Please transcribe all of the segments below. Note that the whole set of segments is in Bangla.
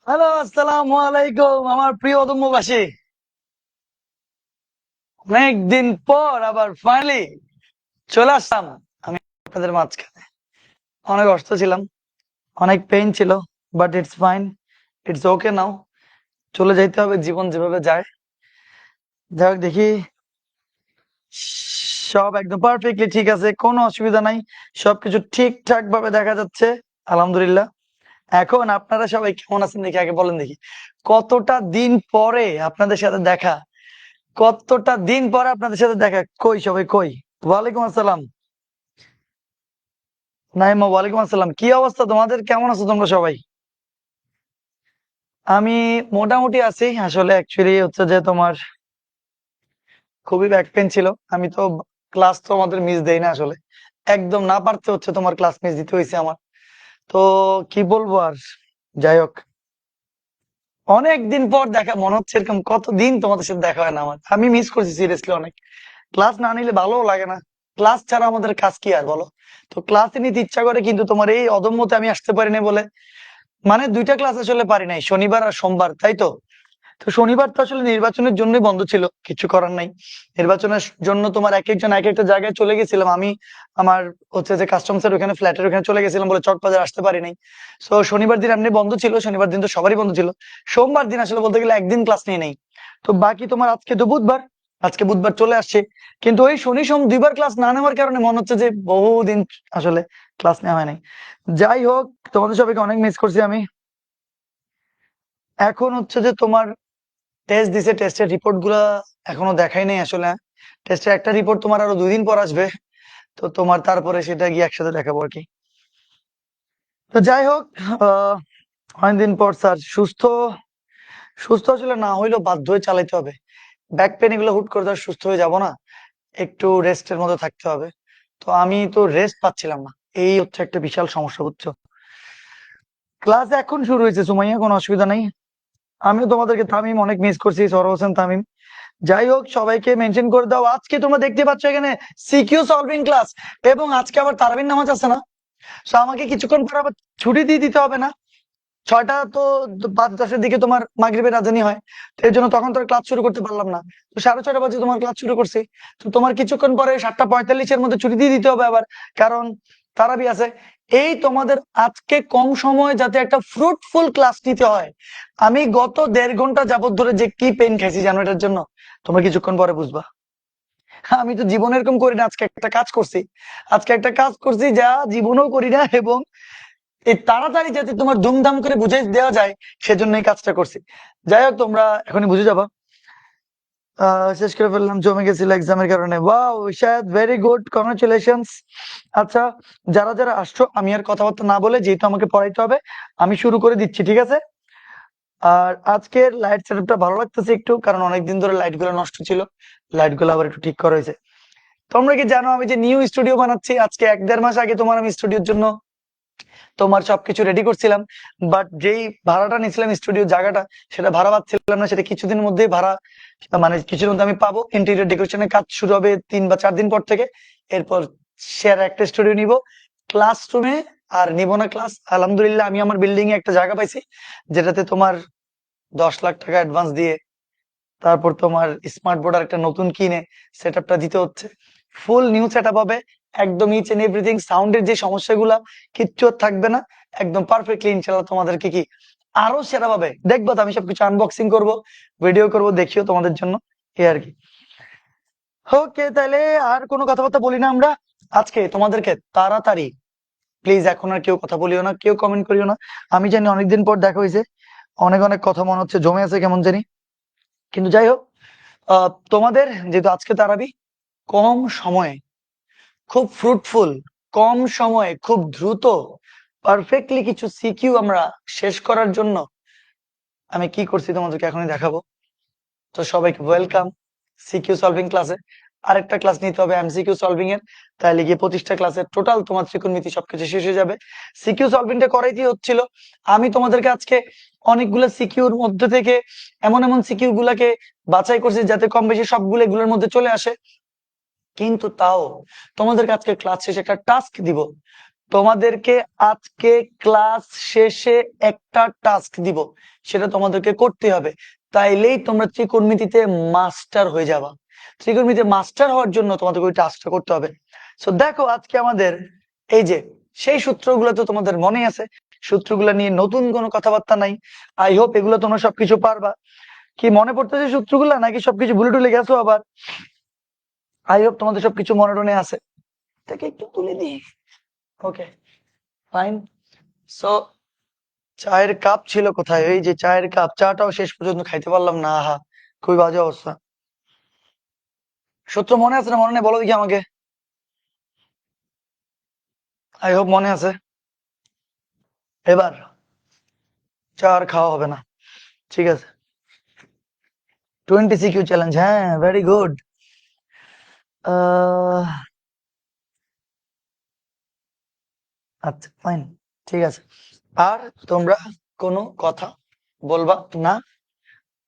হ্যালো, আসসালামু আলাইকুম আমার প্রিয় অদম্যবাসী। অনেকদিন পর আবার ফাইনালি চলে আসলাম আমি আপনাদের মাঝখানে। অনেক অসুস্থ ছিলাম, অনেক পেইন ছিল, but it's fine, it's okay now. চলে যাইতে হবে, জীবন যেভাবে যায়। যাই হোক, দেখি সব একদম পারফেক্টলি ঠিক আছে, কোনো অসুবিধা নাই, সবকিছু ঠিকঠাক ভাবে দেখা যাচ্ছে, আলহামদুলিল্লাহ। এখন আপনারা সবাই কেমন আছেন দেখি আগে বলেন দেখি। কতটা দিন পরে আপনাদের সাথে দেখা, কতটা দিন পরে আপনাদের সাথে দেখা, কই সবাই কই? ওয়ালাইকুম আসসালাম। নাইমা, ওয়ালাইকুম আসসালাম। কি অবস্থা তোমাদের, কেমন আছো তোমরা সবাই? আমি মোটামুটি আছি। আসলে অ্যাকচুয়ালি হচ্ছে যে তোমার খুবই ব্যাক পেন ছিল। আমি তো ক্লাস তো আমাদের মিস দেই না আসলে, একদম না পারতে হচ্ছে তোমার ক্লাস মিস দিতে হয়েছে আমার। তো কি বলবো আর, যাই হোক, অনেক দিন পর দেখা, মনে হচ্ছে এরকম কতদিন তোমাদের সাথে দেখা হয় না আমার। আমি মিস করছি সিরিয়াসলি অনেক। ক্লাস না নিলে ভালোও লাগে না। ক্লাস ছাড়া আমাদের কাজ কি আর বলো? তো ক্লাসে নিতে ইচ্ছা করে, কিন্তু তোমার এই অদম্যতে আমি আসতে পারি না বলে, মানে দুইটা ক্লাস আসলে পারি নাই, শনিবার আর সোমবার, তাই তো। তো শনিবার তো আসলে নির্বাচনের জন্যই বন্ধ ছিল, কিছু করার নাই। নির্বাচনের জন্য তোমার এক একজন এক একটা জায়গায় চলে গেছিলাম আমি। আমার হচ্ছে যে কাস্টমস এর ওখানে, ফ্ল্যাটের ওখানে চলে গেছিলাম বলে চটবাজার আসতে পারি নাই। তো শনিবার দিন এমনি বন্ধ ছিল, শনিবার দিন তো সবারই বন্ধ ছিল। সোমবার দিন আসলে বলতে গেলে একদিন ক্লাস নিয়ে নেই। তো বাকি তোমার আজকে তো বুধবার, আজকে বুধবার চলে আসছে। কিন্তু ওই শনি সোম দুইবার ক্লাস না নেওয়ার কারণে মনে হচ্ছে যে বহুদিন আসলে ক্লাস নেওয়া হয় নাই। যাই হোক, তোমাদের সবাইকে অনেক মিস করছি আমি। এখন হচ্ছে যে তোমার টেস্ট দিছে, টেস্টের রিপোর্ট গুলা এখনো দেখাই নাই আসলে। টেস্টের একটা রিপোর্ট তোমার আরো 2 দিন পর আসবে। তো তোমার তারপরে সেটা গিয়ে একসাথে দেখাবো আর কি। তো যাই হোক, আহ অনেকদিন পর স্যার সুস্থ। সুস্থ আসলে না হইলেও বাধ্য হয়ে চালাইতে হবে। ব্যাক পেন এগুলো হুট করে তো আর সুস্থ হয়ে যাব না, একটু রেস্টের মধ্যে থাকতে হবে। তো আমি তো রেস্ট পাচ্ছিলাম না, এই হচ্ছে একটা বিশাল সমস্যা, বুঝছো। ক্লাস এখন শুরু হয়েছে সুমাইয়া, কোনো অসুবিধা নেই। আমিও তোমাদেরকে তামিম অনেক মিস করছি, সরোজ হোসেন তামিম। যাই হোক, সবাইকে মেনশন করে দাও, আজকে তোমরা দেখতে পাচ্ছ এখানে সিকিউ সলভিং ক্লাস। এবং আজকে আবার তারাবির নামাজ আছে না? তো আমাকে কিছুক্ষণ পর আবার ছুটি দিয়ে দিতে হবে না? 6টা তো 5-10-এর দিকে তোমার মাগরিবের আজানি হয়। তো এর জন্য তখন তো ক্লাস শুরু করতে পারলাম না। তো 6:30 বাজে তোমার ক্লাস শুরু করছি। তো তোমার কিছুক্ষণ পরে 7:45-এর মধ্যে ছুটি দিয়ে দিতে হবে আবার, কারণ তারাবি আছে। এই তোমাদের আজকে কম সময় যাতে একটা ফ্রুটফুল ক্লাস নিতে হয়। আমি গত 1.5 ঘন্টা যাবত ধরে যে কি পেন খাইছি জানো এটার জন্য, তোমরা কিছুক্ষণ পরে বুঝবা। আমি তো জীবনে এরকম করি না, আজকে একটা কাজ করছি। আজকে একটা কাজ করছি যা জীবনেও করি না, এবং এই তাড়াতাড়ি যাতে তোমার ধুমধাম করে বুঝাই দেওয়া যায়, সেজন্য এই কাজটা করছি। যাই হোক, তোমরা এখনই বুঝে যাবা। শেষ করে ফেললাম, জমে গেছিল এক্সামের কারণে। Wow Ishad, very good, congratulations. আচ্ছা, যারা যারা আসছো, আমি আর কথাবার্তা না বলে, যেহেতু আমাকে পড়াইতে হবে, আমি শুরু করে দিচ্ছি, ঠিক আছে? আর আজকের লাইট সেটআপটা ভালো লাগতেছে একটু, কারণ অনেকদিন ধরে লাইট গুলো নষ্ট ছিল। লাইট গুলো আবার একটু ঠিক করা হয়েছে। তোমরা কি জানো আমি যে নিউ স্টুডিও বানাচ্ছি? আজকে 1-1.5 মাস আগে তোমার আমি স্টুডিওর জন্য তোমার সবকিছু রেডি করছিলাম। বাট যেই ভাড়াটা নিয়েছিলাম স্টুডিও জায়গাটা, সেটা ভাড়া পাচ্ছিলাম না। সেটা কিছুদিনের মধ্যেই ভাড়া, মানে কিছুদিনের মধ্যে আমি পাবো। ইন্টেরিয়র ডেকোরেশনের কাজ শুরু হবে 3 বা 4 দিন পর থেকে। এরপর শেয়ার একটা স্টুডিও নিব ক্লাসরুমে। আর নিব না ক্লাস, আলহামদুলিল্লাহ আমি আমার বিল্ডিং এ একটা জায়গা পাইছি, যেটাতে তোমার 10 লাখ টাকা অ্যাডভান্স দিয়ে, তারপর তোমার স্মার্ট বোর্ড আর একটা নতুন কিনে সেটআপটা দিতে হচ্ছে। ফুল নিউ সেটআপ হবে, একদম ইচ এন্ড এভরিথিং। সাউন্ডের যে সমস্যাগুলা, কিচ্ছু আর থাকবে না। একদম পারফেক্টলি ইনশাআল্লাহ তোমাদেরকে কি আরো সেরা ভাবে দেখবো। তো আমি সবকিছু আনবক্সিং করব, ভিডিও করব, দেখিও তোমাদের জন্য, এই আর কি। ওকে, তাহলে আর কোনো কথাবার্তা বলি না আমরা। আজকে তোমাদেরকে তাড়াতাড়ি, প্লিজ এখন আর কেউ কথা বলিও না, কেউ কমেন্ট করিও না। আমি জানি অনেকদিন পর দেখা হয়েছে, অনেক অনেক কথা মনে হচ্ছে জমে আছে কেমন জানি। কিন্তু যাই হোক, তোমাদের যেহেতু আজকে তারাবি, কম সময়ে খুব ফ্রুটফুল, কম সময়ে খুব দ্রুত পারফেক্টলি কিছু সিকিউ আমরা শেষ করার জন্য আমি কি করছি তোমাদেরকে এখনই দেখাবো। তো সবাইকে ওয়েলকাম সিকিউ সলভিং ক্লাসে। আরেকটা ক্লাস নিতে হবে এমসিকিউ সলভিং এর, তাহলে গিয়ে 25টা ক্লাসের টোটাল তোমার ত্রিকোণমিতি সবকিছু শেষ হয়ে যাবে। সিকিউ সলভিংটা করাইতেই হচ্ছিল। আমি তোমাদেরকে আজকে অনেকগুলো সিকিউর মধ্যে থেকে এমন এমন সিকিউ গুলাকে বাছাই করছি যাতে কম বেশি সবগুলো এগুলোর মধ্যে চলে আসে। কিন্তু তাও তোমাদেরকে আজকে ক্লাস শেষে একটা টাস্ক দিব। তোমাদেরকে আজকে ক্লাস শেষে একটা টাস্ক দিব, সেটা তোমাদেরকে করতে হবে, তাইলেই তোমরা ত্রিকোণমিতিতে মাস্টার হয়ে যাবা। ত্রিকোণমিতিতে মাস্টার হওয়ার জন্য তোমাদেরকে ওই টাস্কটা করতে হবে। সো দেখো আজকে আমাদের এই যে সেই সূত্রগুলো তো তোমাদের মনে আছে, সূত্রগুলো নিয়ে নতুন কোনো কথাবার্তা নাই। আই হোপ এগুলো তোমরা সবকিছু পারবা। কি মনে পড়তেছে সূত্রগুলা, নাকি সবকিছু ভুলে টুলে গেছো আবার? আই হোপ তোমাদের সবকিছু মনে টনে আছে। থেকে একটু তুলে দিই। Okay fine. সো চায়ের কাপ ছিল কোথায়? এই যে চায়ের কাপ, চাটাও শেষ পর্যন্ত খাইতে পারলাম না। আহা, খুবই বাজে অবস্থা। সূত্র মনে আছে না মনে নেই বলো দেখি আমাকে। আই হোপ মনে আছে। এবার চা আর খাওয়া হবে না, ঠিক আছে? 20 সিকিউ চ্যালেঞ্জ, হ্যাঁ ভেরি গুড। আচ্ছা ফাইন, ঠিক আছে। আর তোমরা কোনো কথা বলবা না।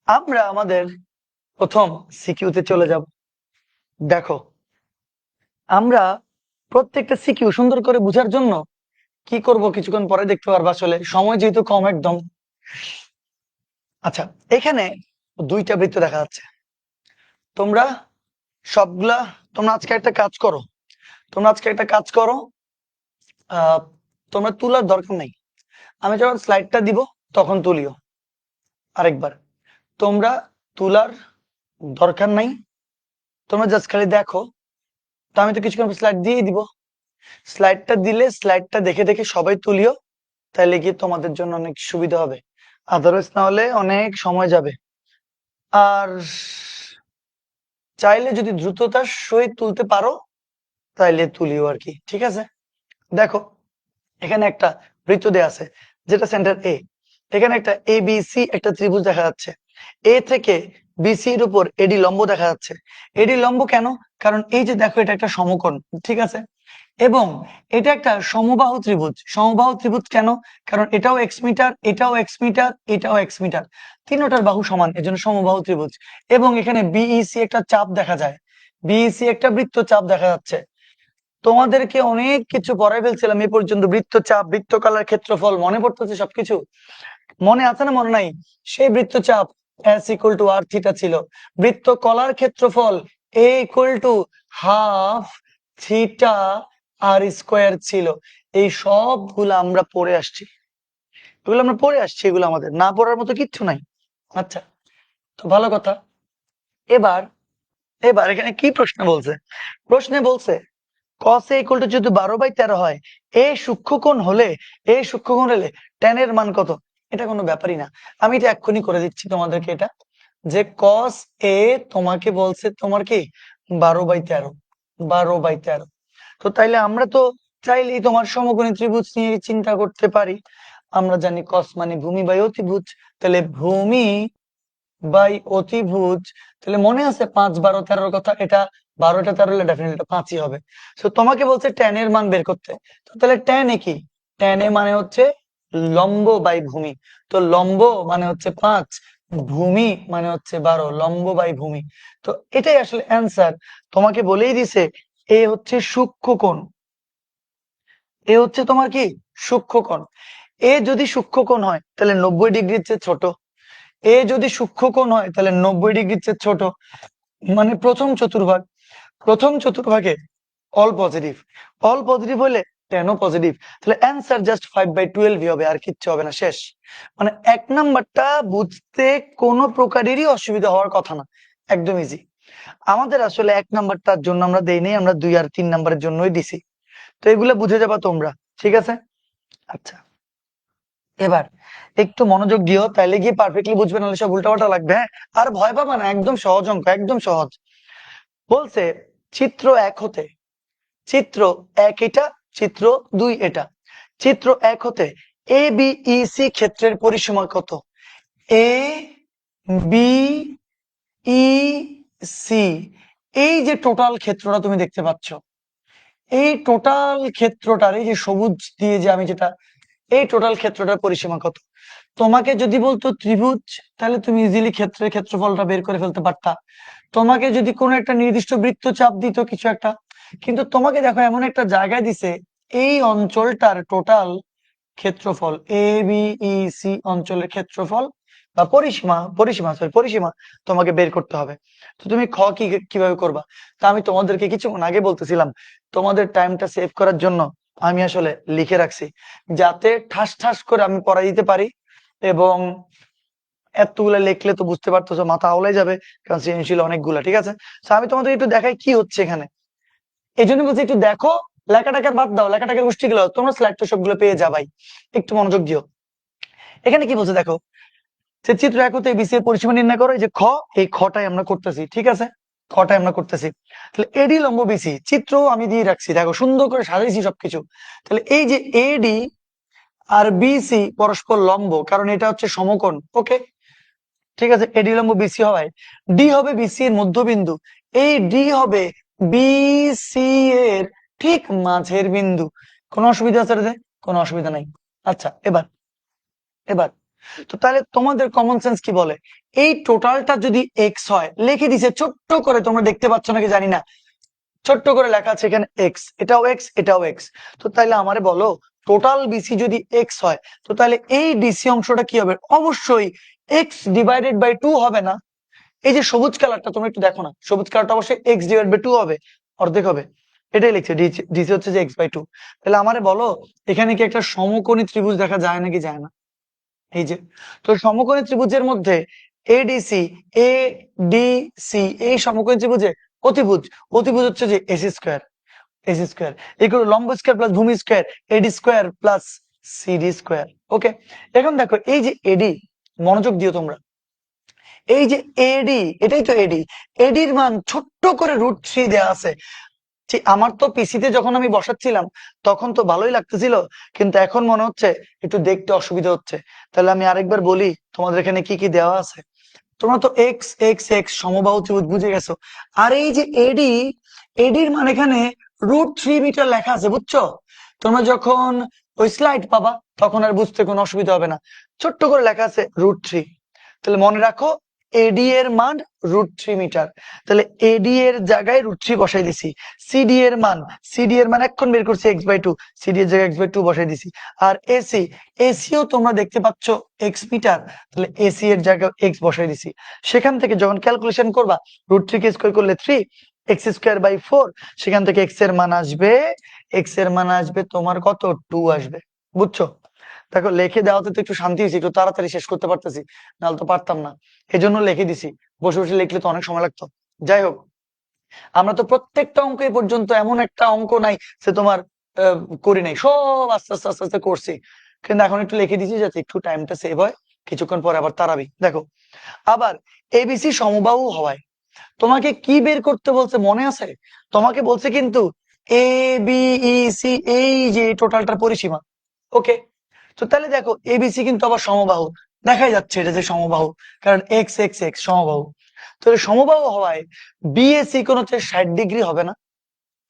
আমরা আমাদের প্রথম সিকিউতে চলে যাব। দেখো আমরা প্রত্যেকটা সিকিউ সুন্দর করে বোঝার জন্য কি করব কিছুক্ষণ পরে দেখতে পারবা, আসলে সময় যেহেতু কম একদম। আচ্ছা, এখানে দুইটা বৃত্ত দেখা যাচ্ছে। তোমরা সবগুলা, তোমরা আজকে একটা কাজ করো, তোমরা আজকে একটা কাজ করো, তোমরা তুলার দরকার নেই, আমি যখন স্লাইডটা দিব তখন তুলিও। আরেকবার, তোমরা তুলার দরকার নাই, তোমরা জাস্ট খালি দেখো। তো আমি তো কিছুক্ষণ স্লাইড দিয়ে দিব, স্লাইডটা দিলে স্লাইডটা দেখে দেখে সবাই তুলিও, তাহলে গিয়ে তোমাদের জন্য অনেক সুবিধা হবে। আদারওয়াইজ না হলে অনেক সময় যাবে। আর চাইলে যদি দ্রুততার সহিত তুলতে পারো তাইলে তুলিও আর কি, ঠিক আছে? দেখো এখানে একটা বৃত্ত দেয়া আছে যেটা সেন্টার এ। এখানে একটা এ বি সি একটা ত্রিভুজ দেখা যাচ্ছে। এ থেকে বিসি এর উপর এডি লম্ব দেখা যাচ্ছে। এডি লম্ব কেন? কারণ এই যে দেখো এটা একটা সমকোণ, ঠিক আছে? এবং এটা একটা সমবাহু ত্রিভুজ। সমবাহু ত্রিভুজ কেন? কারণ এটাও এক্স মিটার, এটাও এক্স মিটার, এটাও এক্স মিটার, তিনটার বাহু সমান, এজন্য সমবাহু ত্রিভুজ। এবং এখানে বিইসি একটা চাপ দেখা যায়, বিইসি একটা বৃত্ত চাপ দেখা যাচ্ছে। তোমাদেরকে অনেক কিছু পড়াই ফেলছিলাম এ পর্যন্ত, বৃত্তচাপ, বৃত্তকালার ক্ষেত্রফল মনে পড়তেছে সবকিছু? মনে আছে না মনে নাই? সেই বৃত্তচাপ S equal to r theta ছিল। বৃত্তকলার ক্ষেত্রফল A equal to half theta আর স্কোয়ার ছিল। এই সবগুলো আমরা পড়ে আসছি, এগুলো আমরা পড়ে আসছি, এগুলো আমাদের না পড়ার মতো কিচ্ছু নাই। আচ্ছা, তো ভালো কথা। এবার এবার এখানে কি প্রশ্ন বলছে? প্রশ্নে বলছে cos a equal to যদি 12/13 হয়, এ সূক্ষ্মকোণ হলে, এ সূক্ষ্মকোণ হলে tan এর মান কত? এটা কোনো ব্যাপারই না, আমি এটা এক্ষুনি করে দিচ্ছি তোমাদেরকে। এটা যে cos a তোমাকে বলছে তোমার কি 12/13, 12/13। তো তাইলে আমরা তো চাইলেই তোমার সমকোণী ত্রিভুজ নিয়ে চিন্তা করতে পারি। আমরা জানি cos মানে ভূমি বাই অতিভুজ, তাহলে ভূমি বাই অতিভুজ। তাহলে মনে আছে 5, 12, 13 কথা? এটা 12টা 13 হলে ডেফিনেটলি এটা 5ই হবে। সো তোমাকে বলছে tan এর মান বের করতে। তো তাহলে tan এ কি? tan এ মানে হচ্ছে লম্ব বাই ভূমি। তো লম্ব মানে হচ্ছে 5, ভূমি মানে হচ্ছে 12, লম্ব বাই ভূমি। তো এটাই আসলে অ্যান্সার। তোমাকে বলেই দিছে এ হচ্ছে সূক্ষ্মকোণ, এ হচ্ছে তোমার কি সূক্ষ্মকোণ। এ যদি সূক্ষ্মকোণ হয় তাহলে 90 ডিগ্রির চেয়ে ছোট। এ যদি সূক্ষ্মকোণ হয় তাহলে 90 ডিগ্রির চেয়ে ছোট, মানে প্রথম চতুর্ভাগ। প্রথম চতুর্ভাগে অল পজিটিভ, অল পজিটিভ হলে টেনও পজিটিভ। তাহলে অ্যান্সার জাস্ট 5/12 হবে, আর কিচ্ছু হবে না, শেষ। মানে এক নাম্বারটা বুঝতে কোনো প্রকারেরই অসুবিধা হওয়ার কথা না, একদম ইজি। আমাদের আসলে এক নাম্বারটার জন্য আমরা দেই নাই, আমরা 2 আর 3 নাম্বারের জন্যই দিছি। তো এগুলো বুঝে যাবা তোমরা, ঠিক আছে? আচ্ছা, এবার একটু মনোযোগ দিও, তাইলে গিয়ে পারফেক্টলি বুঝবে, নাহলে সব উল্টাপাল্টা লাগবে। হ্যাঁ, আর ভয় পাবা না, একদম সহজ অঙ্ক, একদম সহজ। বলছে চিত্র 1 হতে, চিত্র 1 এটা, চিত্র 2 এটা। চিত্র 1 হতে এ বি ই সি ক্ষেত্রের পরিসীমা কত? এ বি ই সি, এই যে টোটাল ক্ষেত্রটা তুমি দেখতে পাচ্ছ, এই টোটাল ক্ষেত্রটার, এই যে সবুজ দিয়ে যে আমি যেটা, এই টোটাল ক্ষেত্রটার পরিসীমা কত? তোমাকে যদি বলতো ত্রিভুজ, তাহলে তুমি ইজিলি ক্ষেত্রের ক্ষেত্রফলটা বের করে ফেলতে পারতা। তোমাকে যদি কোনো একটা নির্দিষ্ট বৃত্তচাপ দিত কিছু একটা, কিন্তু তোমাকে দেখো এমন একটা জায়গায় দিছে, এই অঞ্চলটার টোটাল ক্ষেত্রফল এ বি ই সি অঞ্চলের ক্ষেত্রফল বা পরিসীমা তোমাকে বের করতে হবে। তো তুমি খ কিভাবে করবা, তা আমি তোমাদেরকে কিছুক্ষণ আগে বলতেছিলাম, তোমাদের টাইমটা সেভ করার জন্য আমি আসলে লিখে রাখছি, যাতে ঠাস ঠাস করে আমি পড়াই দিতে পারি। এবং এতগুলা লিখলে তো বুঝতে পারতেছো মাথা আওলাই যাবে, কারণ সৃজনশীল অনেকগুলা। ঠিক আছে, তো আমি তোমাদের একটু দেখাই কি হচ্ছে এখানে। এই জন্য বলছি একটু দেখো, লেখাটাকে বাদ দাও, লেখাটাকে গোষ্ঠী গুলো তোমরা স্লাইড তো সবগুলো পেয়ে যাবাই, একটু মনোযোগ দিও। এখানে কি বলছে দেখো, যে চিত্র একতে এবিসি এর পরিসীমা নির্ণয় করো। এই যে খ, এই খটাই আমরা করতেছি। ঠিক আছে, খটাই আমরা করতেছি। তাহলে এডি লম্ব বিসি চিত্র আমি দিয়ে রাখছি, দেখো সুন্দর করে সাজাইছি সবকিছু। তাহলে এই যে এডি আর বিসি পরস্পর লম্ব, কারণ এটা হচ্ছে সমকোণ। ওকে, ঠিক আছে, এডি লম্ব বিসি হয়, ডি হবে বিসি এর মধ্যবিন্দু, এই ডি হবে বিসি এর ঠিক মাঝের বিন্দু। কোনো অসুবিধা আছে এটাতে? কোনো অসুবিধা নাই। আচ্ছা, এবার এবার তো তাহলে তোমাদের কমন সেন্স কি বলে, এই টোটালটা যদি এক্স হয়, লিখে দিছে ছোট্ট করে, তোমরা দেখতে পাচ্ছ নাকি জানি না, ছোট্ট করে লেখা আছে এখানে এক্স, এটাও এক্স, এটাও এক্স। তো তাহলে আমারে বলো, টোটাল বিসি যদি এক্স হয়, তো তাহলে এই ডিসি অংশটা কি হবে? অবশ্যই এক্স ডিভাইডেড বাই 2 হবে না? এই যে সবুজ কালারটা তোমরা একটু দেখো না, সবুজ কালারটা অবশ্যই এক্স ডিভাইড বাই 2 হবে, অর্ধেক হবে। এটাই লিখছে, ডিসি হচ্ছে যে এক্স বাই 2। তাহলে আমারে বলো, এখানে কি একটা সমকোণী ত্রিভুজ দেখা যায় নাকি যায় না? এই যে, তো সমকোণী ত্রিভুজের মধ্যে এডিসি, এ ডি সি, এই সমকোণী ত্রিভুজে অতিভুজ, অতিভুজ হচ্ছে যে AC square, AC square equal লম্ব স্কোয়ার প্লাস ভূমি square, AD square plus CD square. Okay, এখন দেখো এই যে এডি, মনোযোগ দিও তোমরা, এই যে এডি, এটাই তো এডি, এডির মান ছোট্ট করে √3 দেওয়া আছে। আমার তো পিসিতে যখন আমি বসাচ্ছিলাম তখন তো ভালোই লাগতেছিল, কিন্তু এখন মনে হচ্ছে একটু দেখতে অসুবিধা হচ্ছে। তাহলে আমি আরেকবার বলি তোমাদের এখানে কি কি দেওয়া আছে। তোমরা তো এক্স এক্স এক্স সমবাহু ত্রিভুজ বুঝে গেছো। আর এই যে এডি, এডির মানে এখানে √3 মিটার লেখা আছে, বুঝছো? তোমরা যখন ওই স্লাইড পাবা তখন আর বুঝতে কোনো অসুবিধা হবে না, ছোট্ট করে লেখা আছে √3। তাহলে মনে রাখো, এডি এর মান √3 মিটার। তাহলে এডি এর জায়গায় √3 বসাই দিছি। সিডি এর মান, সিডি এর মান এখন বের করছি x/2, সিডি এর জায়গায় x/2 বসাই দিছি। আর এসি, এসিও তোমরা দেখতে পাচ্ছ এক্স মিটার, তাহলে এসি এর জায়গায় এক্স বসাই দিছি। সেখান থেকে যখন ক্যালকুলেশন করবা, √3 কে স্কয়ার করলে 3, x²/4, সেখান থেকে এক্স এর মান আসবে, এক্স এর মান আসবে তোমার কত? 2 আসবে। বুঝছো? দেখো লিখে দেওয়াতে তো একটু শান্তি হয়েছে, একটু তাড়াতাড়ি শেষ করতে পারতেছি, নাহলে তো পারতাম না। এজন্য লিখে দিছি, বসে বসে লিখলে তো অনেক সময় লাগতো। যাই হোক, আমরা তো প্রত্যেকটা অঙ্ক এ পর্যন্ত এমন একটা অঙ্ক নাই সে তোমার করি নাই, সব আস্তে আস্তে আস্তে আস্তে করছি, কিন্তু এখন একটু লিখে দিছি যাতে একটু টাইমটা সেভ হয়, কিছুক্ষণ পরে আবার তাড়াবি। দেখো, আবার এবিসি সমবাহু হওয়ায় তোমাকে কি বের করতে বলছে মনে আছে? তোমাকে বলছে কিন্তু এ বি ই সি, এই যে টোটালটার পরিসীমা। ওকে, তো তাহলে দেখো এবিসি কিন্তু আবার সমবাহু, দেখাই যাচ্ছে এটা যে সমবাহু, কারণ এক্স এক্স এক্স সমবাহু। তাহলে সমবাহু হওয়ায় বিএসি কোণ হচ্ছে 60 ডিগ্রি হবে না?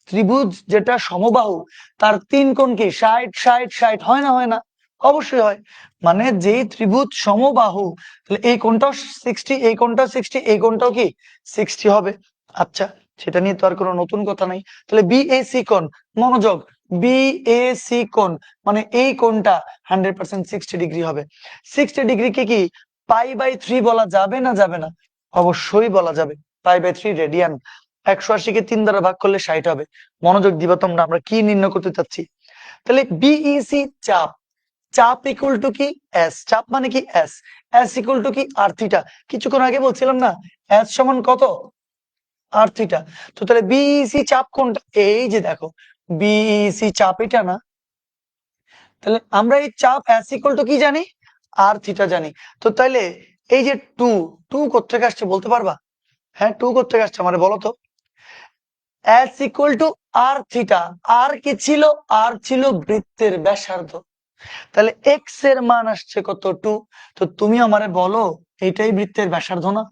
ত্রিভুজ যেটা সমবাহু তার 3 কোণ কি 60 60 60 হয় না? হয় না? অবশ্যই হয়। মানে যেই ত্রিভুজ সমবাহু, তাহলে এই কোণটাও 60, এই কোণটাও 60, এই কোণটাও কি 60 হবে। আচ্ছা, সেটা নিয়ে তো আর কোনো নতুন কথা নাই। তাহলে বিএসি কোণ, মনোযোগ, বিএসি কোণ মানে এই কোণটা 100% 60 ডিগ্রি হবে। 60 ডিগ্রিকে কি π/3 বলা যাবে না যাবে না? অবশ্যই বলা যাবে, π/3 রেডিয়ান। 180 কে 3 দ্বারা ভাগ করলে 60 হবে। মনোযোগ দিবা তোমরা, আমরা কি নির্ণয় করতে চাচ্ছি। তাহলে বিইসি চাপ, চাপ ইকুয়াল টু কি এস, চাপ মানে কি এস, এস ইকুয়াল টু কি আর থিটা। কিছুক্ষণ আগে বলছিলাম না এস সমান কত? আর থিটা। তো তাহলে বিইসি চাপ কোনটা? এই যে দেখো, বিইসি চাপ এটা না? তাহলে আমরা এই চাপ এস ইকুয়াল টু কি জানি? আর থিটা জানি। তো তাহলে এই যে টু, টু কোত্থেকে আসছে বলতে পারবা? হ্যাঁ, টু কোত্থেকে আসছে মানে বলো তো? S equal to R theta. আর কি ছিল? আর ছিল বৃত্তের ব্যাসার্ধ। তাহলে এক্স এর মান আসছে কত? 2। তো তুমি আমারে বলো, এটাই বৃত্তের ব্যাসার্ধ না?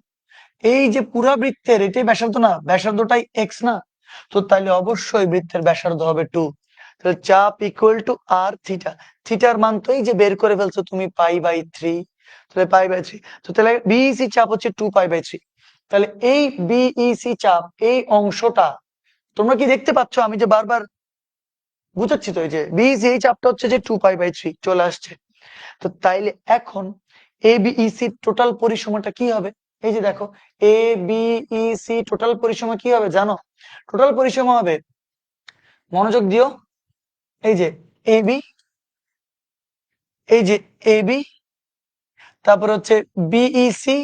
এই যে পুরা বৃত্তের এটাই ব্যাসার্ধ না? ব্যাসার্ধটাই এক্স না? তো তাহলে অবশ্যই বৃত্তের ব্যাসার্ধ হবে 2। তাহলে চাপ ইকুয়াল টু আর থিটা, থিটার মান তো এই যে বের করে ফেলছো তুমি π/3, তাহলে π/3। তো তাহলে বিইসি চাপ হচ্ছে 2π/3। তাহলে এই বিইসি চাপ, এই অংশটা তোমরা কি দেখতে পাচ্ছ? আমি যে বারবার বুঝাচ্ছি তো, এই যে বিইসি এই চাপটা হচ্ছে যে 2π/3 চলে আসছে। তো তাইলে এখন এ বিইসি টোটাল পরিসীমাটা কি হবে? এই যে দেখো, এ বিইসি টোটাল পরিসীমা কি হবে জানো? টোটাল পরিসীমা হবে, মনোযোগ দিও, এই যে এবি, এই যে এবি, তারপর হচ্ছে বিইসি,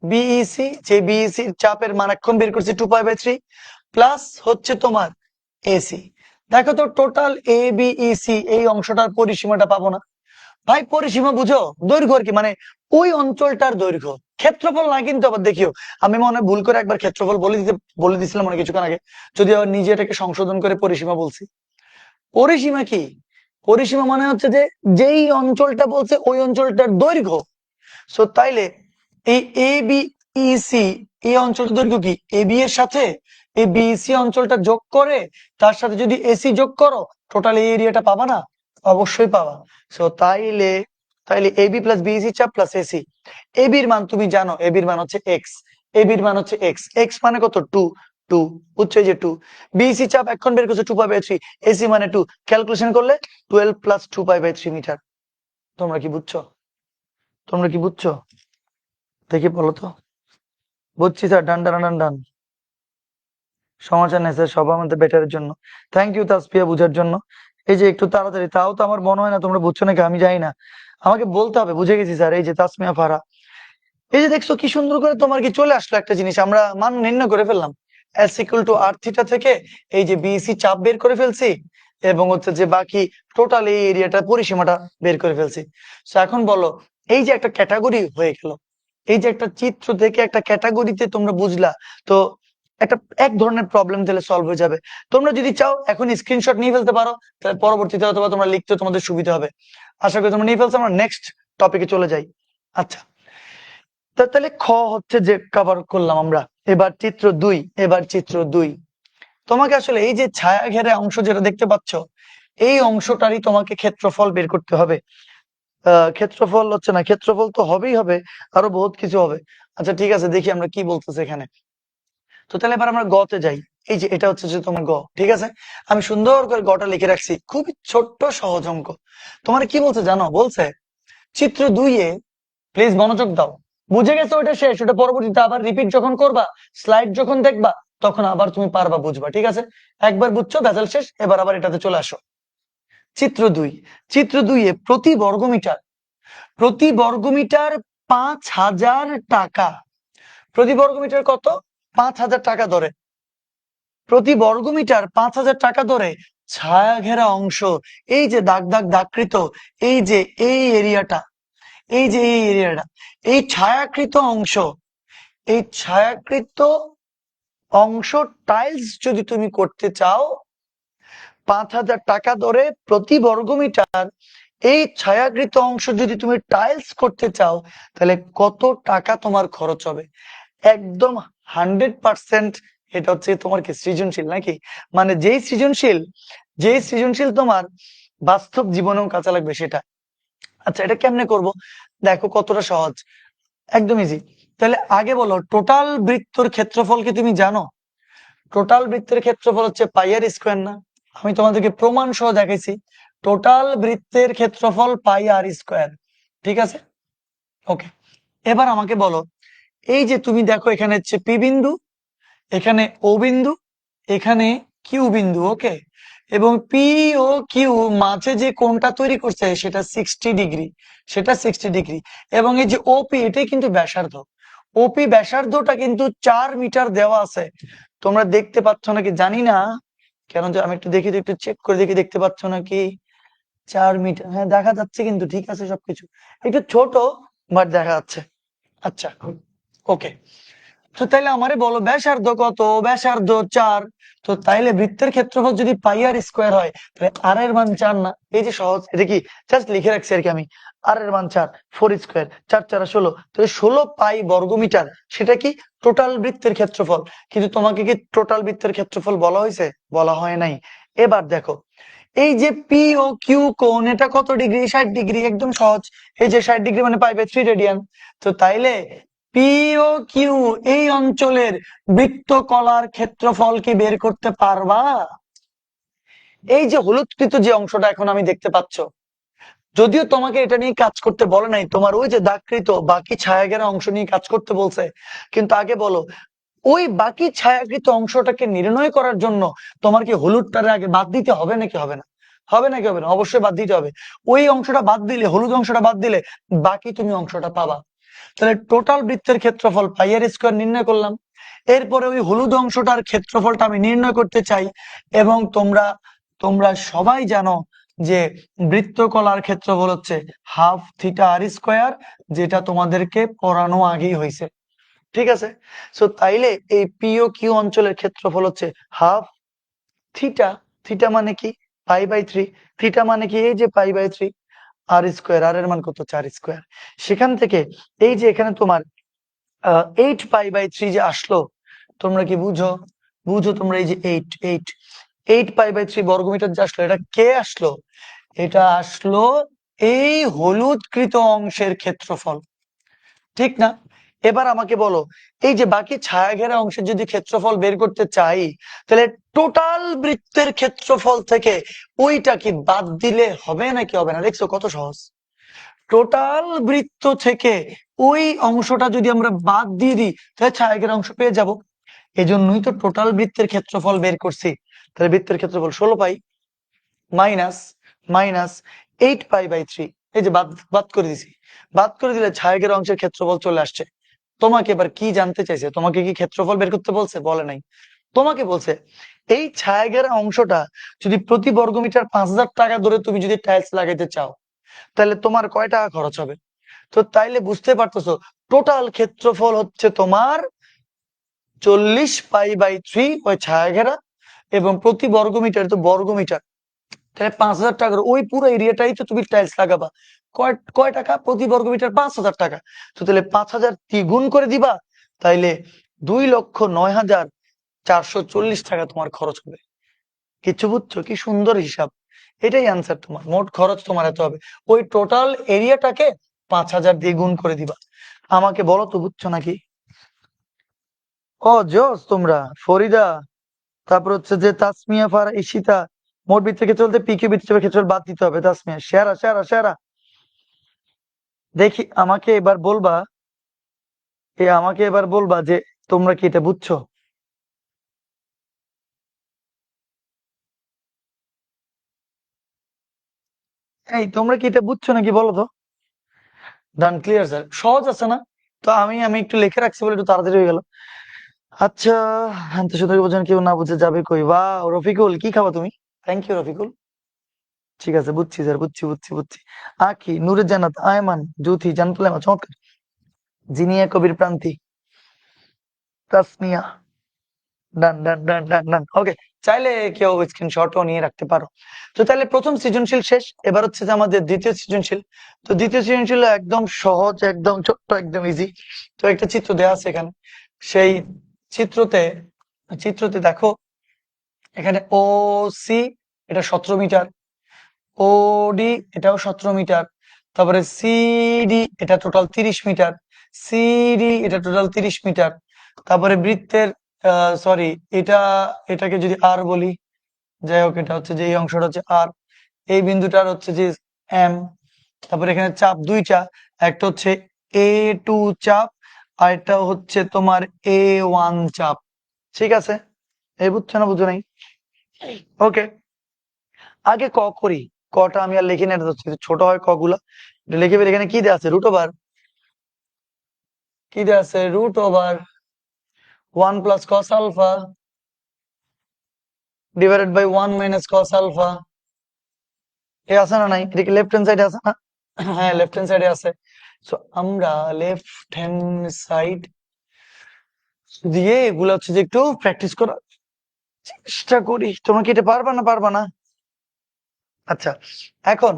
বিইসি যে বিইসি চাপের মান এখন বের করছি 2π/3 প্লাস হচ্ছে তোমার এসি। দেখো তো টোটাল এ বিইসি এই অংশটার পরিসীমাটা পাবো না? ভাই পরিসীমা বুঝো, দৈর্ঘ্য আর কি, মানে ওই অঞ্চলটার দৈর্ঘ্য, ক্ষেত্রফল না কিন্তু। আবার দেখিও, আমি মনে হয় ভুল করে একবার ক্ষেত্রফল বলে দিছিলাম অনেক কিছুক্ষণ আগে, যদি আবার নিজে এটাকে সংশোধন করে পরিসীমা বলছি। পরিসীমা কি? পরিসীমা মানে হচ্ছে যে যেই অঞ্চলটা বলছে ওই অঞ্চলটার দৈর্ঘ্য। সো তাইলে এই এ বি ই সি এই অঞ্চলটার দৈর্ঘ্য কি? এ বি এর সাথে এই বিসি অঞ্চলটা যোগ করে তার সাথে যদি এসি যোগ করো, টোটাল এই এরিয়াটা পাবা না? অবশ্যই পাবা। সো তাইলে তাইলে এবি প্লাস বিসি চাপ প্লাস এসি, এবির মান তুমি জানো, এবির মান হচ্ছে এক্স, এবির মান হচ্ছে এক্স, এক্স মানে কত? 2, 2 বুঝছো, এই যে 2। বিসি চাপ এখন বের করছে 2π/3, এসি মানে 2, ক্যালকুলেশন করলে 12 প্লাস 2π/3 মিটার। তোমরা কি বুঝছো? তোমরা কি বুঝছো? দেখি বলো তো। বুঝছি স্যার, ডান ডান ডান ডান। সমস্যা নেই স্যার, সব আমাদের বেটারের জন্য। থ্যাংক ইউ তাসপিয়া বুঝার জন্য। এই যে একটু তাড়াতাড়ি, তাও তো আমার মনে হয় না তোমরা বুঝছো নাকি, আমি জানি না, আমাকে বলতে হবে। বুঝে গেছি স্যার। এই যে তাসমিয়া ফারা, এই যে দেখছো কি সুন্দর করে তোমার কি চলে আসলো একটা জিনিস, আমরা মান নির্ণয় করে ফেললাম। S equal to R theta থেকে এই যে বিসি চাপ বের করে ফেলছি, এবং হচ্ছে যে বাকি টোটাল এই এরিয়াটা পরিসীমাটা বের করে ফেলছি। তো এখন বলো, এই যে একটা ক্যাটাগরি হয়ে গেল, এই যে একটা চিত্র থেকে একটা ক্যাটাগরিতে তোমরা বুঝলা, তো একটা এক ধরনের প্রবলেম তাহলে সলভ হয়ে যাবে। তোমরা যদি চাও এখন স্ক্রিনশট নিয়ে ফেলতে পারো, তাহলে পরবর্তীতে অথবা তোমরা লিখতে তোমাদের সুবিধা হবে। আশা করি তোমরা নিয়ে ফেলছো। আমরা নেক্সট টপিকে চলে যাই। আচ্ছা, তাহলে খ হচ্ছে যে কভার করলাম আমরা। এবার চিত্র 2, এবার চিত্র 2 তোমাকে আসলে এই যে ছায়া ঘেরা অংশ যেটা দেখতে পাচ্ছ, এই অংশটারই তোমাকে ক্ষেত্রফল বের করতে হবে। ক্ষেত্রফল হচ্ছে না, ক্ষেত্রফল তো হবেই হবে, আরো বহুত কিছু হবে। আচ্ছা ঠিক আছে, দেখি আমরা কি বলতেছে এখানে। তো তাহলে এবার আমরা গতে যাই। এই যে এটা হচ্ছে যে তোমার গ, ঠিক আছে। আমি সুন্দর করে গটা লিখে রাখছি, খুবই ছোট্ট সহজ অঙ্ক। তোমার কি বলছে জানো? বলছে চিত্র 2-এ, প্লিজ মনোযোগ দাও। বুঝে গেছো ওটা শেষ, ওটা পরবর্তীতে আবার রিপিট যখন করবা, স্লাইড যখন দেখবা, তখন আবার তুমি পারবা, বুঝবা, ঠিক আছে। একবার বুঝছো, ভেজাল শেষ, এবার আবার এটাতে চলে আসো। চিত্র 2, চিত্র 2-এ প্রতি বর্গমিটার 5,000 টাকা। প্রতি বর্গমিটার কত? 5,000 টাকা ধরে, প্রতি বর্গমিটার 5,000 টাকা ধরে ছায়া ঘেরা অংশ, এই যে দাগ দাগ দাগকৃত, এই যে এই এরিয়াটা, এই যে এই এরিয়াটা, এই ছায়াকৃত অংশ, এই ছায়াকৃত অংশ টাইলস যদি তুমি করতে চাও, 5,000 টাকা ধরে প্রতি বর্গমিটার এই ছায়াকৃত অংশ যদি তুমি টাইলস করতে চাও, তাহলে কত টাকা তোমার খরচ হবে? একদম 100%। এটা হচ্ছে তোমার কি সৃজনশীল নাকি? মানে যেই সৃজনশীল তোমার বাস্তব জীবনেও কাজে লাগবে সেটা। আচ্ছা, এটা কেমনে করব? দেখো কতটা সহজ, একদম ইজি। তাহলে আগে বলো, টোটাল বৃত্তর ক্ষেত্রফল কি তুমি জানো? টোটাল বৃত্তের ক্ষেত্রফল হচ্ছে পাই আর স্কোয়ার না? আমি তোমাদেরকে প্রমাণ সহ দেখাইছি, টোটাল বৃত্তের ক্ষেত্রফল পাই আর স্কোয়ার, ঠিক আছে। ওকে, এবার আমাকে বলো, এই যে তুমি দেখো এখানে হচ্ছে পি বিন্দু, এখানে ও বিন্দু, এখানে কিউ বিন্দু, ওকে। এবং পি ও কিউ মাঝে যে কোণটা তৈরি করছে সেটা 60 ডিগ্রি, সেটা 60 ডিগ্রি। এবং এই যে ওপি, এটাই কিন্তু ব্যাসার্ধ। ওপি ব্যাসার্ধটা কিন্তু 4 মিটার দেওয়া আছে। তোমরা দেখতে পাচ্ছ নাকি জানি না, কেন যে আমি একটু দেখি তো, একটু চেক করে দেখি, দেখতে পাচ্ছ নাকি? 4 মিটার, হ্যাঁ দেখা যাচ্ছে কিন্তু, ঠিক আছে, সবকিছু একটু ছোট বাট দেখা যাচ্ছে। আচ্ছা, ওকে। তো তাইলে আমারে বলো ব্যাসার্ধ কত? ব্যাসার্ধ 4। তো তাইলে বৃত্তের ক্ষেত্রফল যদি পাই আর স্কোয়ার হয়, তাহলে আর এর মান 4 না? এই যে সহজ, এটা কি জাস্ট লিখে রাখছি আর কি আমি। আর এর মান 4, 4 স্কোয়ার, 4 4 16, তাহলে 16 পাই বর্গমিটার, সেটা কি টোটাল বৃত্তের ক্ষেত্রফল। কিন্তু তোমাকে কি টোটাল বৃত্তের ক্ষেত্রফল বলা হয়েছে? বলা হয় নাই। এবার দেখো, এই যে পি ও কিউ কোণ, এটা কত ডিগ্রি? 60 ডিগ্রি, একদম সহজ। এই যে 60 ডিগ্রি মানে পাই/3 রেডিয়ান। তো তাইলে পি ও কিউ এই অঞ্চলের বৃত্তকলার ক্ষেত্রফল কি বের করতে পারবা? এই যে হলুদকৃত যে অংশটা এখন আমি দেখতে পাচ্ছ, যদিও তোমাকে এটা নিয়ে কাজ করতে বলে নাই, তোমার ওই যে দাগকৃত বাকি ছায়াঘেরা অংশ নিয়ে কাজ করতে বলছে, কিন্তু আগে বলো ওই বাকি ছায়াকৃত অংশটাকে নির্ণয় করার জন্য তোমার কি হলুদটারে আগে বাদ দিতে হবে নাকি হবে না? হবে নাকি হবে না? অবশ্যই বাদ দিতে হবে। ওই অংশটা বাদ দিলে, হলুদ অংশটা বাদ দিলে বাকি তুমি অংশটা পাবা। তাহলে টোটাল বৃত্তের ক্ষেত্রফল পাই আর স্কোয়ার নির্ণয় করলাম। এরপরে ওই হলুদ অংশটার ক্ষেত্রফলটা আমি নির্ণয় করতে চাই, এবং তোমরা তোমরা সবাই জানো যে বৃত্তকলার ক্ষেত্রফল হচ্ছে হাফ থিটা আর স্কোয়ার, যেটা তোমাদেরকে পড়ানো আগেই হয়েছে। ঠিক আছে, সো তাইলে এই পিও কিউ অঞ্চলের ক্ষেত্রফল হচ্ছে হাফ থিটা। থিটা মানে কি? পাই/3। থিটা মানে কি? এই যে পাই/3। আর স্কোয়ার, আর এর মান কত? 4 স্কোয়ার। সেখান থেকে এই যে এখানে তোমার 8 পাই/3 যে আসলো, তোমরা কি বুঝো? বুঝো তোমরা? এই যে 8 পাই/3 বর্গমিটার যে আসলো, এটা কে আসলো? এটা আসলো এই হলুদকৃত অংশের ক্ষেত্রফল, ঠিক না? এবার আমাকে বলো, এই যে বাকি ছায়াঘেরা অংশের যদি ক্ষেত্রফল বের করতে চাই, তাহলে টোটাল বৃত্তের ক্ষেত্রফল থেকে ওইটা কি বাদ দিলে হবে নাকি হবে না? দেখছো কত সহজ। টোটাল বৃত্ত থেকে ওই অংশটা যদি আমরা বাদ দিয়ে দিই, তাহলে ছায়াঘেরা অংশ পেয়ে যাব। এজন্যই তো টোটাল বৃত্তের ক্ষেত্রফল বের করছি। তাহলে বৃত্তের ক্ষেত্রফল 16 পাই মাইনাস মাইনাস 8 পাই/3। এই যে বাদ বাদ করে দিছি। বাদ করে দিলে ছায়াঘেরা অংশের ক্ষেত্রফল চলে আসছে। তোমাকে এবার কি জানতে চাইছে? তোমাকে কি ক্ষেত্রফল বের করতে বলছে? বলে নাই। তোমাকে বলছে এই ছায়াঘেরা অংশটা যদি প্রতি বর্গমিটার 5000 টাকা ধরে তুমি যদি টাইলস লাগাইতে চাও, তাহলে তোমার কয় টাকা খরচ হবে? তো তাইলে বুঝতে পারতেছো, টোটাল ক্ষেত্রফল হচ্ছে তোমার 40 পাই/3 ওই ছায়াঘেরা, এবং প্রতি বর্গমিটার তো বর্গমিটার, তাহলে 5000 টাকার ওই পুরো এরিয়াটাই তো তুমি টাইলস লাগাবা। কয় কয় টাকা প্রতি বর্গমিটার? 5000 টাকা। তো তাহলে 5000 গুণ করে দিবা, তাইলে 2,09,440 টাকা তোমার খরচ হবে। কিছু বুঝছো? কি সুন্দর হিসাব! এটাই অ্যান্সার তোমার। মোট খরচ তোমার এত হবে। ওই টোটাল এরিয়াটাকে 5000 দিয়ে গুণ করে দিবা। আমাকে বলো তো, বুঝছো নাকি? ও জোস তোমরা! ফরিদা, তারপর হচ্ছে যে তাসমিয়া, ফার, ঈশিতা। মোট বৃত্তের ক্ষেত্রে বলতে পিকিউ বৃত্তের ক্ষেত্রে বাদ দিতে হবে। তাসমিয়া সেরা সেরা সেরা। দেখি আমাকে এবার বলবা, আমাকে এবার বলবা যে তোমরা কি এটা বুঝছো? এই তোমরা কি এটা বুঝছো নাকি বলো তো? ডান, ক্লিয়ার স্যার। সহজ আছে না? তো আমি আমি একটু লিখে রাখছি বলে একটু তাড়াতাড়ি হয়ে গেল। আচ্ছা, তো শুধু বোঝেন, কেউ না বুঝে যাবে কই? বা রফিকুল, কি খাবা তুমি? Thank you Rafiqul. ঠিক আছে, বুঝছি স্যার, বুঝছি বুঝছি বুঝছি। আখি, নূরে জান্নাত, আয়মান, জ্যোতি, জান্নাতুল আয়মা, চমৎকার। জিনিয়া, কবির, প্রান্তি, তাসমিয়া। ডান ডান ডান ডান ডান, ওকে। চাইলে কেউ স্ক্রিনশটও নিয়ে রাখতে পারো। তো তাহলে প্রথম সৃজনশীল শেষ। এবার হচ্ছে যে আমাদের দ্বিতীয় সৃজনশীল। তো দ্বিতীয় সৃজনশীল একদম সহজ, একদম ছোট্ট, একদম ইজি। তো একটা চিত্র দেওয়া আছে এখানে। সেই চিত্রতে চিত্রতে দেখো, এখানে ও সি এটা 17 মিটার, ও ডি এটাও 17 মিটার, তারপরে সিডি এটা টোটাল 30 মিটার, সিডি এটা টোটাল 30 মিটার। তারপরে বৃত্তের সরি, এটা এটাকে যদি আর বলি, যাই হোক, এটা হচ্ছে যে এই অংশটা হচ্ছে আর, এই বিন্দুটার হচ্ছে যে এম। তারপরে এখানে চাপ দুইটা, একটা হচ্ছে A2 চাপ, আর একটা হচ্ছে তোমার A1 চাপ। ঠিক আছে, এই বুঝছো না? বুঝো নাই? ওকে, আগে ক করি। কটা আমি আর লিখি না, এটা হচ্ছে ছোট হয় ক গুলা। এটা লিখে ফেলি। এখানে কি দেওয়া আছে? রুট ওভার, কি দেওয়া আছে? Root over 1 + cos alpha divided by 1 - cos alpha. এ আছে না নাই? এটা কি লেফট হ্যান্ড সাইডে আছে না? হ্যাঁ, লেফট হ্যান্ড সাইডে আছে। সো আমরা লেফট হ্যান্ড সাইড দিয়ে এগুলো হচ্ছে যে একটু প্র্যাকটিস করার চেষ্টা করি। তোমরা কি এটা পারবা না পারবা না? আচ্ছা, এখন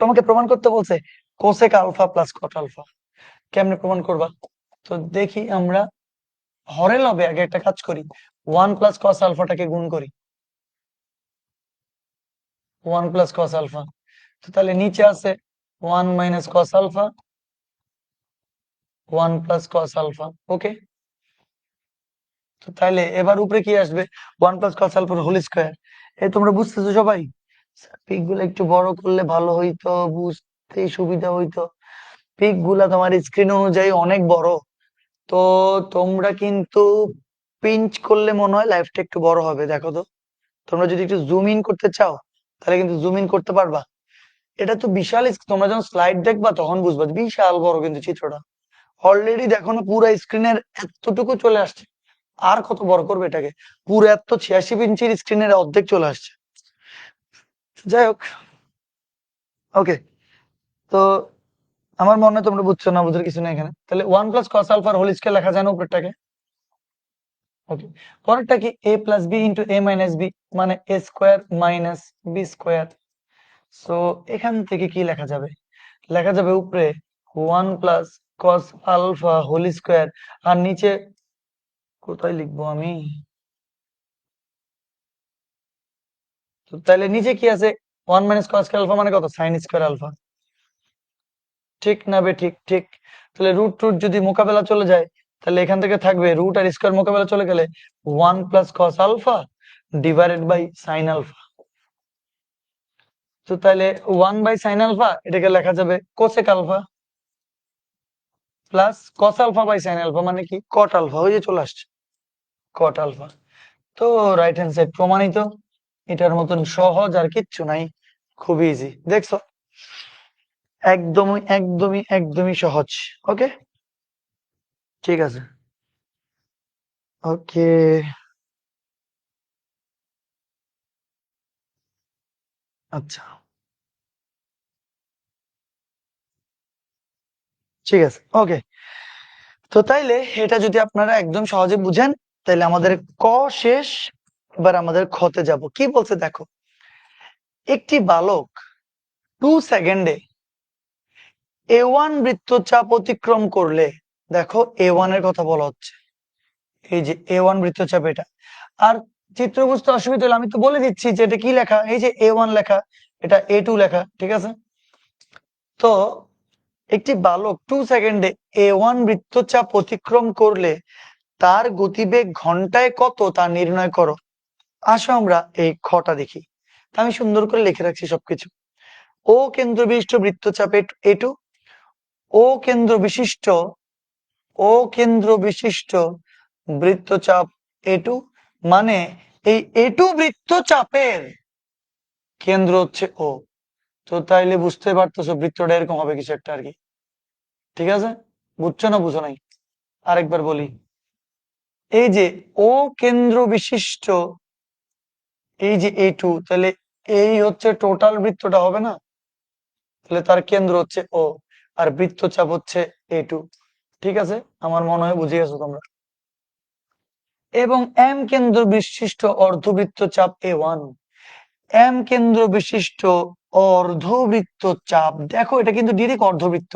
তোমাকে প্রমাণ করতে বলছে cosec alpha plus cot alpha. কেমনে প্রমাণ করবা? তো দেখি আমরা হরে লবে আগে একটা কাজ করি, 1 + cos আলফাটাকে গুণ করি। 1 + cos আলফা। তো তাহলে নিচে আছে 1 - cos আলফা, 1 + cos আলফা। ওকে, তো তাহলে এবার উপরে কি আসবে? 1 + cos আলফার হোল স্কোয়ার। এই তোমরা বুঝতেছো সবাই? পিক গুলো একটু বড় করলে ভালো হইতো, বুঝতে সুবিধা হইতো। পিক গুলা তোমার স্ক্রিন অনুযায়ী অনেক বড়, তো তোমরা কিন্তু পিঞ্চ করলে মনে হয় লাইফটা একটু বড় হবে। দেখো তো, তোমরা যদি একটু জুম ইন করতে চাও তাহলে কিন্তু জুম ইন করতে পারবা। এটা তো বিশাল তোমরা যখন স্লাইড দেখবা তখন বুঝবা বিশাল বড় কিন্তু চিত্রটা। অলরেডি দেখো না, পুরো স্ক্রিনের এতটুকু চলে আসছে, আর কত বড় করবে এটাকে? পুরো এত 86 ইঞ্চির স্ক্রিনের অর্ধেক চলে আসছে। যাই হোক, ওকে। তো আমার মনে হয় তোমরা বুঝছো না, বুঝার কিছু নেই এখানে। তাহলে 1 + cos আলফার হোল স্কয়ার লেখা যায় না উপরটাকে? ওকে। পরেরটা কি? a + b * a - b, মানে a² - b²। সো এখান থেকে কি লেখা যাবে? লেখা যাবে উপরে 1 + cos আলফা হোল স্কয়ার, আর নিচে কোথায় লিখবো আমি? তো তাহলে নিচে কি আছে? 1 - cos² আলফা মানে কত? sin² alpha. ঠিক না বে? ঠিক ঠিক। তাহলে রুট টুট যদি মোকাবেলা চলে যায়, তাহলে এখান থেকে থাকবে রুট আর স্কয়ার মোকাবেলা চলে গেলে 1 + cos alpha divided by sine alpha. তো তাহলে 1/sin আলফা এটাকে লেখা যাবে cosec alpha, plus cos alpha by sin alpha মানে কি? Cot alpha. ওই যে চলে আসছে কট আলফা। তো রাইট হ্যান্ড সাইড প্রমাণিত। এটার মতন সহজ আর কিচ্ছু নাই, খুবই ইজি। দেখছো, একদমই একদমই একদমই সহজ। ওকে, ঠিক আছে। ওকে, আচ্ছা, ঠিক আছে। ওকে, তো তাইলে এটা যদি আপনারা একদম সহজে বুঝেন, তাহলে আমাদের ক শেষ। এবার আমাদের খতে যাব। কি বলছে দেখো, একটি বালক 2 সেকেন্ডে A1 বৃত্তচাপ অতিক্রম করলে, দেখো A1 এর কথা বলা হচ্ছে, এই যে A1 বৃত্তচাপ এটা। আর চিত্র বুঝতে অসুবিধা হলে আমি তো বলে দিচ্ছি যে এটা কি লেখা। এই যে A1 লেখা, এটা A2 লেখা, ঠিক আছে? তো একটি বালক 2 সেকেন্ডে A1 বৃত্তচাপ অতিক্রম করলে তার গতিবেগ ঘন্টায় কত তা নির্ণয় করো। আসো আমরা এই খটা দেখি। তা আমি সুন্দর করে লিখে রাখছি সবকিছু। ও কেন্দ্র বিশিষ্ট বৃত্তচাপ A2, ও কেন্দ্র বিশিষ্ট ও কেন্দ্র বিশিষ্ট বৃত্তচাপ A2, মানে এই A2 বৃত্তচাপের কেন্দ্র হচ্ছে ও। তো তাইলে বুঝতে পারতেছো বৃত্তটা এরকম হবে কিছু একটা আর কি। ঠিক আছে? বুঝছো না বুঝো নাই? আরেকবার বলি, এই যে ও কেন্দ্র বিশিষ্ট এই যে A2, তাহলে এই হচ্ছে টোটাল বৃত্তটা হবে না? তাহলে তার কেন্দ্র হচ্ছে ও, আর বৃত্তচাপ হচ্ছে A2। ঠিক আছে? আমার মনে হয় বুঝে গেছো তোমরা। এবং এম কেন্দ্র বিশিষ্ট অর্ধবৃত্তচাপ A1, এম কেন্দ্র বিশিষ্ট অর্ধবৃত্তচাপ, দেখো এটা কিন্তু ডিরেক্ট অর্ধবৃত্ত,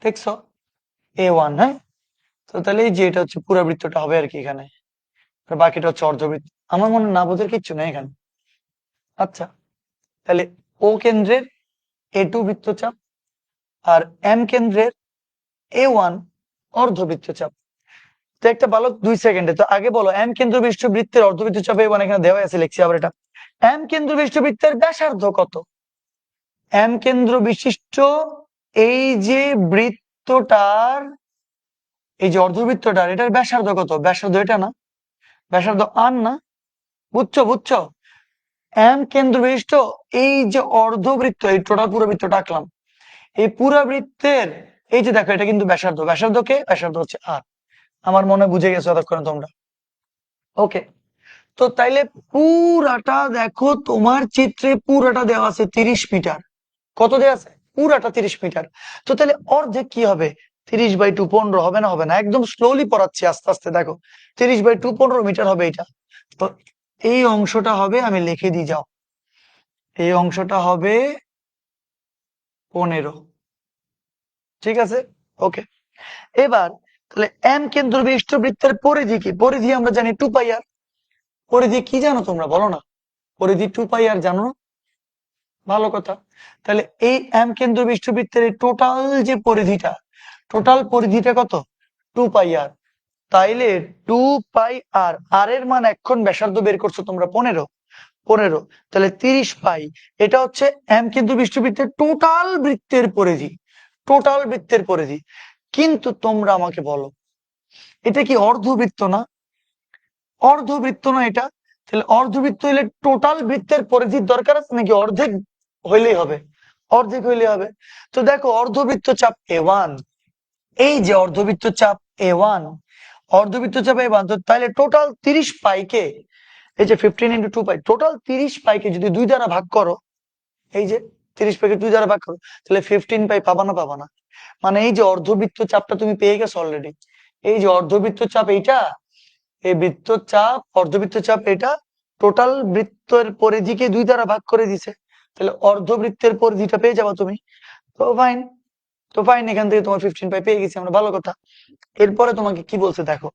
দেখছো? A1, হ্যাঁ। তো তাহলে এই যে এটা হচ্ছে পুরো বৃত্তটা হবে আর কি এখানে, আর বাকিটা হচ্ছে অর্ধবৃত্ত। আমার মনে না বোঝার কিচ্ছু নেই এখানে। আচ্ছা, তাহলে ও কেন্দ্রের A2 বৃত্তচাপ আর এম কেন্দ্রের A1 অর্ধবৃত্তচাপ। তো একটা বালক 2 সেকেন্ডে, তো আগে বলো এম কেন্দ্র বিশিষ্ট বৃত্তের অর্ধবৃত্তচাপ A1 এখানে দেওয়া আছে, লিখছি আবার এটা। এম কেন্দ্র বিশিষ্ট বৃত্তের ব্যাসার্ধ কত? এম কেন্দ্র বিশিষ্ট এই যে বৃত্তটার, এই যে অর্ধবৃত্তটার, এটার ব্যাসার্ধ কত? ব্যাসার্ধ এটা না, ব্যাসার্ধ আর না। বুঝছো বুঝছো? এম কেন্দ্র বিশিষ্ট এই যে অর্ধবৃত্ত, এই টোটাল পুরো বৃত্তটা আঁকলাম, এই পুরো বৃত্তের এই যে দেখো, এটা কিন্তু ব্যাসার্ধ। ব্যাসার্ধ কে? ব্যাসার্ধ হচ্ছে আর। আমার মনে বুঝে গেছো এতক্ষণ তোমরা। ওকে, তো তাইলে পুরাটা দেখো, তোমার চিত্রে পুরাটা দেওয়া আছে 30 মিটার। কত দেওয়া আছে? পুরাটা 30 মিটার। তো তাহলে অর্ধেক কি হবে? 30/2 15 হবে না? হবে না। একদম স্লোলি পড়াচ্ছি, আস্তে আস্তে দেখো। 30/2 15 মিটার হবে এটা। তো এই অংশটা হবে, আমি লিখে দিয়ে যাও, এই অংশটা হবে 15। ঠিক আছে? ওকে, এবার তাহলে এম কেন্দ্র বিশিষ্ট বৃত্তের পরিধি কি? পরিধি আমরা জানি 2πr। পরিধি কি জানো তোমরা? বলো না। পরিধি 2πr জানো? ভালো কথা। তাহলে এই এম কেন্দ্র বিশিষ্ট বৃত্তের টোটাল যে পরিধিটা, টোটাল পরিধিটা কত? 2πr। তাইলে 2πr, আর এর মান এখন ব্যাসার্ধ বের করছো তোমরা 15। 15, তাহলে 30 পাই। এটা হচ্ছে এম কিন্তু বিশ্ববৃত্তের টোটাল বৃত্তের পরিধি, টোটাল বৃত্তের পরিধি। কিন্তু তোমরা আমাকে বলো, এটা কি অর্ধবৃত্ত না? অর্ধবৃত্ত না এটা? তাহলে অর্ধবৃত্ত হইলে টোটাল বৃত্তের পরিধির দরকার আছে নাকি অর্ধেক হইলেই হবে? অর্ধেক হইলে হবে। তো দেখো অর্ধবৃত্ত চাপ A1, এই যে অর্ধবৃত্ত চাপ A1, অর্ধবৃত্ত চাপ A1, তো তাহলে টোটাল 30 পাইকে, এই যে 15 × 2 পাই, টোটাল 30 পাইকে যদি 2 দ্বারা ভাগ করো, এই যে 30 পাইকে 2 দ্বারা ভাগ করো, তাহলে 15 পাই পাবা না? পাবা না। মানে এই যে অর্ধবৃত্ত চাপটা তুমি পেয়ে গেছো অলরেডি। এই যে অর্ধবৃত্ত চাপ এইটা, এই বৃত্ত চাপ, অর্ধবৃত্ত চাপ এটা টোটাল বৃত্তের পরিধিকে 2 দ্বারা ভাগ করে দিছে, তাহলে অর্ধবৃত্তের পরিধিটা পেয়ে যাবা তুমি। তো ফাইন, তো ফাইন, এখান থেকে তোমার 15 পাই পেয়ে গেছি আমরা, ভালো কথা। এরপরে তোমাকে কি বলছে দেখো,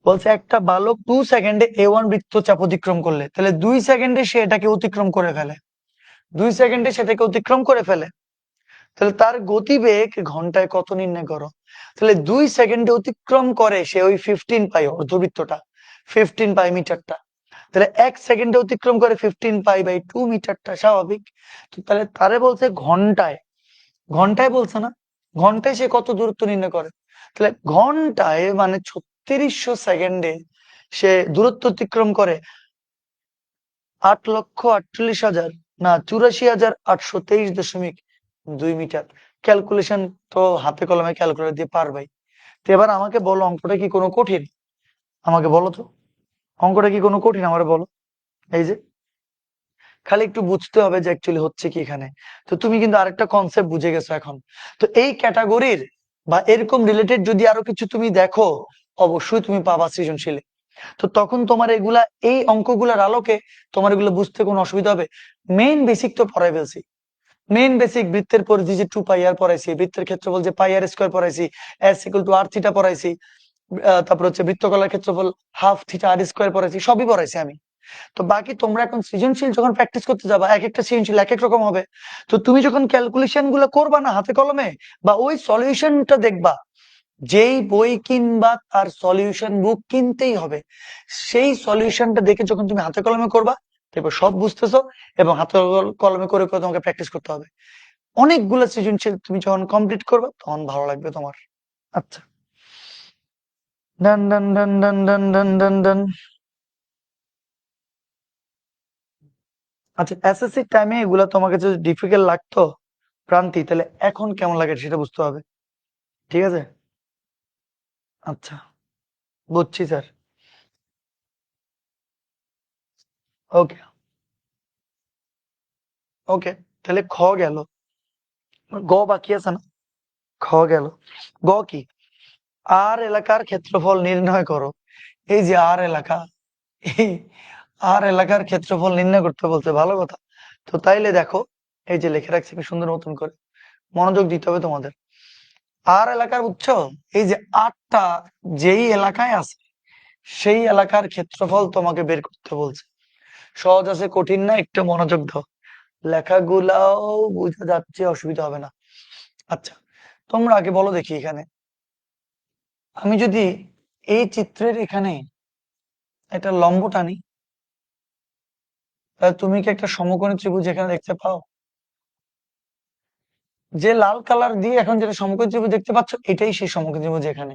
বলছে একটা বালক 2 সেকেন্ডে A1 বৃত্তচাপ অতিক্রম করলে, তাহলে 2 সেকেন্ডে সে এটাকে অতিক্রম করে ফেলে, 2 সেকেন্ডে সেটাকে অতিক্রম করে ফেলে, তাহলে তার গতিবেগ ঘন্টায় কত নির্ণয় করো। তাহলে 2 সেকেন্ডে অতিক্রম করে সে ওই 15 পাই অর্ধবৃত্তটা, 15 পাই মিটারটা, তাহলে 1 সেকেন্ডে অতিক্রম করে 15 পাই বাই 2 মিটারটা, স্বাভাবিক। তো তাহলে তারে বলছে ঘন্টায়, ঘন্টায় বলছে না, ঘন্টায় সে কত দূরত্ব নির্ণয় করে। তাহলে ঘন্টায় মানে 3600 সেকেন্ডে সে দূরত্ব অতিক্রম করে 8,48,000 না 84,823.2 মিটার। ক্যালকুলেশন তো হাতে কলমে ক্যালকুলেটর দিয়ে পারবাই। তো এবার আমাকে বলো, অঙ্কটা কি কোনো কঠিন? আমাকে বলো তো, অঙ্কটা কি কোনো কঠিন? আমার বলো। এই যে খালি একটু বুঝতে হবে যে অ্যাকচুয়ালি হচ্ছে কি এখানে। তো তুমি কিন্তু আরেকটা কনসেপ্ট বুঝে গেছো এখন। তো এই ক্যাটাগরির বা এরকম রিলেটেড যদি আরো কিছু তুমি দেখো, অবশ্যই তুমি পাবা সৃজনশীলে। তো তখন তোমার এগুলা, এই অঙ্কগুলার আলোকে তোমার এগুলো বুঝতে কোনো অসুবিধা হবে? মেইন বেসিক তো পড়াই ফেলছি। মেইন বেসিক বৃত্তের পরিধি যে 2 পাই আর পড়াইছি, বৃত্তের ক্ষেত্রফল যে পাই আর স্কয়ার পড়াইছি, s = r থিটা পড়াইছি, তারপর হচ্ছে বৃত্তকলার ক্ষেত্রফল হাফ থিটা আর স্কয়ার পড়াইছি, সবই পড়াইছি আমি। তো বাকি তোমরা এখন সৃজনশীল যখন প্র্যাকটিস করতে যাবা, এক একটা সৃজনশীল এক এক রকম হবে। তো তুমি যখন ক্যালকুলেশন গুলো করবা না হাতে কলমে, বা ওই সলিউশনটা দেখবা, যেই বই কিনবা তার সলিউশন বুক কিনতেই হবে। সেই সলিউশনটা দেখে যখন তুমি হাতে কলমে করবা, তারপর সব বুঝতেছো, এবং হাতে কলমে করে করে তোমাকে প্র্যাকটিস করতে হবে। অনেকগুলো সৃজনশীল তুমি যখন কমপ্লিট করবে তখন ভালো লাগবে তোমার। আচ্ছা, ডান ডান ডান ডান ডান ডান ডান ডান। আচ্ছা, এসএসসি টাইমে এগুলা তোমাকে যদি ডিফিকাল্ট লাগতো প্রান্তি, তাহলে এখন কেমন লাগে সেটা বুঝতে হবে। ঠিক আছে? আচ্ছা, বুঝছি স্যার। ওকে, ওকে, তাহলে খ গেল, গ বাকি আছে না? খ গেল। গ কি? আর এলাকার ক্ষেত্রফল নির্ণয় করো। এই যে আর এলাকা, এই আর এলাকার ক্ষেত্রফল নির্ণয় করতে বলছে, ভালো কথা। তো তাইলে দেখো, এই যে লিখে রাখছি কি সুন্দর মতন করে, মনোযোগ দিতে হবে তোমাদের। আর এলাকার, বুঝছো, এই যে আটটা যেই এলাকায় আছে সেই এলাকার ক্ষেত্রফল তোমাকে বের করতে বলছে। সহজ আছে, কঠিন না, একটু মনোযোগ দাও। লেখাগুলাও বুঝা যাচ্ছে, অসুবিধা হবে না। আচ্ছা, তোমরা আগে বলো দেখি, এখানে আমি যদি এই চিত্রের এখানে একটা লম্ব টানি, তাহলে তুমি কি একটা সমকোণী ত্রিভুজ এখানে দেখতে পাও? যে লাল কালার দিয়ে এখন যেটা সমকোণী ত্রিভুজ দেখতে পাচ্ছ, এটাই সেই সমকোণী ত্রিভুজ এখানে।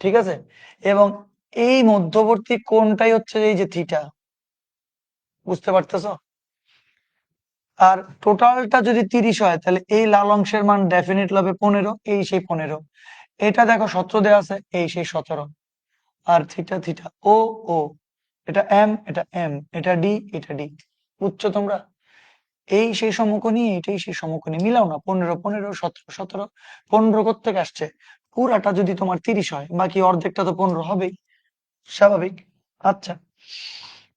ঠিক আছে? এবং এই মধ্যবর্তী কোণটাই হচ্ছে এই যে থিটা। বুঝতে পারতেছো? আর টোটালটা যদি 30 হয়, তাহলে এই লাল অংশের মান ডেফিনেটলি হবে 15, এই সেই 15। এটা দেখো 17 দেওয়া আছে, এই সেই 17। আর থিটা থিটা, ও ও, এটা এম, এটা এম, এটা ডি, এটা ডি। বুঝছো তোমরা? এই সেই সমকোণী, এটাই সেই সমকোণী। মিলাও না, 15 15, 17 17, 15 কোত্থেকে আসছে? পুরাটা যদি তোমার 30 হয়, বাকি অর্ধেকটা তো 15 হবেই, স্বাভাবিক। আচ্ছা,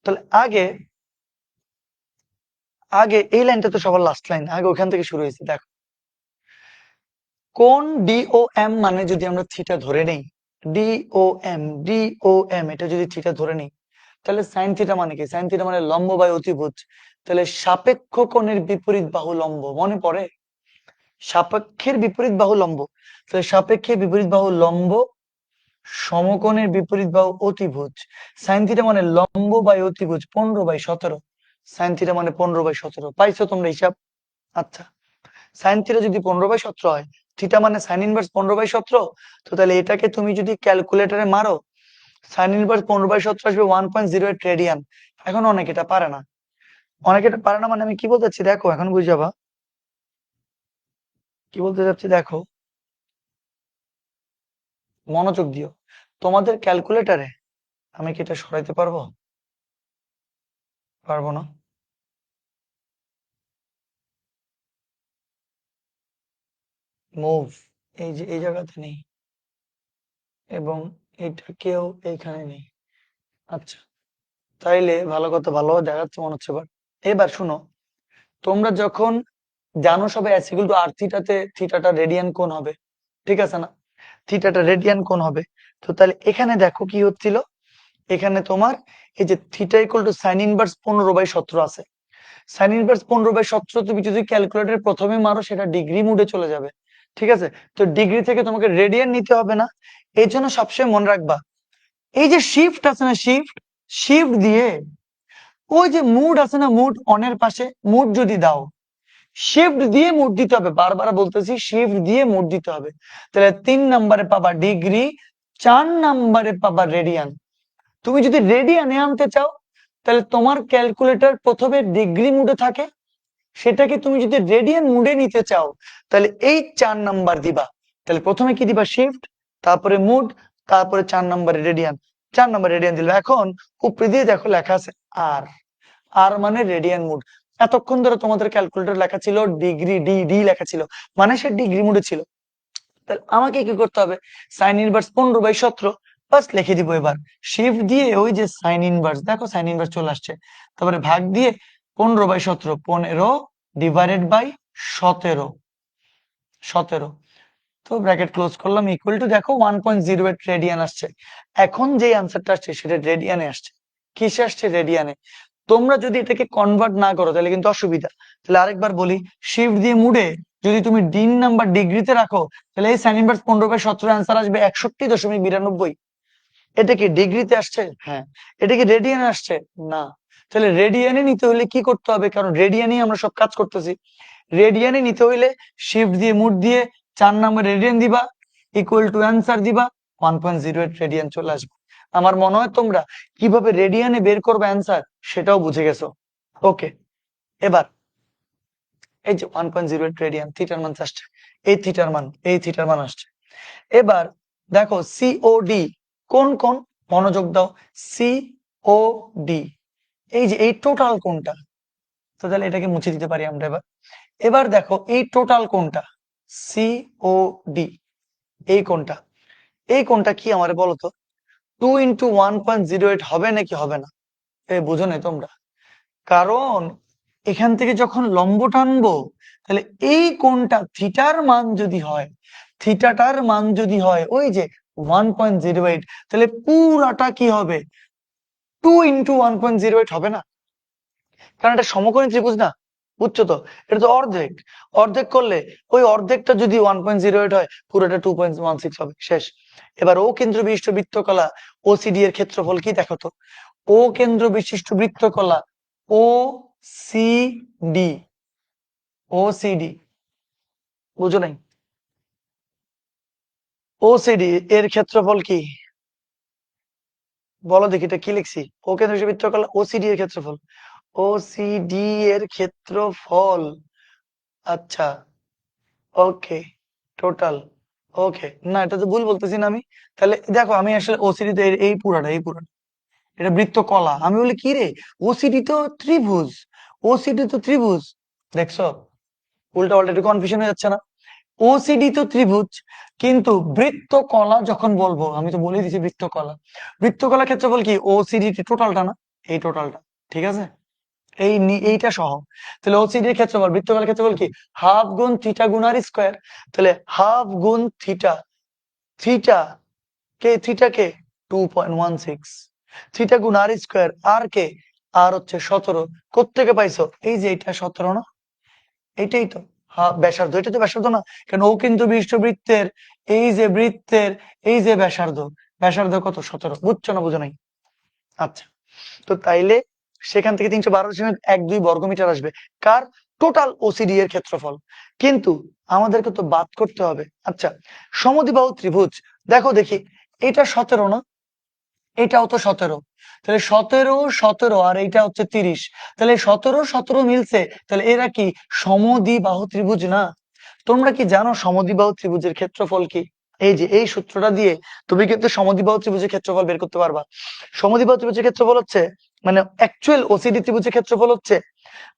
তাহলে আগে আগে এই লাইনটা তো সবার লাস্ট লাইন, আগে ওখান থেকে শুরু হয়েছে। দেখো, কোন ডিওএম মানে যদি আমরা থিটা ধরে নেই, ডিওএম ডিওএম এটা যদি থিটা ধরে নেই, তাহলে সাইন থিটা মানে কি? সাইন থিটা মানে লম্ব বাই অতিভুজ। তাহলে সাপেক্ষ কোণের বিপরীত বাহু লম্ব, মনে পড়ে? সাপেক্ষের বিপরীত বাহু লম্ব, তাহলে সাপেক্ষের বিপরীত বাহু লম্ব, সমকোণের বিপরীত বাহু অতিভুজ। সাইন থিটা মানে লম্ব বাই অতিভুজ, 15/17। সাইন থিটা মানে 15/17, পাইছো তোমরা হিসাব? আচ্ছা, সাইন থিটা যদি 15/17 হয়, থিটা মানে সাইন ইনভার্স 15/17, তো তাহলে এটাকে তুমি যদি ক্যালকুলেটরে মারো, সাইন ইনভার্স 15/17 আসবে 1.08 রেডিয়ান। এখন অনেকে এটা পারে না, অনেকে এটা পারে না মানে আমি কি বলতে চাচ্ছি দেখো, এখন বুঝে যাবা কি বলতে চাচ্ছি। দেখো, মনোযোগ দিও, তোমাদের ক্যালকুলেটরে আমি কি এটা সরাইতে পারবো? পারবো না। মুভ, এই যে এই জায়গাতে নেই, এবং এটাকেও এইখানে নেই। আচ্ছা, তাইলে ভালো কথা, ভালোভাবে দেখাচ্ছে মনে হচ্ছে। এবার এবার শুনো, তোমরা যখন জানো সবাই এস ইকুয়াল টু আর থিটাতে থিটাটা রেডিয়ান কোণ হবে, ঠিক আছে না? থিটাটা রেডিয়ান কোণ হবে। তো তাহলে এখানে দেখো কি হচ্ছিল, এখানে তোমার এই যে theta equal to sign inverse 15/17 আছে। সাইন ইনভার্স 15/17 তুমি যদি ক্যালকুলেটরে প্রথমে মারো, সেটা ডিগ্রি মুডে চলে যাবে, ঠিক আছে? তো ডিগ্রি থেকে তোমাকে রেডিয়ান নিতে হবে না। এই জন্য সবসময় মনে রাখবা, এই যে শিফট আছে না, শিফট, শিফট দিয়ে ওই যে মুড আছে না, মুড অনের পাশে মুড যদি দাও, শিফট দিয়ে মুড দিতে হবে, বারবার বলতেছি শিফট দিয়ে মুড দিতে হবে। তাহলে 3 নম্বরে পাবা ডিগ্রি, 4 নম্বরে পাবা রেডিয়ান। তুমি যদি রেডিয়ানে আনতে চাও, তাহলে তোমার ক্যালকুলেটর প্রথমে ডিগ্রি মুডে থাকে, সেটাকে তুমি যদি রেডিয়ান মুডে নিতে চাও, তাহলে এই 4 নাম্বার দিবা। তাহলে প্রথমে কি দিবা? শিফট, তারপরে মুড, তারপরে 4 নম্বরে রেডিয়ান। 4 নম্বর রেডিয়ান দিলে, এখন উপরে দিয়ে দেখো লেখা আছে আর, আর মানে রেডিয়ান মুড। এতক্ষণ ধরে তোমাদের ক্যালকুলেটর লেখা ছিল ডিগ্রি, ডি ডি লেখা ছিল, মানে সে ডিগ্রি মুডে ছিল। তাহলে আমাকে কি করতে হবে? সাইন ইনভার্স 15/17 বাস লিখে দিব। এবার শিফট দিয়ে ওই যে সাইন ইনভার্স, দেখো সাইন ইনভার্স চলে আসছে, তারপরে ভাগ দিয়ে 15/17, 15 ডিভাইডেড বাই 17, 17, তো ব্র্যাকেট ক্লোজ করলাম, ইকুয়াল টু দেখো 1.08 রেডিয়ান আসছে। এখন যে আনসারটা আসছে সেটা রেডিয়ানে আসছে। কিসে আসছে? রেডিয়ানে। তোমরা যদি এটাকে কনভার্ট না করো তাহলে কিন্তু অসুবিধা। তাহলে আরেকবার বলি, শিফট দিয়ে মুডে যদি তুমি ডিন নাম্বার ডিগ্রিতে রাখো, তাহলে এই সাইন ইনভার্স 15/17 আনসার আসবে 61.92। এটা কি ডিগ্রিতে আসছে? হ্যাঁ। এটা কি রেডিয়ানে আসছে? না। তাহলে রেডিয়ানে নিতে হলে কি করতে হবে? কারণ রেডিয়ানে আমরা সব কাজ করতেছি। রেডিয়ানে নিতে হইলে শিফট দিয়ে মুড দিয়ে 4 নম্বর রেডিয়ান দিবা, ইকুয়াল টু অ্যান্সার দিবা, 1.08 রেডিয়ান চলে আসবে। আমার মনে হয় তোমরা কিভাবে রেডিয়ানে বের করবে অ্যান্সার সেটাও বুঝে গেছো। ওকে, এবার এই যে 1.08 রেডিয়ান, থিটার মান আসছে, এই থিটার মান, এই থিটার মান আসছে। এবার দেখো সিওডি কোন কোন, মনোযোগ দাও, সিওডি এই যে এই টোটাল কোনটা, তো তাহলে এটাকে মুছে দিতে পারি আমরা। এবার এবার দেখো এই টোটাল কোনটা, সিওডি এই কোনটা, এই কোনটা কি আমার বলো তো? 2 × 1.08 হবে নাকি হবে না? এই বুঝো না তোমরা? কারণ এখান থেকে যখন লম্ব টানবো, তাহলে এই কোনটা থিটার মান যদি হয়, থিটাটার মান যদি হয় ওই যে 1.08, তাহলে পুরাটা কি হবে? 2 × 1.08 হবে না? কারণ এটা সমকোণী ত্রিভুজ না, বুঝছো তো? এটা তো অর্ধেক, অর্ধেক করলে ওই অর্ধেকটা যদি 1.08 হয়, পুরোটা 2.16 হবে, শেষ। এবার ও কেন্দ্র বিশিষ্ট বৃত্তকলা ওসিডি এর ক্ষেত্রফল কি দেখো তো? ও কেন্দ্র বিশিষ্ট বৃত্তকলা ও সি ডি, ওসিডি, বুঝো নাই? ওসিডি এর ক্ষেত্রফল কি বলো দেখি, এটা কি লিখছি? ও কেন্দ্র বিশিষ্ট বৃত্তকলা ওসিডি এর ক্ষেত্রফল, ওসিডি এর ক্ষেত্রফল, আচ্ছা, ওকে, টোটাল, ওকে, না এটা তো ভুল বলতেছি না আমি। তাহলে দেখো আমি আসলে ওসিডি তো এই পুরাটা, এই পুরাটা, এটা বৃত্ত কলা, আমি বলি কি রে, ওসিডি তো ত্রিভুজ, ওসিডি তো ত্রিভুজ, দেখছো উল্টা পাল্টা, একটু কনফিউশন হয়ে যাচ্ছে না? ওসিডি তো ত্রিভুজ, কিন্তু বৃত্ত কলা যখন বলবো, আমি তো বলে দিচ্ছি বৃত্ত কলা, বৃত্ত কলা ক্ষেত্রফল কি? ওসিডি টোটালটা না, এই টোটালটা, ঠিক আছে? এইটা সহ। তাহলে ওসিডি এর ক্ষেত্রফল, বৃত্তকলার ক্ষেত্রফল কি? হাফ গুণ থিটা গুণ আর স্কয়ার। তাহলে হাফ গুণ থিটা, থিটা থিটা কে 2.16, থিটা গুণ আর স্কয়ার, আর কে, আর হচ্ছে 17। কোত্থেকে পাইছো? এই যে এটা 17 না, এইটাই তো ব্যাসার্ধ, এটা তো ব্যাসার্ধ না? কারণ ও কিন্তু বৃত্তের, এই যে বৃত্তের, এই যে ব্যাসার্ধ, ব্যাসার্ধ কত? 17, বুঝছো না বুঝো নাই? আচ্ছা, তো তাইলে সেখান থেকে 312.12 বর্গমিটার আসবে। কার? টোটাল ওসিডি এর ক্ষেত্রফল। কিন্তু আমাদেরকে তো বাদ করতে হবে। আচ্ছা, সমদ্বিবাহু ত্রিভুজ, দেখো দেখি, এটা 17 না, এটাও তো 17, তাহলে 17 17 আর এইটা হচ্ছে 30, তাহলে 17 17 মিলছে, তাহলে এরা কি সমদ্বিবাহু ত্রিভুজ না? তোমরা কি জানো সমদ্বিবাহু ত্রিভুজের ক্ষেত্রফল কি? এই যে এই সূত্রটা দিয়ে তুমি কিন্তু সমদ্বিবাহু ত্রিভুজের ক্ষেত্রফল বের করতে পারবা। সমদ্বিবাহু ত্রিভুজের ক্ষেত্রফল হচ্ছে, মানে অ্যাকচুয়াল ওসিডি ত্রিভুজের ক্ষেত্রফল হচ্ছে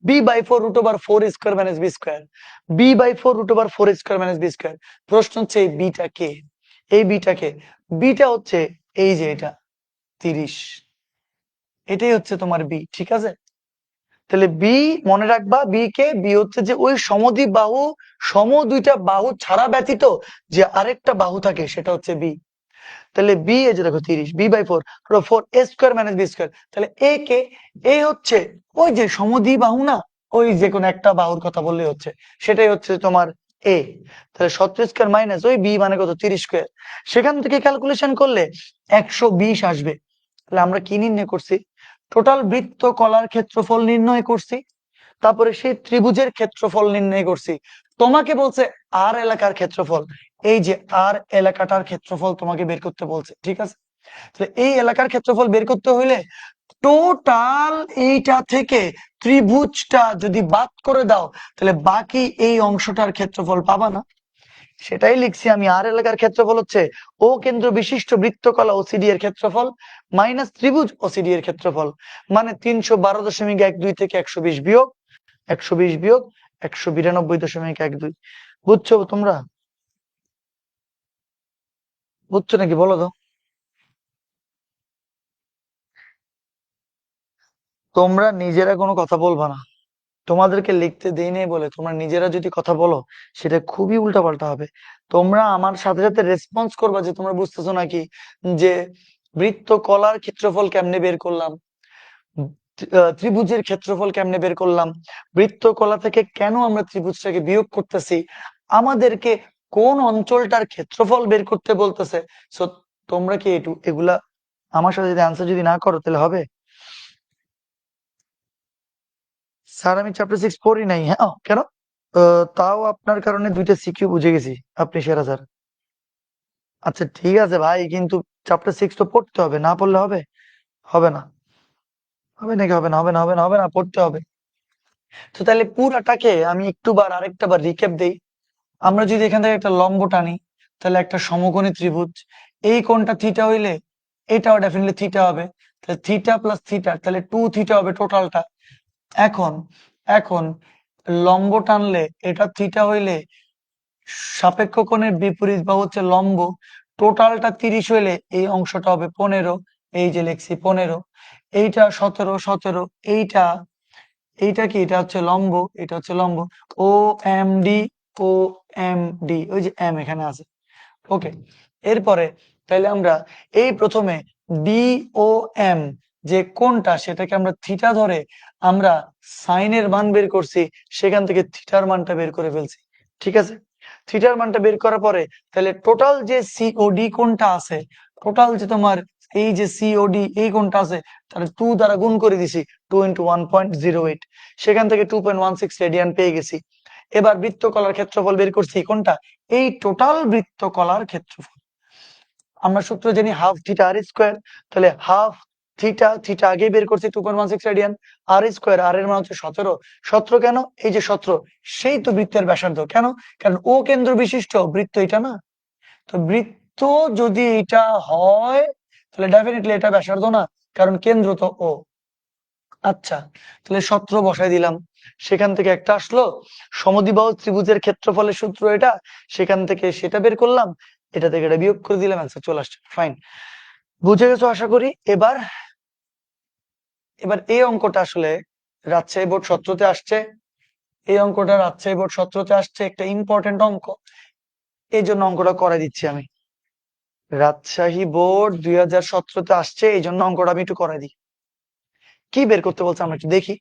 b/4√4² b/4√4² প্রশ্ন হচ্ছে এই বিটা কে? এই বিটা কে? বিটা হচ্ছে এই যে এটা 30, এটাই হচ্ছে তোমার বি, ঠিক আছে? তাহলে বি মনে রাখবা, বি কে? বি হচ্ছে যে ওই সমদ্বিবাহু, দুইটা বাহু ছাড়া ব্যতীত যে আরেকটা বাহু থাকে সেটা হচ্ছে বি। তাহলে বি, এই যে দেখো 30, b/4 4a² - b², তাহলে এ কে? এ হচ্ছে ওই যে সমদ্বিবাহু না, ওই যে কোনো একটা বাহুর কথা বললেই হচ্ছে, সেটাই হচ্ছে তোমার এ। তাহলে 17² মাইনাস ওই বি মানে কত? 30²। সেখান থেকে ক্যালকুলেশন করলে 120 আসবে। তাহলে আমরা কি নির্ণয় করছি? টোটাল বৃত্ত কলার ক্ষেত্রফল নির্ণয় করছি, তারপরে সেই ত্রিভুজের ক্ষেত্রফল নির্ণয় করছি। তোমাকে বলছে আর এলাকার ক্ষেত্রফল, এই যে আর এলাকাটার ক্ষেত্রফল তোমাকে বের করতে বলছে, ঠিক আছে? তাহলে এই এলাকার ক্ষেত্রফল বের করতে হইলে টোটাল এইটা থেকে ত্রিভুজটা যদি বাদ করে দাও, তাহলে বাকি এই অংশটার ক্ষেত্রফল পাবা না। সেটাই লিখছি আমি, আর এলাকার ক্ষেত্রফল হচ্ছে ও কেন্দ্র বিশিষ্ট বৃত্তকলা ওসিডি এর ক্ষেত্রফল মাইনাস ত্রিভুজ ওসিডি এর ক্ষেত্রফল, মানে 312.12 থেকে 120 বিয়োগ 120 বিয়োগ 192.12। বুঝছো তোমরা? বুঝছো নাকি বলো তো? তোমরা নিজেরা কোনো কথা বলবা না, তোমাদেরকে লিখতে দেই নেই বলে তোমরা নিজেরা যদি কথা বলো সেটা খুবই উল্টাপাল্টা হবে। তোমরা আমার সাথে সাথে রেসপন্স করবা যে তোমরা বুঝতেছো নাকি, যে বৃত্ত কলার ক্ষেত্রফল কেমনে বের করলাম, ত্রিভুজের ক্ষেত্রফল কেমনে বের করলাম, বৃত্ত কলা থেকে কেন আমরা ত্রিভুজটাকে বিয়োগ করতেছি, আমাদেরকে কোন অঞ্চলটার ক্ষেত্রফল বের করতে বলতেছে। সো তোমরা কি এগুলা আমার সাথে যদি আনসার যদি না করো তাহলে হবে? স্যার আমি চ্যাপ্টার 6 পড়ি নাই। হ্যাঁ, কেন? তাও আপনার কারণে 2টা সিকিউ বুঝে গেছি, আপনি সেরা স্যার। আচ্ছা ঠিক আছে ভাই, কিন্তু চ্যাপ্টার 6 তো পড়তে হবে, না পড়লে হবে? হবে না? হবে নাকি? হবে না, হবে না, হবে না, হবে না, পড়তে হবে। তো তাহলে পুরাটাকে আমি একটু বার আরেকটা বার রিক্যাপ দেই। আমরা যদি এখান থেকে একটা লম্ব টানি, তাহলে একটা সমকোণী ত্রিভুজ, এই কোণটা থিটা হইলে এটাও ডেফিনেটলি থিটা হবে, তাহলে থিটা প্লাস থিটা, তাহলে 2θ হবে টোটালটা। এখন এখন লম্ব টানলে এটা থিটা হইলে সাপেক্ষ কোণের বিপরীত বা হচ্ছে লম্ব, টোটালটা 30 হইলে এই অংশটা হবে 15, এই যে লিখছি 15, এইটা 17 17, এইটা এইটা কি? এটা হচ্ছে লম্ব, এটা হচ্ছে লম্ব, ও এম ডি, ও এম ডি, ওই যে এম এখানে আছে। ওকে, এরপরে তাহলে আমরা এই প্রথমে ডি ও এম যে কোনটা সেটাকে আমরা থিটা ধরে আমরা সাইনের মান বের করছি, সেখান থেকে থিটার মানটা বের করে ফেলছি, ঠিক আছে? থিটার মানটা বের করার পরে তাহলে টোটাল যে সিওডি কোনটা আছে, টোটাল যে তোমার এই যে সিওডি এই কোনটা আছে, তাহলে 2 দ্বারা গুণ করে দিছি, 2 × 1.08, সেখান থেকে 2.16 রেডিয়ান পেয়ে গেছি। এবার বৃত্তকলার ক্ষেত্রফল বের করছি কোনটা? এই টোটাল বৃত্তকলার ক্ষেত্রফল। আমরা সূত্র জানি হাফ থিটা আর স্কোয়ার, তাহলে হাফ থিটা, থিটা আগে বের করছি 2.16 রেডিয়ান, আর স্কোয়ার, আর এর মান হচ্ছে 17। 17 কেন? এই যে 17, সেই তো বৃত্তের ব্যাসার্ধ। কেন? কারণ ও কেন্দ্র বিশিষ্ট বৃত্ত এটা না, তো বৃত্ত যদি এটা হয় তাহলে ডেফিনেটলি এটা ব্যাসার্ধ না, কারণ কেন্দ্র তো ও। আচ্ছা, তাহলে 17 বসাই দিলাম, সেখান থেকে একটা আসলো সমদ্বিবাহু ত্রিভুজের ক্ষেত্রফলের সূত্র এটা, সেখান থেকে সেটা বের করলাম, এটা থেকে এটা বিয়োগ করে দিলাম, অ্যান্সার চলে আসছে। ফাইন, বুঝে গেছো আশা করি। এবার এবার এই অঙ্কটা আসলে রাজশাহী বোর্ড 17-তে আসছে, এই অঙ্কটা রাজশাহী বোর্ড 17-তে আসছে, একটা ইম্পর্টেন্ট অঙ্ক, এই জন্য অঙ্কটা করে দিচ্ছি আমি। রাজশাহী বোর্ড 2017-তে আসছে, এই জন্য অঙ্কটা আমি একটু করে দিই। কি বের করতে বলছে আমরা একটু দেখি।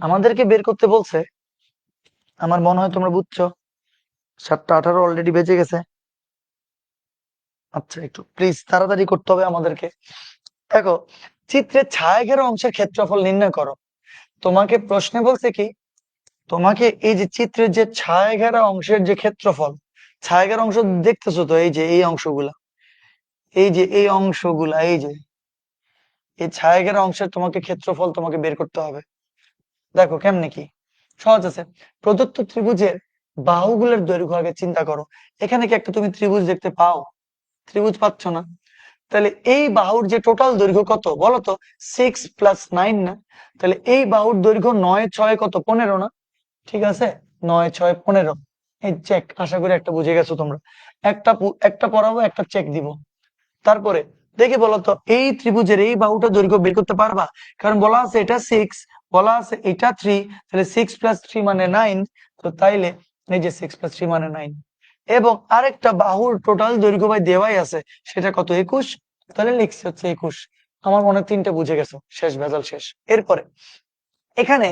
আমাদেরকে বের করতে বলছে, আমার মনে হয় তোমরা বুঝছো, 7:18 অলরেডি বেজে গেছে। আচ্ছা একটু প্লিজ তাড়াতাড়ি করতে হবে আমাদেরকে। দেখো, চিত্রের ছায়াঘেরা অংশের ক্ষেত্রফল নির্ণয় করো। তোমাকে প্রশ্নে বলছে কি, তোমাকে এই যে চিত্রের যে ছায়াঘেরা অংশের যে ক্ষেত্রফল, ছায়াঘেরা অংশ দেখতেছো তো, এই যে এই অংশগুলা, এই যে এই অংশগুলা, এই যে এই ছায়াঘেরা অংশের তোমাকে ক্ষেত্রফল তোমাকে বের করতে হবে। দেখো কেমনে কি, সহজ আছে। প্রদত্ত ত্রিভুজের বাহুগুলোর দৈর্ঘ্য আগে চিন্তা করো। এখানে কি একটা তুমি ত্রিভুজ দেখতে পাও? ত্রিভুজ পাচ্ছ না। তাহলে এই বাহুর যে টোটাল দৈর্ঘ্য কত বলো তো? 6 + 9 না? তাহলে এই বাহুর দৈর্ঘ্য 9 × 6 কত? 15 না? ঠিক আছে, 9 × 6 = 15। এই চেক, আশা করি একটা বুঝে গেছো তোমরা। একটা পড়াবো, একটা চেক দিব। তারপরে দেখি বলতো, এই ত্রিভুজের এই বাহুটা দৈর্ঘ্য বের করতে পারবা? কারণ বলা আছে এটা 6, বলা আছে এটা 3, তাহলে 6 + 3 মানে 9। তো তাইলে এই যে 6 + 3 মানে 9, এবং আরেকটা বাহুর টোটাল দৈর্ঘ্য ভাই দেওয়াই আছে, সেটা কত? 21। তাহলে লিখছি হচ্ছে 21। আমার মনে হয় তিনটা বুঝে গেছো, শেষ, ভেজাল শেষ। এরপরে এখানে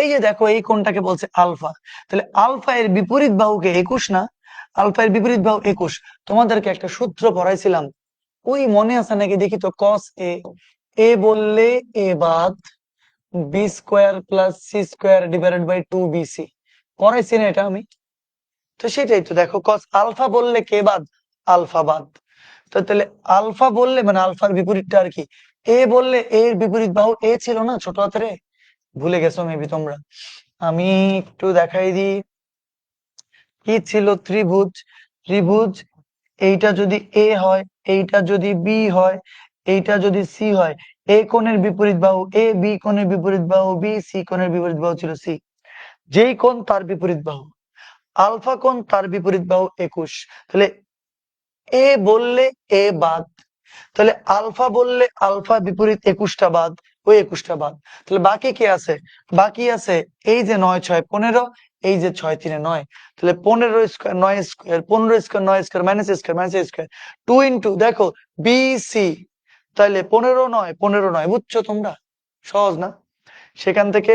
এই যে দেখো, এই কোণটাকে বলছে আলফা। তাহলে আলফা এর বিপরীত বাহুকে 21 না? আলফা এর বিপরীত বাহু 21। তোমাদেরকে একটা সূত্র পড়াইছিলাম, ওই মনে আছে নাকি দেখি তো? কস এ, এ বললে এ বাদ b² + c² / 2bc, পড়াইছি না এটা আমি? তো সেটাই তো, দেখো কস আলফা বললে কে বাদ? আলফা বাদ। তো তাহলে আলফা বললে মানে আলফার বিপরীতটা আর কি, এ বললে এর বিপরীত বাহু এ ছিল না ছোট হাতের? ভুলে গেছো মেবি তোমরা। আমি একটু দেখাই দিই কি ছিল। ত্রিভুজ, ত্রিভুজ এইটা যদি এ হয়, এইটা যদি বি হয়, এইটা যদি সি হয়, এ কোণের বিপরীত বাহু এ, বি কোণের বিপরীত বাহু বি, সি কোণের বিপরীত বাহু ছিল সি। যেই কোণ তার বিপরীত বাহু, আলফা কোণ তার বিপরীত বাহু 21। তাহলে এ বললে এ বাদ, তাহলে আলফা বললে আলফা বিপরীত 21টা বাদ, ওই 21টা বাদ। তাহলে বাকি কে আছে? বাকি আছে এই যে 9 × 6 = 15, এই যে 6×3 = 9। তাহলে 15² 15² 9² -² -² 2 দেখো বিসি, তাহলে 15 9 বুঝছো তোমরা? সহজ না? সেখান থেকে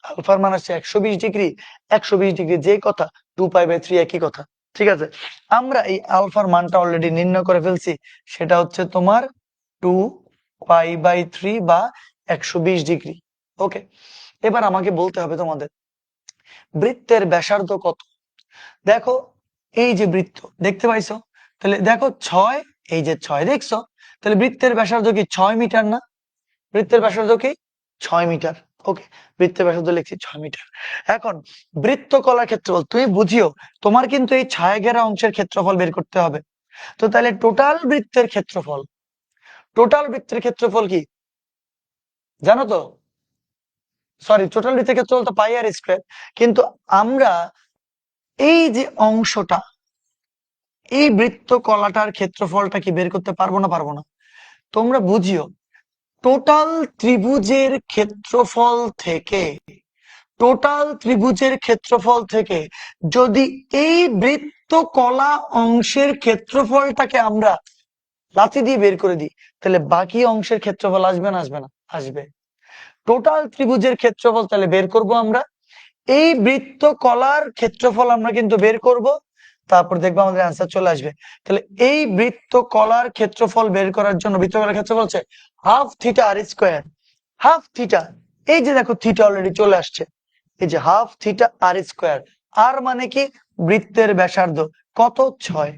আলফার মান আসছে 120 ডিগ্রি। 120 ডিগ্রি যে কথা, 2π/3 একই কথা। ঠিক আছে, আমরা এই আলফার মানটা অলরেডি নির্ণয় করে ফেলছি, সেটা হচ্ছে তোমার 2π/3 বা 120 ডিগ্রি। ওকে, এবার আমাকে বলতে হবে তোমাদের বৃত্তের ব্যাসার্ধ কত। দেখো এই যে বৃত্ত দেখতে পাইছো, তাহলে দেখো 6, এই যে 6 দেখছো, তাহলে বৃত্তের ব্যাসার্ধ কি 6 মিটার না? বৃত্তের ব্যাসার্ধ কি 6 মিটার। ওকে, বৃত্তের ব্যাসার্ধ লিখছি 6 মিটার। এখন বৃত্তকলার ক্ষেত্রফল তুমি বুঝিও, তোমার কিন্তু এই ছায়াঘেরা অংশের ক্ষেত্রফল বের করতে হবে। তো তাহলে টোটাল বৃত্তের ক্ষেত্রফল, টোটাল বৃত্তের ক্ষেত্রফল কি জানো তো? সরি, টোটাল বৃত্তের ক্ষেত্রফল তো πr², কিন্তু আমরা এই যে অংশটা, এই বৃত্তকলাটার ক্ষেত্রফলটা কি বের করতে পারবো না পারবো না? তোমরা বুঝিও, টোটাল ত্রিভুজের ক্ষেত্রফল থেকে, টোটাল ত্রিভুজের ক্ষেত্রফল থেকে যদি এই বৃত্তকলা অংশের ক্ষেত্রফলটাকে আমরা লাথি দিয়ে বের করে দিই, তাহলে বাকি অংশের ক্ষেত্রফল আসবে না আসবে না? আসবে। টোটাল ত্রিভুজের ক্ষেত্রফল তাহলে বের করব আমরা, এই বৃত্তকলার ক্ষেত্রফল আমরা কিন্তু বের করব, তারপর দেখবো আমাদের অ্যান্সার চলে আসবে। তাহলে এই বৃত্তকলার ক্ষেত্রফল বের করার জন্য, বৃত্তকলার ক্ষেত্রফল হচ্ছে ½ θr²। ½ θ, এই যে দেখো থিটা অলরেডি চলে আসছে, এই যে ½ θr²। আর মানে কি? বৃত্তের ব্যাসার্ধ কত? 6।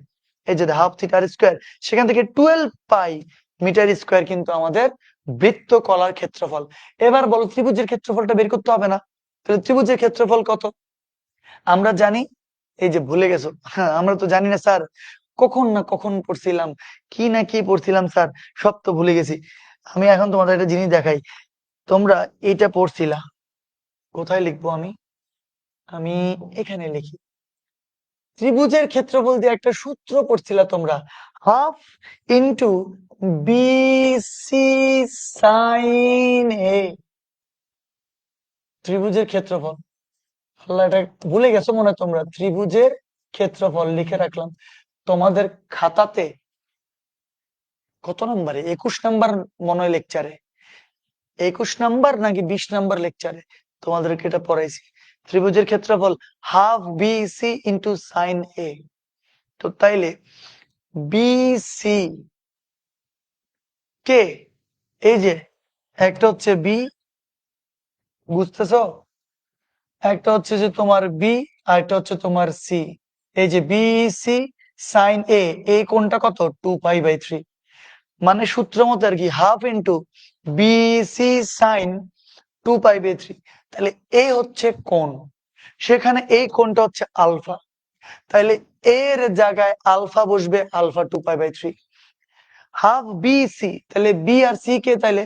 এই যে ½ θr², সেখান থেকে 12π/m², কিন্তু আমাদের বৃত্তকলার ক্ষেত্রফল। এবার বলো ত্রিভুজের ক্ষেত্রফলটা বের করতে হবে না? তাহলে ত্রিভুজের ক্ষেত্রফল কত আমরা জানি? এই যে ভুলে গেছো, হ্যাঁ আমরা তো জানি না স্যার, কখন না কখন পড়ছিলাম, কি না কি পড়ছিলাম স্যার, সব তো ভুলে গেছি। আমি এখন তোমাদের একটা জিনিস দেখাই, তোমরা এটা পড়ছিলা, কোথায় লিখবো আমি? আমি এখানে লিখি। ত্রিভুজের ক্ষেত্রফল দিয়ে একটা সূত্র পড়ছিলা তোমরা, হাফ ইন্টু বিসি সাইন এ, ত্রিভুজের ক্ষেত্রফল। আল্লাহ, এটা ভুলে গেছো মনে হয় তোমরা। ত্রিভুজের ক্ষেত্রফল লিখে রাখলাম তোমাদের খাতাতে, কত নম্বরে? 21 নম্বর মনে হয় লেকচারে, 21 নম্বর নাকি 20 নম্বর লেকচারে তোমাদেরকে এটা পড়াইছি। ত্রিভুজের ক্ষেত্রফল হাফ বিসি ইন্টু সাইন এ। তো তাইলে বিসি কে, এই যে একটা হচ্ছে বি, বুঝতেছো? একটা হচ্ছে যে তোমার বি, আর একটা হচ্ছে তোমার সি। এই যে B C sine A, A কোনটা কত? 2π/3। মানে সূত্র মতো আর কি, half into B C sine 2π/3। তাহলে এ হচ্ছে কোণ, সেখানে এই কোণটা হচ্ছে আলফা। তাহলে এর জায়গায় আলফা বসবে, আলফা 2π/3 হাফ বি সি। তাহলে বি আর সি কে, তাহলে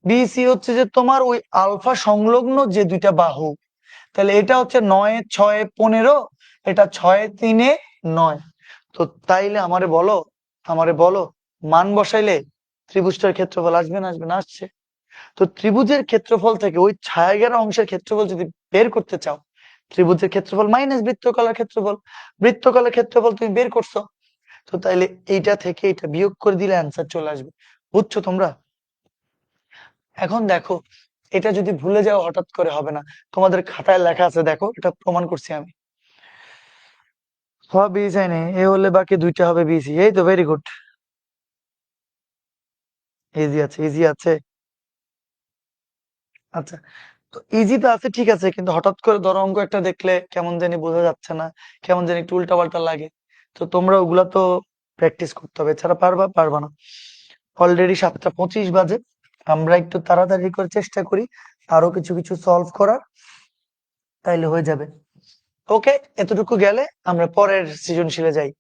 বি সি হচ্ছে যে তোমার ওই আলফা সংলগ্ন যে দুইটা বাহু। তাহলে এটা হচ্ছে 9, 6, 15, এটা 6, 3, 9। তো তাইলে আমারে বলো মান বসাইলে ত্রিভুজটার ক্ষেত্রফল আসবে না? আসবে না, আসছে। তো ত্রিভুজের ক্ষেত্রফল থেকে ওই ছায়াঘেরা অংশের ক্ষেত্রফল যদি বের করতে চাও, ত্রিভুজের ক্ষেত্রফল মাইনাস বৃত্তকলার ক্ষেত্রফল, বৃত্তকলার ক্ষেত্রফল তুমি বের করছো, তো তাইলে এইটা থেকে এটা বিয়োগ করে দিলে অ্যান্সার চলে আসবে। বুঝছো তোমরা? এখন দেখো, এটা যদি ভুলে যাও হঠাৎ করে হবে না। তোমাদের খাতায় লেখা আছে, দেখো, এটা প্রমাণ করছি আমি। বি সাইন এ হলে বাকি দুইটা হবে বিসি। এই তো, ভেরি গুড। ইজি আছে, ইজি আছে। আচ্ছা, তো ইজি তো আছে, ঠিক আছে, কিন্তু হঠাৎ করে ধরো অঙ্ক একটা দেখলে কেমন জানি বোঝা যাচ্ছে না, কেমন জানি একটু উল্টা পাল্টা লাগে। তো তোমরা ওগুলা তো প্র্যাকটিস করতে হবে, এছাড়া পারবা না। অলরেডি 7টা 25 বাজে, আমরা একটু তাড়াতাড়ি করে চেষ্টা করি আরো কিছু কিছু সলভ করার, তাইলে হয়ে যাবে। ওকে, এতটুকু গেলে আমরা পরের সৃজনশীলে যাই।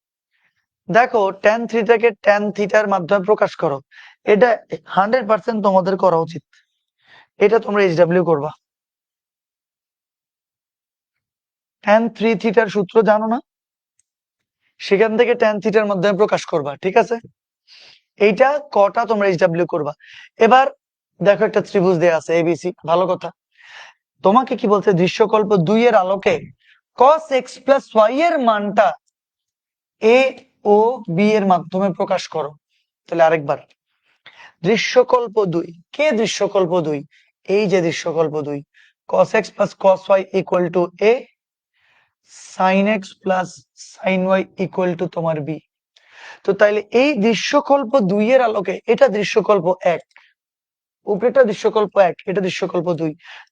দেখো, ট্যান থিটাকে ট্যান থিটার মাধ্যমে প্রকাশ করো। এটা 100% তোমাদের করা উচিত। এটা তোমরা এইচডব্লিউ করবা। ট্যান 3 থিটার সূত্র জানো না? সেখান থেকে ট্যান থিটার মাধ্যমে প্রকাশ করবা, ঠিক আছে? এইটা কটা তোমরা এইচডব্লিউ করবা। এবার দেখো, একটা ত্রিভুজ দেয়া আছে এবিসি, ভালো কথা। তোমাকে কি বলছে? দৃশ্যকল্প 2 এর আলোকে cos x প্লাস y এর মানটা এ ও বি এর মাধ্যমে প্রকাশ করো। তাহলে আরেকবার, দৃশ্যকল্প 2, কে দৃশ্যকল্প 2? এই যে দৃশ্যকল্প 2, cos x plus cos y equal to a, sin x plus sin y equal to তোমার b। তো তাইলে এই দৃশ্যকল্প 2 এর আলোকে, এটা দৃশ্যকল্প 1, উপরেটা দৃশ্যকল্প 1, এটা দৃশ্যকল্প 2,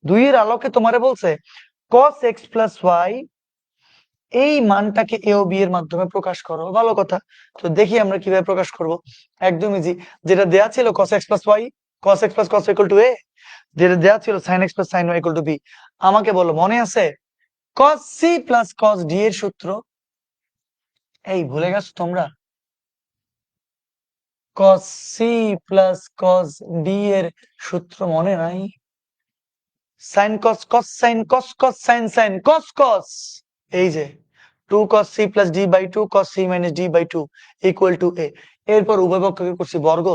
2 এর আলোকে তোমারে বলছে cos x plus y এই মানটাকে এ ও বি এর মাধ্যমে প্রকাশ করো, ভালো কথা। তো দেখি আমরা কিভাবে প্রকাশ করব। একদম ইজি। যেটা দেয়া ছিল cos x plus y, cos x plus cos y equal to a, যেটা দেয়া ছিল sin x plus sin y equal to b। আমাকে বলো, মনে আছে cos c plus cos d এর সূত্র? এই ভুলে গেছো তোমরা? cos c plus cos d এর সূত্র মনে নাই? sin cos cos sin cos cos sin sin cos cos, এই যে 2 cos c plus d by 2 cos c minus d by 2 equal to a। এরপর উভয় পক্ষকে করছি বর্গ,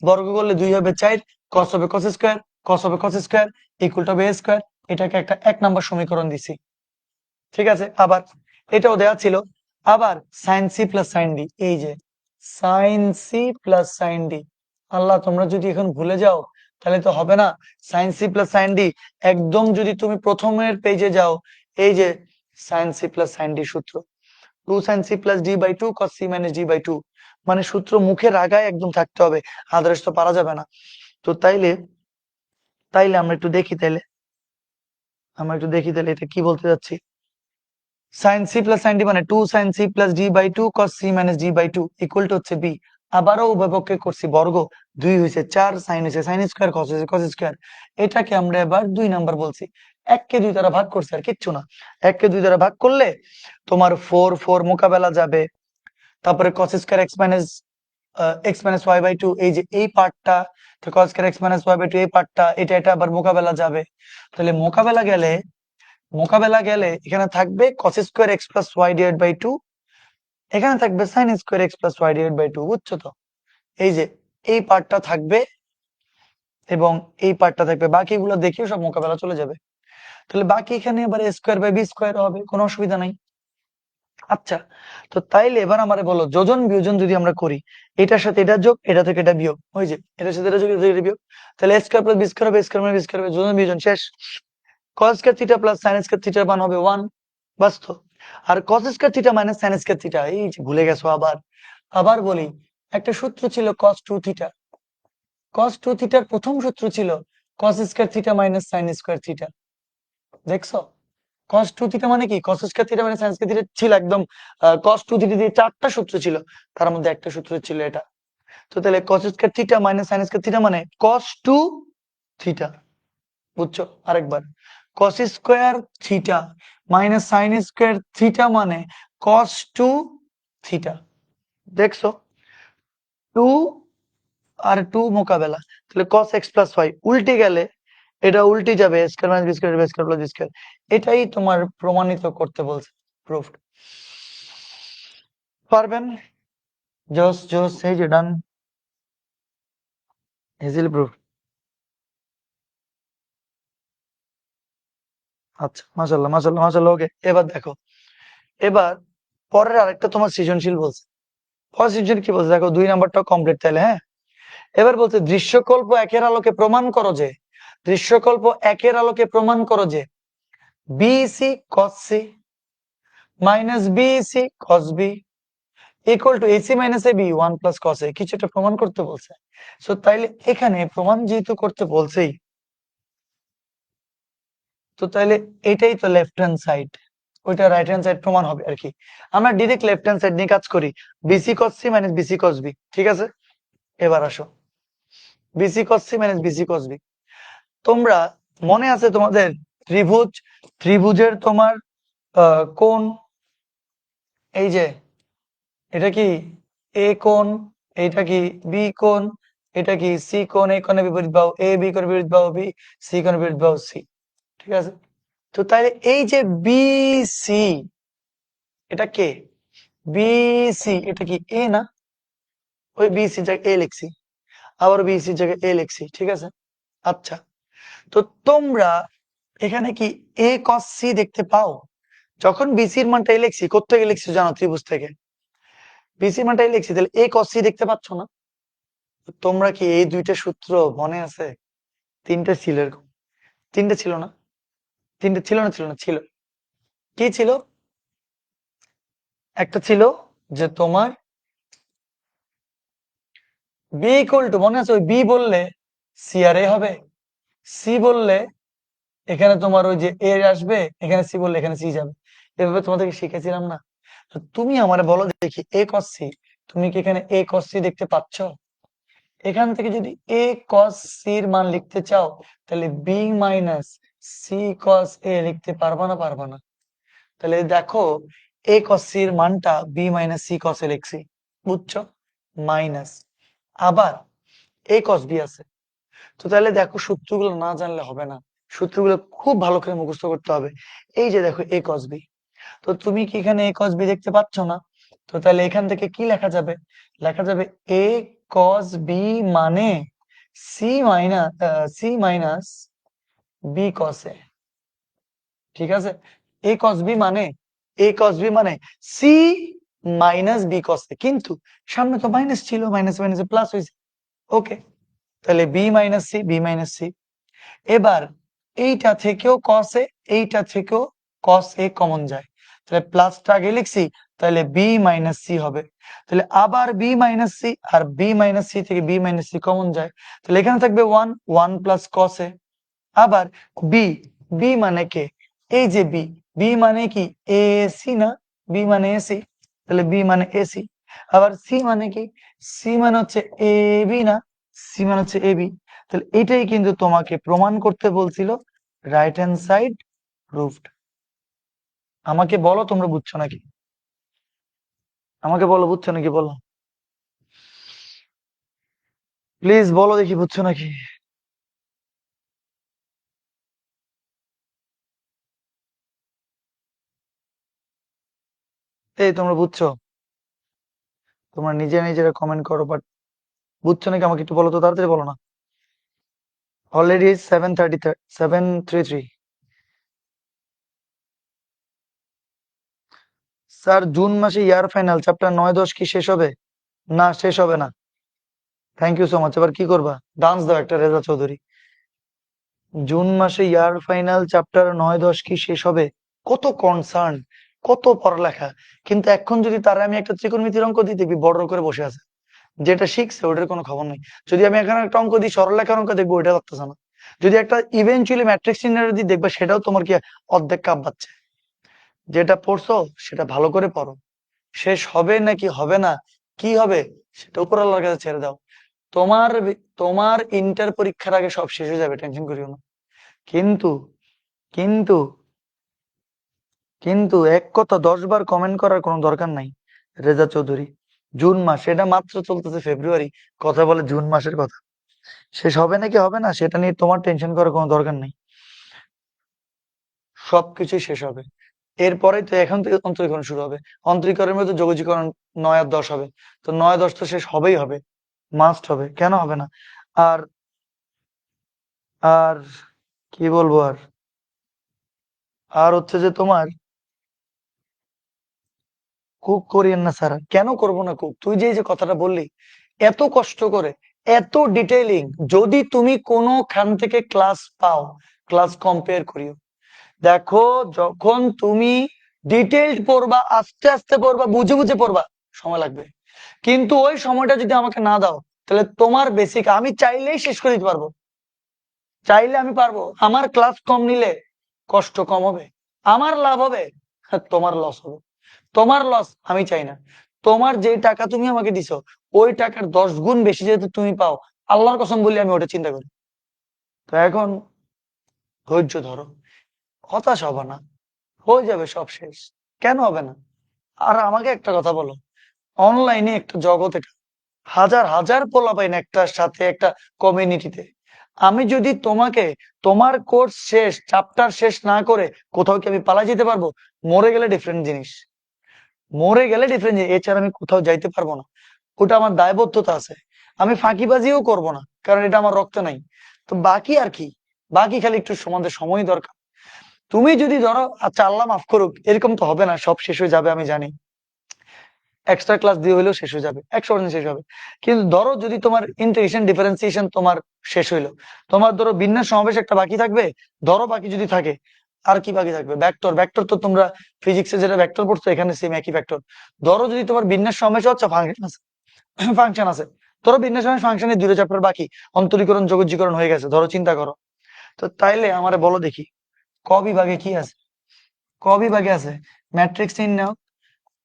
বর্গ করলে 2 হবে 4, cos হবে cos স্কয়ার, cos হবে cos square equal to a square. এটাকে একটা 1 নম্বর সমীকরণ দিছি, ঠিক আছে? আবার এটাও দেয়া ছিল। আবার sin c plus sin d, এই যে sin c plus sin d। আল্লাহ, তোমরা যদি এখন ভুলে যাও তাহলে তো হবে না। sin c plus sin d, একদম যদি তুমি প্রথমের পেজে যাও, এই যে sin c plus sin d সূত্র 2 sin c plus d by 2 cos c minus d by 2। মানে সূত্র মুখের আগায় একদম থাকতে হবে, আদারস তো পারা যাবে না। তো তাইলে তাইলে আমরা একটু দেখি তাহলে এটা কি বলতে যাচ্ছি। sin c plus sin d মানে 2 sin c plus d by 2 cos c minus d by 2 equal to হচ্ছে b। আবারও উভয় পক্ষে করছি বর্গ, 2 হয়েছে 4, sin হয়েছে sin স্কয়ার, cos হয়েছে cos স্কয়ার। এটাকে আমরা এবার 2 নাম্বার বলছি। 1 কে 2 দ্বারা ভাগ করছি, আর কিচ্ছু না। 1 কে 2 দ্বারা ভাগ করলে তোমার 4 4 মোকাবেলা যাবে। তারপরে cos square x minus y by 2, এই যে এই পার্টটা, তো cos square x minus y by 2 এই পার্টটা, এটা আবার মোকাবেলা যাবে। তাহলে মোকাবেলা গেলে এখানে থাকবে cos square x plus y divided by 2, এখানে থাকবে sin square x plus y divided by 2। বুঝছো তো? এই যে এই পার্টটা থাকবে এবং এই পার্টটা থাকবে, বাকিগুলো দেখিও সব মোকাবেলা চলে যাবে। তাহলে বাকি এখানে এবার a square by b square হবে, কোনো অসুবিধা নাই। আচ্ছা, তো তাইলে এবার আমারে বলো, যোজন বিয়োজন যদি আমরা করি, এটার সাথে এটা যোগ, এটা থেকে এটা বিয়োগ, ওই যে এটার সাথে এটা যোগ, এটা থেকে এটা বিয়োগ, তাহলে a square plus b square হবে, a স্কয়ার মানে b স্কয়ার হবে, যোজন বিয়োজন শেষ। cos square theta plus sin square থিটার মান হবে 1, বাস্তব। আর cos square theta minus sin square theta, এই যে ভুলে গেছো আবার। আবার বলি, একটা সূত্র ছিল cos 2 থিটা। cos 2 থিটার প্রথম সূত্র ছিল cos square theta minus sin square theta. দেখছো cos 2 থিটা মানে কি, cos স্কয়ার থিটা মানে sin স্কয়ার থিটা ছিল একদম। cos 2 থিটা দিয়ে 4টা সূত্র ছিল, তার মধ্যে একটা সূত্র ছিল এটা। তো তাহলে cos square theta minus sin square theta মানে cos 2 থিটা। বুঝছো? আরেকবার, cos square theta minus sin square theta মানে cos 2 থিটা। দেখছো 2 আর 2 মোকাবেলা, তাহলে cos x প্লাস y উল্টে গেলে এটা উল্টে যাবে, square minus B square B square plus B square. এটাই তোমার প্রমাণিত করতে বলছে, প্রুফড। পারবেন? জোস জোস, এই যে ডান, ইজিলি প্রুফ। আচ্ছা, মাশাআল্লাহ মাশাআল্লাহ মাশাআল্লাহ। ওকে, এবার দেখো, এবার পরের আরেকটা তোমার সৃজনশীল বলছে। পরের সৃজনশীল কি বলছে দেখো, 2 নাম্বারটাও কমপ্লিট তাইলে। হ্যাঁ, এবার বলছে দৃশ্যকল্প একের আলোকে প্রমাণ করো যে, দৃশ্যকল্প একের আলোকে প্রমাণ করো যে BC cos C minus BC cos B equal to AC minus A B 1 plus cos A, কিছু একটা প্রমাণ করতে বলছে। সো তাইলে এখানে প্রমাণ যেহেতু করতে বলছেই, তো তাইলে এটাই তো লেফট হ্যান্ড সাইড, ওইটা রাইট হ্যান্ড সাইড প্রমাণ হবে আর কি। আমরা ডিরেক্ট লেফট হ্যান্ড সাইড নিয়ে কাজ করি, BC cos C minus BC cos B. ঠিক আছে, এবার আসো, BC cos C minus BC cos B. তোমরা মনে আছে তোমাদের ত্রিভুজ, ত্রিভুজের তোমার কোণ, এই যে এটা কি এ কোণ, এটা কি বি কোণ, এটা কি সি কোণ, এ কোণে বিপরীত বাহু এ, বি কোণে বিপরীত বাহু বি, সি কোণে বিপরীত বাহু সি। ঠিক আছে, তো তাহলে এই যে বিসি, এটা কে, বিসি এটা কি এ না, ওই বিসি জায়গায় এ লিখছি, আবার বিসি জায়গায় এ লিখছি। ঠিক আছে, আচ্ছা, তো তোমরা এখানে কি এ cos সি দেখতে পাও? যখন বিসির মানটা এ লিখছি, কোত্থেকে লিখছি জানো? ত্রিভুজ থেকে। বিসির মানটা এ লিখছি, তাহলে এ cos সি দেখতে পাচ্ছ না? তোমরা কি এই দুইটা সূত্র মনে আছে? তিনটা ছিল এরকম, তিনটা ছিল না? তিনটা ছিল না? ছিল না, ছিল। কি ছিল? একটা ছিল যে তোমার বি ইকুয়াল টু, মনে আছে ওই বি বললে সি আর এ হবে, সি বললে এখানে তোমার ওই যে এ আসবে, এখানে সি বললে এখানে সি যাবে। এভাবে তোমাদেরকে শিখেছিলাম না? তো তুমি আমারে বলো দেখি, এ cos সি, তুমি কি এখানে এ cos সি দেখতে পাচ্ছ? এখান থেকে যদি এ cos সি এর মান লিখতে চাও, তাহলে বি মাইনাস সি cos এ লিখতে পারবা না? পারবা না। তাহলে দেখো এ cos সি এর মানটা বি মাইনাস সি cos এ লিখছি, বুঝছো? মাইনাস, আবার এ cos বি আছে। তো তাহলে দেখো সূত্রগুলো না জানলে হবে না, সূত্রগুলো খুব ভালো করে মুখস্থ করতে হবে। এই যে দেখো এ cos বি, তো তুমি কি এখানে এ cos বি দেখতে পাচ্ছ না? তো তাহলে এখান থেকে কি লেখা যাবে? লেখা যাবে এ cos বি মানে সি মাইনাস বি cos এ। ঠিক আছে, এ cos বি মানে, এ cos বি মানে সি মাইনাস বি cos এ, কিন্তু সামনে তো মাইনাস ছিল, মাইনাস মাইনাসে প্লাস হয়েছে। ওকে, তাহলে B minus C, B minus C. এবার এইটা থেকেও cos এ, এইটা থেকেও cos এ কমন যায়, তাহলে প্লাসটা আগে লিখছি, তাহলে বি মাইনাস সি হবে। তাহলে আবার বি মাইনাস সি, আর বি মাইনাস সি থেকে বি মাইনাস সি কমন যায়, তাহলে এখানে থাকবে 1, 1 প্লাস cos এ। আবার বি, বি মানে কে? এই যে বি, বি মানে কি এসি না? বি মানে এসি, তাহলে বি মানে এসি। আবার সি মানে কি? সি মানে হচ্ছে এ বি না? সি মানে হচ্ছে এ বি। তাহলে এটাই কিন্তু তোমাকে প্রমাণ করতে বলছিল, রাইট হ্যান্ড সাইড প্রুফড। আমাকে বলো তোমরা বুঝছো নাকি? আমাকে বলো বুঝছো নাকি, বলো প্লিজ, বলো দেখি বুঝছো নাকি। এই তোমরা বুঝছো? তোমরা নিজেরা কমেন্ট করো, বাট বুঝছো নাকি আমাকে একটু বলো তো, তাড়াতাড়ি বলো না। অলরেডি 7:30, 7:33। স্যার জুন মাসে ইয়ার ফাইনাল চ্যাপ্টার 9-10 কি শেষ হবে? না, শেষ হবে না। Thank you so much. এবার কি করবা? ডান্স দাও একটা, রেজা চৌধুরী। জুন মাসে ইয়ার ফাইনাল চ্যাপ্টার 9-10 কি শেষ হবে? কত কনসার্ন, কত পড়ালেখা, কিন্তু এখন যদি তারা আমি একটা ত্রিকোণমিতির অঙ্ক দিই, দেখবি বড় করে বসে আছে, যেটা শিখছে ওটার কোনো খবর নেই। যদি আমি এখানে একটা অঙ্ক দিই, সরলরেখার অঙ্ক, দেখবো ওইটা লাগতেছে না। যদি একটা ইভেনচুয়ালি ম্যাট্রিক্স সিনারিও যদি দেখবে, সেটাও তোমার কি অর্ধেক কাপ বাচ্ছে। যেটা পড়ছো সেটা ভালো করে পড়ো, শেষ হবে নাকি হবে না, কি হবে সেটা উপর আল্লাহর কাছে ছেড়ে দাও। তোমার ইন্টার পরীক্ষার আগে সব শেষ হয়ে যাবে, টেনশন করিও না। কিন্তু কিন্তু কিন্তু এক কথা 10 বার কমেন্ট করার কোনো দরকার নাই। রেজা চৌধুরী, জুন মাস, এটা মাত্র চলতেছে ফেব্রুয়ারি, কথা বলে জুন মাসের কথা। শেষ হবে নাকি হবে না সেটা নিয়ে তোমার টেনশন করার কোনো দরকার নেই। সবকিছুই শেষ হবে। এরপরে তো এখন থেকে অন্তরীকরণ শুরু হবে। অন্তরীকরণের মধ্যে যোগজীকরণ 9 আর 10 হবে। তো 9 10 তো শেষ হবেই হবে, মাস্ট হবে, কেন হবে না। আর আর কি বলবো, আর আর হচ্ছে যে তোমার কুক করিয়েন না স্যার। কেন করব না কুক? তুই যে এই যে কথাটা বললি, এত কষ্ট করে, এত ডিটেইলিং, যদি তুমি কোনোখান থেকে ক্লাস পাও, ক্লাস কম্পেয়ার করিও। দেখো, যখন তুমি ডিটেইলড পড়বা, আস্তে আস্তে পড়বা, বুঝে বুঝে পড়বা, সময় লাগবে। কিন্তু ওই সময়টা যদি আমাকে না দাও, তাহলে তোমার বেসিক আমি চাইলেই শেষ করে দিতে পারবো। চাইলে আমি পারবো। আমার ক্লাস কম নিলে কষ্ট কম হবে, আমার লাভ হবে, তোমার লস হবে। তোমার লস আমি চাই না। তোমার যে টাকা তুমি আমাকে দিছো, ওই টাকার 10 গুণ বেশি যেহেতু তুমি পাও, আল্লাহর কসম বলি আমি ওটা চিন্তা করি। তো এখন ধৈর্য ধরো, হতাশ হবে না, হয়ে যাবে সব শেষ। কেন হবে না? আর আমাকে একটা কথা বলো, অনলাইনে একটা জগৎ, এটা হাজার হাজার পোলাপাইন একটার সাথে একটা কমিউনিটিতে। আমি যদি তোমাকে তোমার কোর্স শেষ, চ্যাপ্টার শেষ না করে কোথাও কি আমি পালা যেতে পারবো? মরে গেলে ডিফারেন্ট জিনিস, মরে গেলে ডিফারেন্ট জিনিস, এছাড়া আমি কোথাও যাইতে পারবো না। ওটা আমার দায়বদ্ধতা আছে। আমি ফাঁকিবাজিও করব না, কারণ এটা আমার রক্তে নাই। তো বাকি আর কি, বাকি খালি একটু সমাজের সময় দরকার। তুমি যদি ধরো, আচ্ছা আল্লাহ মাফ করুক, এরকম তো হবে না, সব শেষ হয়ে যাবে আমি জানি, এক্সট্রা ক্লাস দিয়ে হলেও শেষ হয়ে যাবে, 100% শেষ হবে। কিন্তু ধরো যদি তোমার ইন্টিগ্রেশন ডিফারেন্সিয়েশন তোমার শেষ হইলো, তোমার ধরো বিন্যাস সমাবেশ একটা বাকি থাকবে, ধরো বাকি যদি থাকে, আর কি বাকি থাকবে? ভেক্টর। ভেক্টর তো তোমরা ফিজিক্সে যেটা ভেক্টর পড়ছো, এখানে সেম একই ভেক্টর। ধরো যদি তোমার বিন্যাস সমাবেশ হচ্ছে, ফাংশন আছে, ফাংশন আছে, ধরো বিন্যাস সমাবেশ ফাংশনের 2টা চ্যাপ্টার বাকি, অন্তরীকরণ যোগজীকরণ হয়ে গেছে, ধরো চিন্তা করো। তো তাইলে আমারে বলো দেখি, ক বিভাগে কি আছে? ক বিভাগে আছে ম্যাট্রিক্স নির্ণয়,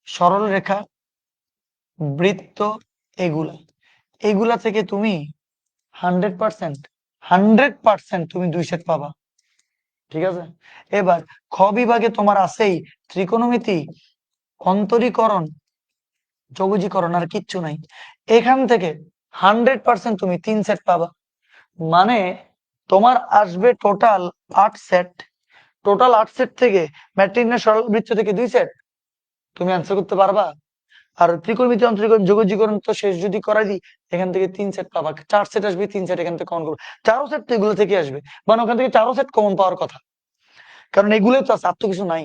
সরল রেখা, বৃত্ত, এগুলা। এগুলা থেকে তুমি 100%, 100% তুমি 2 সেট পাবা। ঠিক আছে? এবার খ বিভাগে তোমার আছেই ত্রিকোণমিতি, অন্তরীকরণ, যোগজীকরণ, আর কিচ্ছু নাই। এখান থেকে 100% তুমি 3 সেট পাবা। মানে তোমার আসবে টোটাল 8 সেট। টোটাল 8 সেট থেকে ম্যাট্রিক্স সরল বৃত্ত থেকে 2 সেট, তুমি অ্যান্সার করতে পারবা। আর ত্রিকোণমিতি, অন্তরীকরণ, যোগজীকরণ তো শেষ যদি করাই দিই, এখান থেকে 3 সেট পাবা। 4 সেট আসবে, 3 সেট এখান থেকে কমন করবো। 4 সেট তো এগুলো থেকে আসবে, মানে ওখান থেকে 4 সেট কমন পাওয়ার কথা, কারণ এগুলোই তো আছে, আর তো কিছু নাই।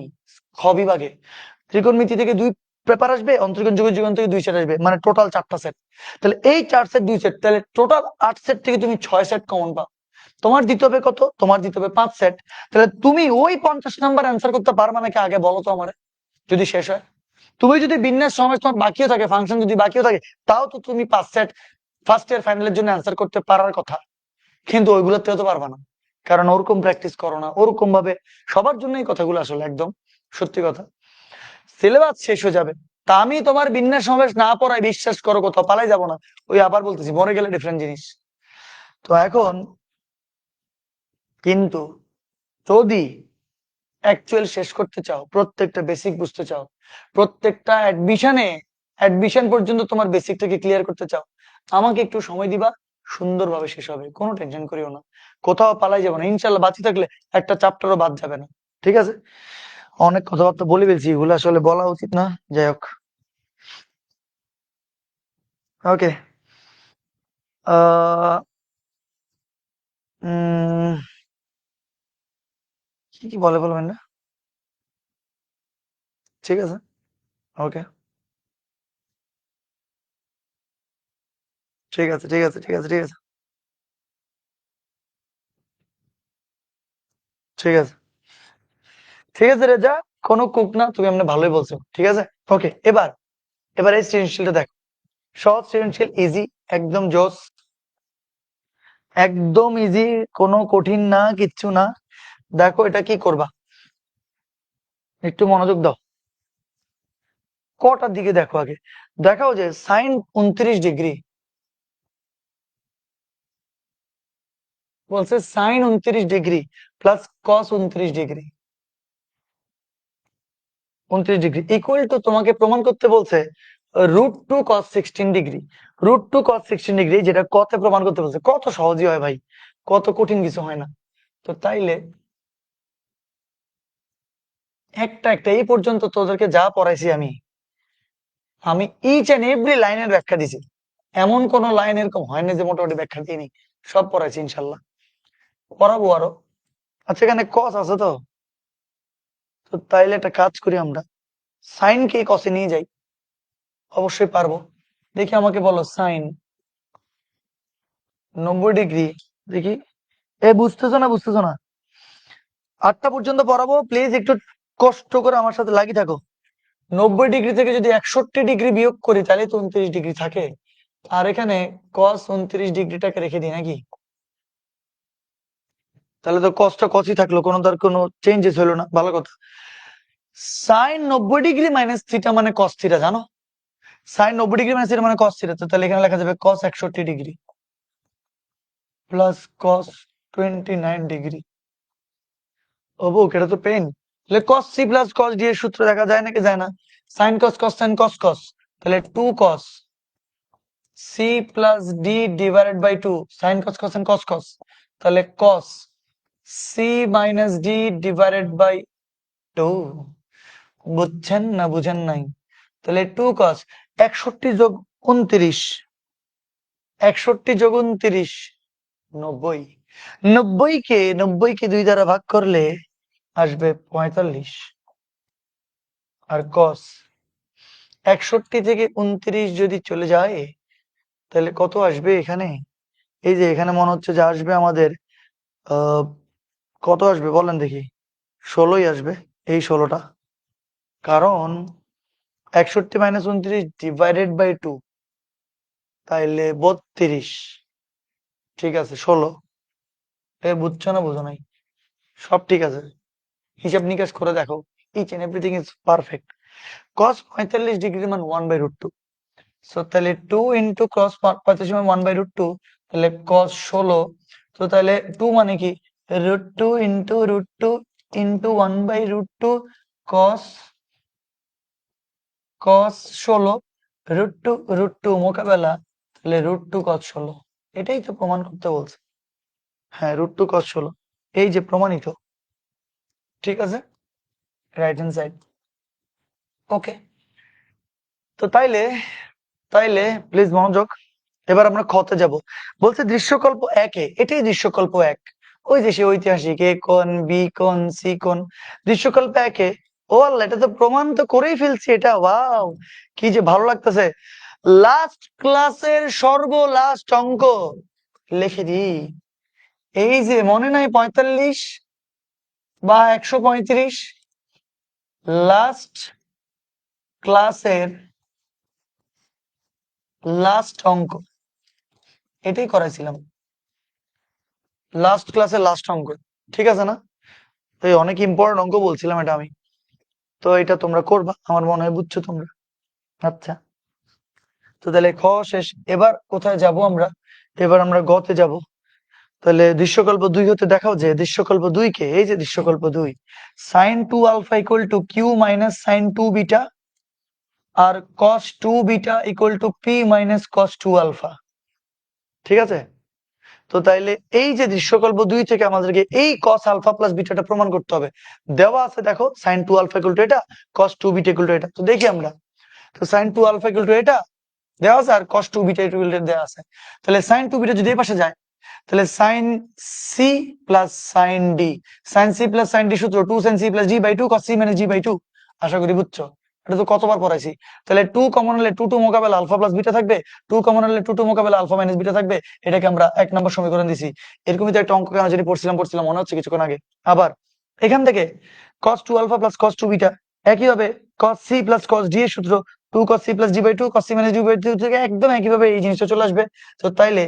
খ বিভাগে ত্রিকোণমিতি থেকে 2 পেপার আসবে, অন্তরীকরণ, যোগজীকরণ থেকে 2 সেট আসবে, মানে টোটাল 4টা সেট। তাহলে এই 4 সেট 2 সেট, তাহলে টোটাল 8 সেট থেকে তুমি 6 সেট কমন পাও। তোমার দিতে হবে কত? তোমার দিতে হবে 5 সেট। তাহলে তুমি ওই 50 নাম্বার অ্যান্সার করতে পারবা নাকি আগে বলো তো আমারে, যদি শেষ হয়। তুমি যদি বিন্যাস সমাবেশ তোমার বাকিও থাকে, ফাংশন যদি বাকিও থাকে, তাও তো তুমি 5 সেট ফার্স্ট ইয়ার ফাইনালের জন্য অ্যান্সার করতে পারার কথা। কিন্তু ওইগুলোতেও তো পারবা না, কারণ ওরকম প্র্যাকটিস করো না, ওরকম ভাবে। সবার জন্য এই কথাগুলো আসলে একদম সত্যি কথা। সিলেবাস শেষ হয়ে যাবে, তা আমি তোমার বিন্যাস সমাবেশ না পড়াই, বিশ্বাস করো কোথাও পালাই যাব না। ওই আবার বলতেছি, মরে গেলে ডিফারেন্ট জিনিস। তো এখন কিন্তু যদি অ্যাকচুয়াল শেষ করতে চাও, প্রত্যেকটা বেসিক বুঝতে চাও, প্রত্যেকটা অ্যাডমিশন পর্যন্ত তোমার বেসিকটাকে ক্লিয়ার করতে চাও, আমাকে একটু সময় দিবা, সুন্দরভাবে শেষ হবে, কোনো টেনশন করিও না। কোথাও পালাই যাবো না, ইনশাল্লাহ বাঁচি থাকলে একটা চ্যাপ্টারও বাদ যাবে না। ঠিক আছে? অনেক কথাবার্তা বলে ফেলছি, এগুলো আসলে বলা উচিত না, যাই হোক। ওকে, আহ কি কি বলে বলবেন না? ঠিক আছে, ওকে, ঠিক আছে, ঠিক আছে, ঠিক আছে, ঠিক আছে, ঠিক আছে, ঠিক আছে রেজা, কোনো কুক না, তুমি এমনি ভালোই বলছো, ঠিক আছে। ওকে, এবার এবার এই সৃজনশীলটা দেখো, সহজ সৃজনশীল, ইজি, একদম জোস। একদম ইজি, কোনো কঠিন না, কিচ্ছু না। দেখো এটা কি করবা, একটু মনোযোগ দাও। কটার দিকে দেখো আগে, দেখাও যে সাইন 29 ডিগ্রি, বলছে sine 29 degree plus cos 29 degree, 29 degree equal to, তোমাকে প্রমাণ করতে বলছে √2 cos 16 ডিগ্রি। √2 cos 16 ডিগ্রি যেটা কতে প্রমাণ করতে বলছে, কত সহজই হয় ভাই, কত কঠিন কিছু হয় না। তো তাইলে একটা একটা এই পর্যন্ত তোদেরকে যা পড়াইছি আমি আমি ইচ এন্ড এভরি লাইনের ব্যাখ্যা দিছি। এমন কোন লাইন এরকম হয় না যে মোটামুটি ব্যাখ্যা দিইনি, সব পড়াইছি ইনশাল্লাহ, পড়াবো আরো। আচ্ছা এখানে কস আছে তো, তো তাইলে একটা কাজ করি আমরা, সাইন কে কসে নিয়ে যাই, অবশ্যই পারবো। দেখি আমাকে বলো সাইন 90 ডিগ্রি, দেখি এ বুঝতেছো না, বুঝতেছো না? 8টা পর্যন্ত পড়াবো, প্লিজ একটু কষ্ট করে আমার সাথে লাগিয়ে থাকো। 90 ডিগ্রি থেকে যদি 61 ডিগ্রি বিয়োগ করি তাহলে তো 29 ডিগ্রি থাকে, আর এখানে কস 29 ডিগ্রিটাকে রেখে দিই নাকি, তাহলে তো কসটা কসই থাকলো, কোনো তার কোনো চেঞ্জেস হলো না, ভালো কথা। সাইন 90 ডিগ্রি মাইনাস থিটা মানে কস থিটা, জানো? সাইন 90 ডিগ্রি মাইনাস থিটা মানে কস থিটা, তো তাহলে এখানে লেখা যাবে cos 61 degree plus cos 29 degree. ও বুক, এটা তো পেন। তাহলে cos C plus cos D এর সূত্র দেখা যায় নাকি যায় না? Sign cos cos sine cos cos, তাহলে 2 cos C plus D divided by 2 sine cos cos sine cos cos, তাহলে cos C minus D divided by 2। বুঝছেন না বুঝেন নাই? তাহলে 2 কস 61 যোগ 29, 61 যোগ 29 90। 90 কে 2 দ্বারা ভাগ করলে আসবে 45, আর কস 61 থেকে 29 যদি চলে যায় তাহলে কত আসবে এখানে? এই যে এখানে মনে হচ্ছে যে আসবে আমাদের আহ কত আসবে বলেন দেখি, 16ই আসবে, এই 16টা, কারণ 61 মাইনাস 29 ডিভাইডেড বাই 2, তাইলে 32। ঠিক আছে 16, এ বুঝছো না বুঝো নাই? সব ঠিক আছে, হিসাব নিকাশ করে দেখো, each and everything is perfect. cos 45 ডিগ্রির মান 1/√2, সো তাহলে 2 ইন্টু cos 45 মানে 1/√2, তাহলে cos 16, তো তাহলে 2 মানে কি, √2 ইন্টু √2 ইন্টু 1/√2 cos 16 √2 মোকাবেলা, তাহলে √2 cos 16, এটাই তো প্রমাণ করতে বলছে। হ্যাঁ √2 cos 16, এই যে প্রমাণিত, ঠিক আছে, রাইট হ্যান্ড সাইড। ওকে, তো তাইলে তাইলে প্লিজ মনোযোগ, এবার আমরা খতে যাব। বলছে দৃশ্যকল্প একে, এটাই দৃশ্যকল্প এক, ওই যে সে ঐতিহাসিক এ কোণ বি কোণ সি কোণ, দৃশ্যকল্প একে। ও আল্লাহ, এটা তো প্রমাণ তো করেই ফেলছি, এটা ওয়াও, কি যে ভালো লাগতেছে। লাস্ট ক্লাসের সর্ব লাস্ট অঙ্ক লিখে দি, এই যে মনে নাই 45 বা 135, লাস্ট ক্লাসের লাস্ট অঙ্ক, এটাই করাইছিলাম, লাস্ট ক্লাসের লাস্ট অঙ্ক, ঠিক আছে না? তো এই অনেক ইম্পর্টেন্ট অঙ্ক বলছিলাম এটা আমি, তো এটা তোমরা করবা, আমার মনে হয় বুঝছো তোমরা। আচ্ছা, তো তাহলে খ শেষ, এবার কোথায় যাব আমরা? এবার আমরা গতে যাব। তাহলে দৃশ্যকল্প 2 হতে দেখাও যে দৃশ্যকল্প 2 কে, এই যে দৃশ্যকল্প 2, sin 2 alpha equal to Q minus sine 2 beta, আর cos 2 beta equal to P minus cos 2 alpha, ঠিক আছে? তো তাইলে এই যে দৃশ্যকল্প 2 থেকে আমাদেরকে এই cos আলফা প্লাস বিটাটা প্রমাণ করতে হবে। দেওয়া আছে দেখো, sin 2 আলফা ইকুয়াল টু এটা, cos 2 বিটা ইকুয়াল টু এটা, তো দেখি আমরা। তো sin 2 আলফা ইকুয়াল টু এটা দেওয়া আছে, আর cos 2 বিটা ইকুয়াল টু দেওয়া আছে। তাহলে sin 2 বিটা যদি এই পাশে যায়, তাহলে sin c প্লাস sin d, sin c প্লাস sin d সূত্র 2 sin c প্লাস d বাই 2 cos c মাইনাস d বাই 2, আশা করি বুঝছো। এটা তো কতবার পড়াইছি। তাহলে 2 কমন হলে 2 2 মোকাবেলা আলফা প্লাস বিটা থাকবে, 2 কমন হলে 2 2 মোকাবেলা আলফা মাইনাস বিটা থাকবে, এটাকে আমরা 1 নম্বর সমীকরণ দিছি। এরকমই তো একটা অঙ্ক কেন জানি পড়ছিলাম মনে হচ্ছে কিছুক্ষণ আগে। আবার এখান থেকে cos 2 alpha plus cos 2 beta, একইভাবে cos c প্লাস cos d এর সূত্র 2 cos c plus d by 2 cos c minus d by 2 থেকে একদম একইভাবে এই জিনিসটা চলে আসবে। তো তাইলে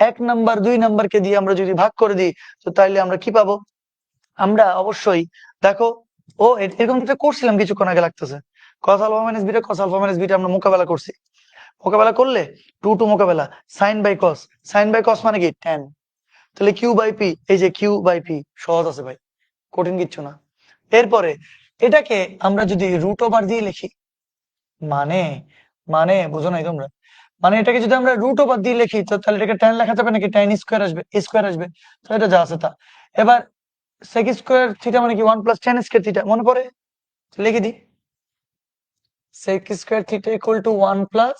1 নাম্বার 2 নাম্বারকে দিয়ে আমরা যদি ভাগ করে দিই, তো তাইলে আমরা কি পাবো? আমরা অবশ্যই দেখো, ও এরকম একটা করছিলাম কিছুক্ষণ আগে লাগতেছে। cos alpha minus beta, cos alpha minus beta আমরা মোকাবেলা করছি। মোকাবেলা করলে 2 টু মোকাবেলা, sin by cos, sin by cos মানে কি tan, তাহলে q বাই p, এই যে q বাই p, সহজ আছে ভাই, কঠিন কিচ্ছু না। এরপরে এটাকে আমরা যদি রুট ওভার দিয়ে লিখি, মানে মানে বুঝো নাই তোমরা, মানে এটাকে যদি আমরা রুট ওভার দিয়ে লিখি, তো তাহলে এটাকে tan লেখা যাবে নাকি tan স্কয়ার আসবে, স্কয়ার আসবে, তো এটা যা আছে তা। এবার sec স্কয়ার থিটা মানে কি 1 প্লাস tan স্কয়ার থিটা, মনে পড়ে? লিখে দিই, sec square theta equal to 1 plus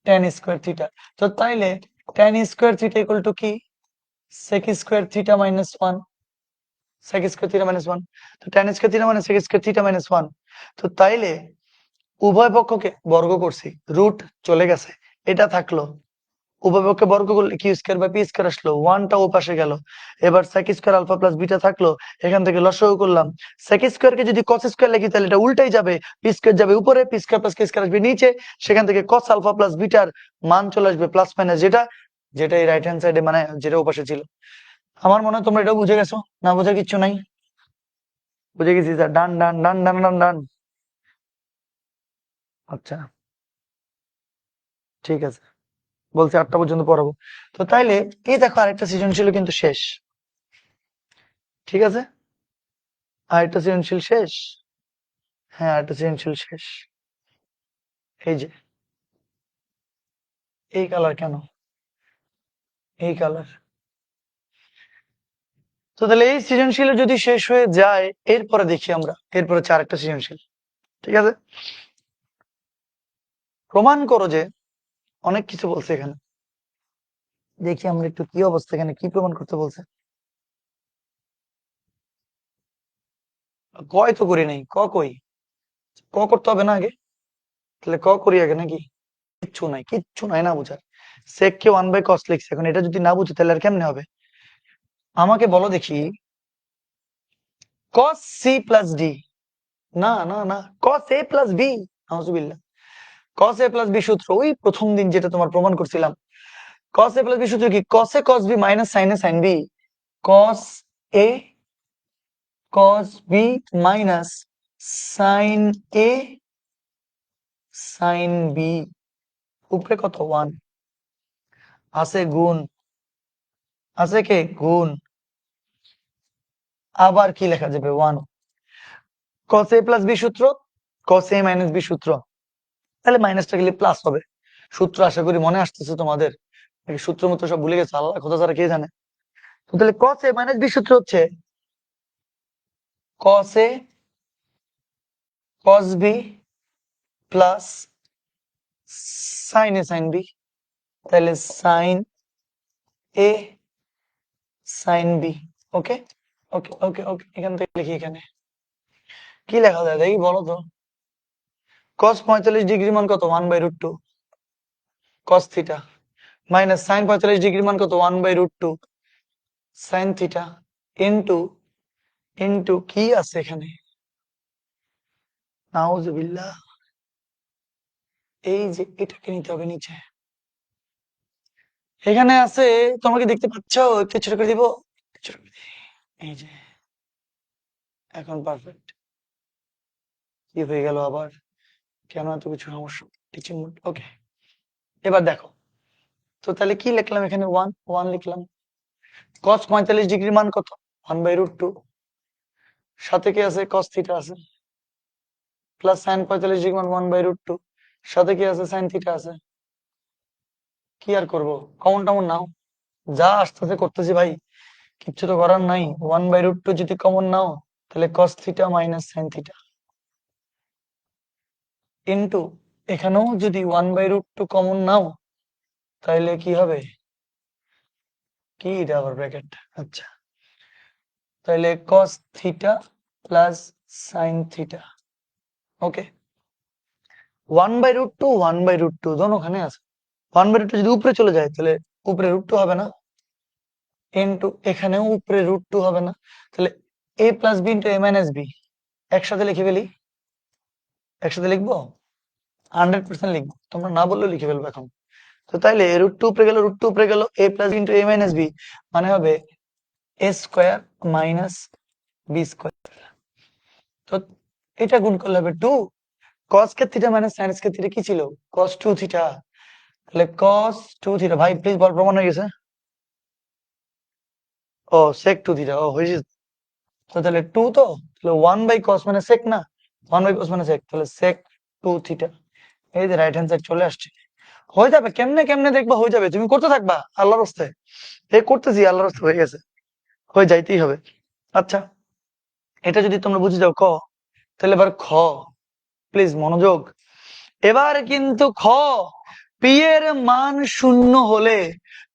tan square theta. তো তাইলে tan square theta equal to কি? sec square theta minus 1, sec square theta minus 1। তো tan স্কয়ার থিটা মানে sec স্কয়ার থিটা মাইনাস 1। তো তাইলে উভয় পক্ষকে বর্গ করছি, রুট চলে গেছে, এটা থাকলো, উভয় পক্ষে বর্গ করলে Q square by P square আসলো, ওয়ানটা ও পাশে গেল। এবার sec square alpha plus beta থাকলো, এখান থেকে লসাগু করলাম। sec স্কয়ারকে যদি cos স্কয়ার লিখি, তাহলে এটা উল্টাই যাবে, পি স্কয়ার যাবে উপরে, পি স্কয়ার প্লাস কে স্কয়ার আসবে নিচে, সেখান থেকে cos আলফা প্লাস বিটার মান চলে আসবে প্লাস মাইনাস যেটা, যেটা এই রাইট হ্যান্ড সাইডে মানে যেটা ওপাশে ছিল। আমার মনে হয় তোমরা এটা বুঝে গেছো, না বোঝার কিচ্ছু নাই? বুঝে গেছি স্যার, ডান ডান ডান ডান ডান ডান। আচ্ছা ঠিক আছে, বলছি 8টা পর্যন্ত পড়াবো। তো তাইলে এই দেখো আরেকটা সৃজনশীল কিন্তু শেষ, ঠিক আছে, আরেকটা সৃজনশীল শেষ, হ্যাঁ আরেকটা সৃজনশীল শেষ। এই যে এই কালার কেন, এই কালার। তো তাহলে এই সৃজনশীল যদি শেষ হয়ে যায়, এরপরে দেখি আমরা, এরপরে হচ্ছে আরেকটা সৃজনশীল, ঠিক আছে। প্রমাণ করো যে, অনেক কিছু বলছে এখানে, দেখি আমরা একটু কি অবস্থা, এখানে কি প্রমাণ করতে বলছে। কয় তো করি নাই, ক কই, ক করতে হবে না আগে? তাহলে ক করি আগে নাকি? কিচ্ছু নাই, কিচ্ছু নাই না বুঝার। sec কে 1 বাই cos লিখছে, এখন এটা যদি না বুঝি তাহলে আর কেমনে হবে? আমাকে বলো দেখি, cos c প্লাস d, না না না, cos a প্লাস b, নাউজুবিল্লাহ। cos a প্লাস b সূত্র ওই প্রথম দিন যেটা তোমার প্রমাণ করছিলাম, cos a প্লাস b সূত্র কি? cos a cos b minus sin a sin b, cos a cos b minus sin a sin b, উপরে কত 1 আছে, গুণ আছে, কে গুণ, আবার কি লেখা যাবে 1, cos a প্লাস b সূত্র, cos a মাইনাস b সূত্র, তাহলে মাইনাসটা গেলে প্লাস হবে। সূত্র আশা করি মনে আসতেছে তোমাদের, নাকি সূত্র মতো সব ভুলে গেছে, আল্লাহ কথা ছাড়া কে জানে। তো তাহলে cos a মাইনাস b সূত্র হচ্ছে cos a cos b plus sin a sin b, তাহলে sin a sin b। ওকে ওকে ওকে ওকে, এখান থেকে লিখি, এখানে কি লেখা যায় দেখি বলো তো। cos 45 ডিগ্রি মান কত? 1 by root 2 cos theta, minus sin 45 degree মান কত? 1 by root 2 sin theta, into into কি আছে এখানে, নাউজুবিল্লাহ, এই যে এটাকে নিতে হবে নিচে, এখানে আছে, তোমরা কি দেখতে পাচ্ছ? একটু ছোট করে দিব, ছোট করে দিই। এই যে এখন পারফেক্ট। কি হয়ে গেল আবার, কেন এত কিছু সমস্যা? টিচিং মোড, ওকে। এবার দেখো, তো তাহলে কি লিখলাম এখানে? 1 1 লিখলাম। cos 45 ডিগ্রি মান কত? 1 বাই রুট 2, সাথে কি আছে? cos থিটা আছে, প্লাস sin 45 ডিগ্রি মান 1 বাই রুট 2, সাথে কি আছে? sin থিটা আছে। কি আর করব, কমন টমন নাও, যা আসতেছে করতেছি ভাই, কিচ্ছু তো করার নাই। 1 বাই রুট 2 যদি কমন নাও, তাহলে cos theta minus sin theta, into এখানেও যদি 1 বাই রুট 2 কমন নাও, তাহলে কি হবে? কি এটা আবার ব্র্যাকেট, আচ্ছা, তাহলে cos theta plus sin theta. Okay, 1 by root 2 1 by root 2 দোনোখানে আছে। 1 বাই রুট 2 যদি উপরে চলে যায়, তাহলে উপরে রুট 2 হবে না, ইনটু এখানেও উপরে রুট 2 হবে না, তাহলে a plus b into a minus b, একসাথে লিখে ফেলি, একসাথে লিখবো, 100% লিখবো, তোমরা না বললেও লিখে ফেলবো এখন। তো তাইলে √2 উপরে গেল, √2 উপরে গেল, a plus into a minus b মানে হবে a square minus b square. তো এটা গুণ করলে হবে 2 cos কে থিটা মাইনাস sin কে থিটা কি ছিল? cos 2 theta. তাহলে cos 2 থিটা, ভাই প্লিজ বল প্রমাণ হয়ে গেছে? ও sec 2 থিটা, ও হয়েছে। তো তাহলে 2 তো তাহলে 1 বাই cos মানে sec না, 1 বাই cos মানে sec, তাহলে sec 2 থিটা। এই যে রাইট হ্যান্ড সাইড চলে আসছে। হয়ে যাবে, কেমনে কেমনে দেখবা হয়ে যাবে, তুমি করতে থাকবা আল্লাহর রাস্তায়। এই করতেছি আল্লাহর রাস্তায়, হয়ে গেছে, হয়ে যাইতেই হবে। আচ্ছা, এটা যদি তোমরা বুঝে যাও ক, তাহলে এবার খ, প্লিজ মনোযোগ। এবার কিন্তু খ, পি এর মান 0 হলে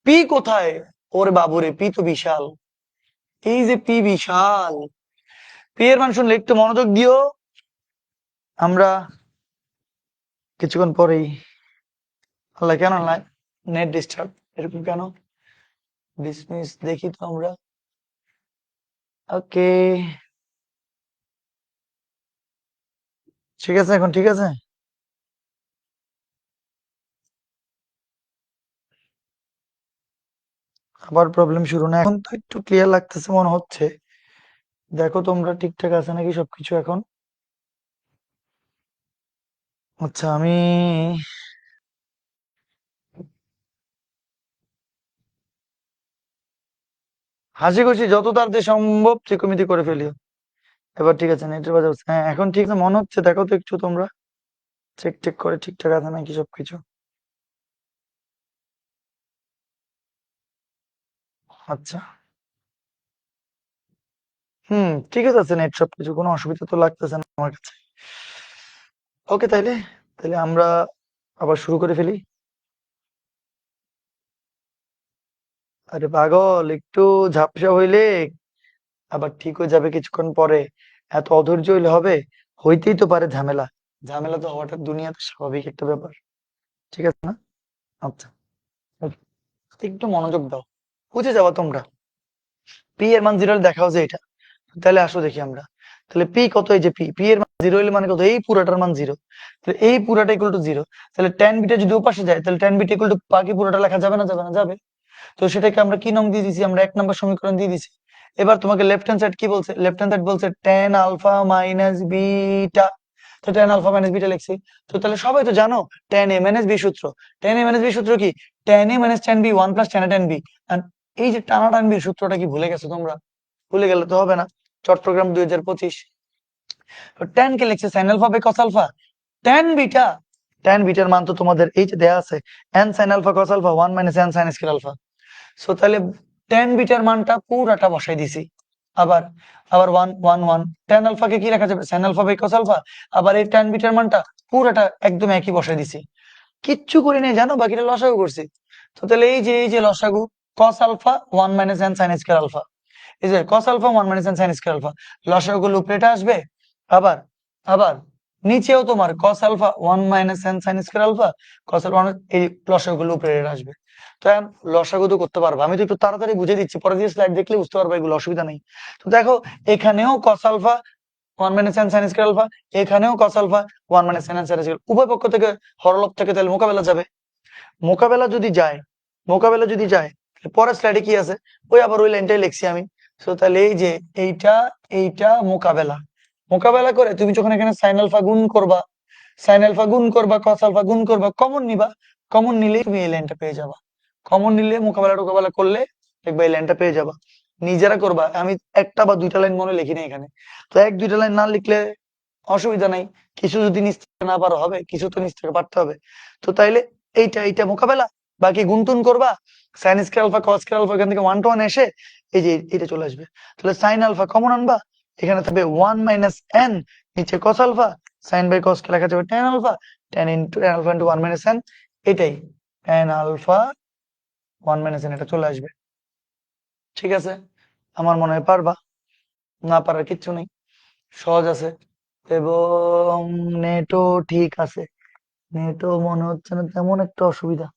পি কোথায়? ওরে বাবুরে, পি তো বিশাল, এই যে পি বিশাল। পি এর মান শুনলে একটু মনোযোগ দিও। আমরা কিছুক্ষণ পরেই, আল্লাহ কেন নেট ডিস্টার্ব এরকম কেন? ডিসমিস দেখি তো আমরা। ওকে, ঠিক আছে, এখন ঠিক আছে। আবার প্রবলেম শুরু না? এখন তো একটু ক্লিয়ার লাগতেছে মনে হচ্ছে। দেখো তোমরা ঠিকঠাক আছে নাকি সবকিছু এখন। আচ্ছা, আমি হাসি খুশি যত তাড়াতাড়ি সম্ভব ত্রিকোণমিতি করে ফেলিও। এবার ঠিক আছে, নেটের বাজার, হ্যাঁ এখন ঠিক আছে মনে হচ্ছে। দেখো তো একটু তোমরা চেক টেক করে ঠিকঠাক আছে নাকি সবকিছু। আচ্ছা, ঠিক আছে নেট সবকিছু, কোনো অসুবিধা তো লাগতেছে না আমার কাছে। ওকে, তাইলে তাইলে আমরা আবার শুরু করে ফেলি। আরে পাগল, একটু ঝাপসা হইলে আবার ঠিক হয়ে যাবে কিছুক্ষণ পরে। এত অধৈর্য হইলে হবে? হইতেই তো পারে ঝামেলা, ঝামেলা তো হওয়াটা দুনিয়াতে স্বাভাবিক একটা ব্যাপার। ঠিক আছে না? আচ্ছা, একটু মনোযোগ দাও, বুঝে যাওয়া তোমরা। পি এর মান 0 দেখাও যে এটা, তাহলে আসো দেখি আমরা। তাহলে পি কত? এই যে পি, পি এর মান 0 হলে মানে কত? এই পুরাটার মান 0। তাহলে এই পুরাটা ইকুয়াল টু 0। তাহলে tan বিটা যদি ওপাশে যায় তাহলে tan বিটা ইকুয়াল টু বাকি পুরোটা লেখা যাবে না? যাবে না? যাবে। তো সেটাকে আমরা কি নং দিয়ে দিছি? আমরা 1 নম্বর সমীকরণ দিয়ে দিছি। এবার তোমাকে লেফট হ্যান্ড সাইড কি বলছে? লেফট হ্যান্ড সাইড বলছে tan আলফা মাইনাস বিটা। তো tan আলফা মাইনাস বিটা লিখছি। তো তাহলে সবাই তো জানো tan a মাইনাস b সূত্র। tan a মাইনাস b সূত্র কি? tan a minus tan b 1 plus tan a tan b। আর এই যে টানাটান b সূত্রটা কি ভুলে গেছো তোমরা? ভুলে গেলে তো হবে না। চট্টগ্রাম 2025। tan কে লিখছে sin alpha by cos alpha. tan beta, tan বিটার মান তো তোমাদের এই যে দেয়া আছে, n sin alpha cos alpha 1 minus n sin square alpha. So তাহলে tan বিটার মানটা পুরাটা বসাই দিছি। আবার আবার 1 1 1 tan আলফাকে কি লেখা যাবে? sin alpha by cos alpha. আবার এই tan বিটার মানটা পুরাটা একদম একই বসাই দিছি। কিচ্ছু করি নাই জানো, বাকিটা লসাগু করছি। তো তাহলে এই যে লসাগু, cos alpha 1 minus n sin square alpha. এই যে cos alpha 1 minus n sin square alpha, লসাগু উপরে এটা আসবে। আবার আবার নিচেও তোমার cos alpha 1 minus n sin square alpha, cos alpha এই লসাগু উপরে এটা আসবে। তো এখন লসাগু তো করতে পারবো, আমি তো একটু তাড়াতাড়ি বুঝে দিচ্ছি, পরে দিয়ে স্লাইড দেখলে বুঝতে পারবো, এগুলো অসুবিধা নেই। তো দেখো, এখানেও cos alpha 1 minus n sin square alpha, এখানেও cos alpha 1 minus n sin square, উভয় পক্ষ থেকে হরলব থেকে তাহলে মোকাবেলা যাবে। মোকাবেলা যদি যায়, মোকাবেলা যদি যায়, পরের স্লাইডে কি আছে? ওই আবার ওই লাইনটাই লিখছি আমি। সো তাহলে এই যে এইটা, এইটা মোকাবেলা, মোকাবেলা করে তুমি যখন এখানে সাইন আলফা গুণ করবা, সাইন আলফা গুণ করবা, কস আলফা গুণ করবা, কমন নিবা, কমন নিলে তুমি এই লাইনটা পেয়ে যাবা। কমন নিলে মোকাবেলা টোকাবেলা করলে দেখবা এই লাইনটা পেয়ে যাবা। নিজেরা করবা, আমি একটা বা দুইটা লাইন মনে লিখি না এখানে। তো এক দুইটা লাইন না লিখলে অসুবিধা নাই, কিছু যদি নিচ থেকে না পারো হবে, কিছু তো নিচ থেকে পারতে হবে। তো তাইলে এইটা মোকাবেলা, বাকি গুনটুন করবা। Sine square alpha cos square alpha এখান থেকে 1 to 1 এসে এই যে এটা চলে আসবে। তাহলে সাইন আলফা কমন আনবা, এখানে থাকবে 1 মাইনাস n, নিচে cos alpha, sin by cos কে লেখা যাবে tan alpha, tan into tan alpha into 1 minus n, এটাই tan আলফা 1 মাইনাস n, এটা চলে আসবে। ঠিক আছে, আমার মনে হয় পারবা, না পারার কিচ্ছু নেই, সহজ আছে। এবং নেটও ঠিক আছে, নেটও মনে হচ্ছে না তেমন একটা অসুবিধা,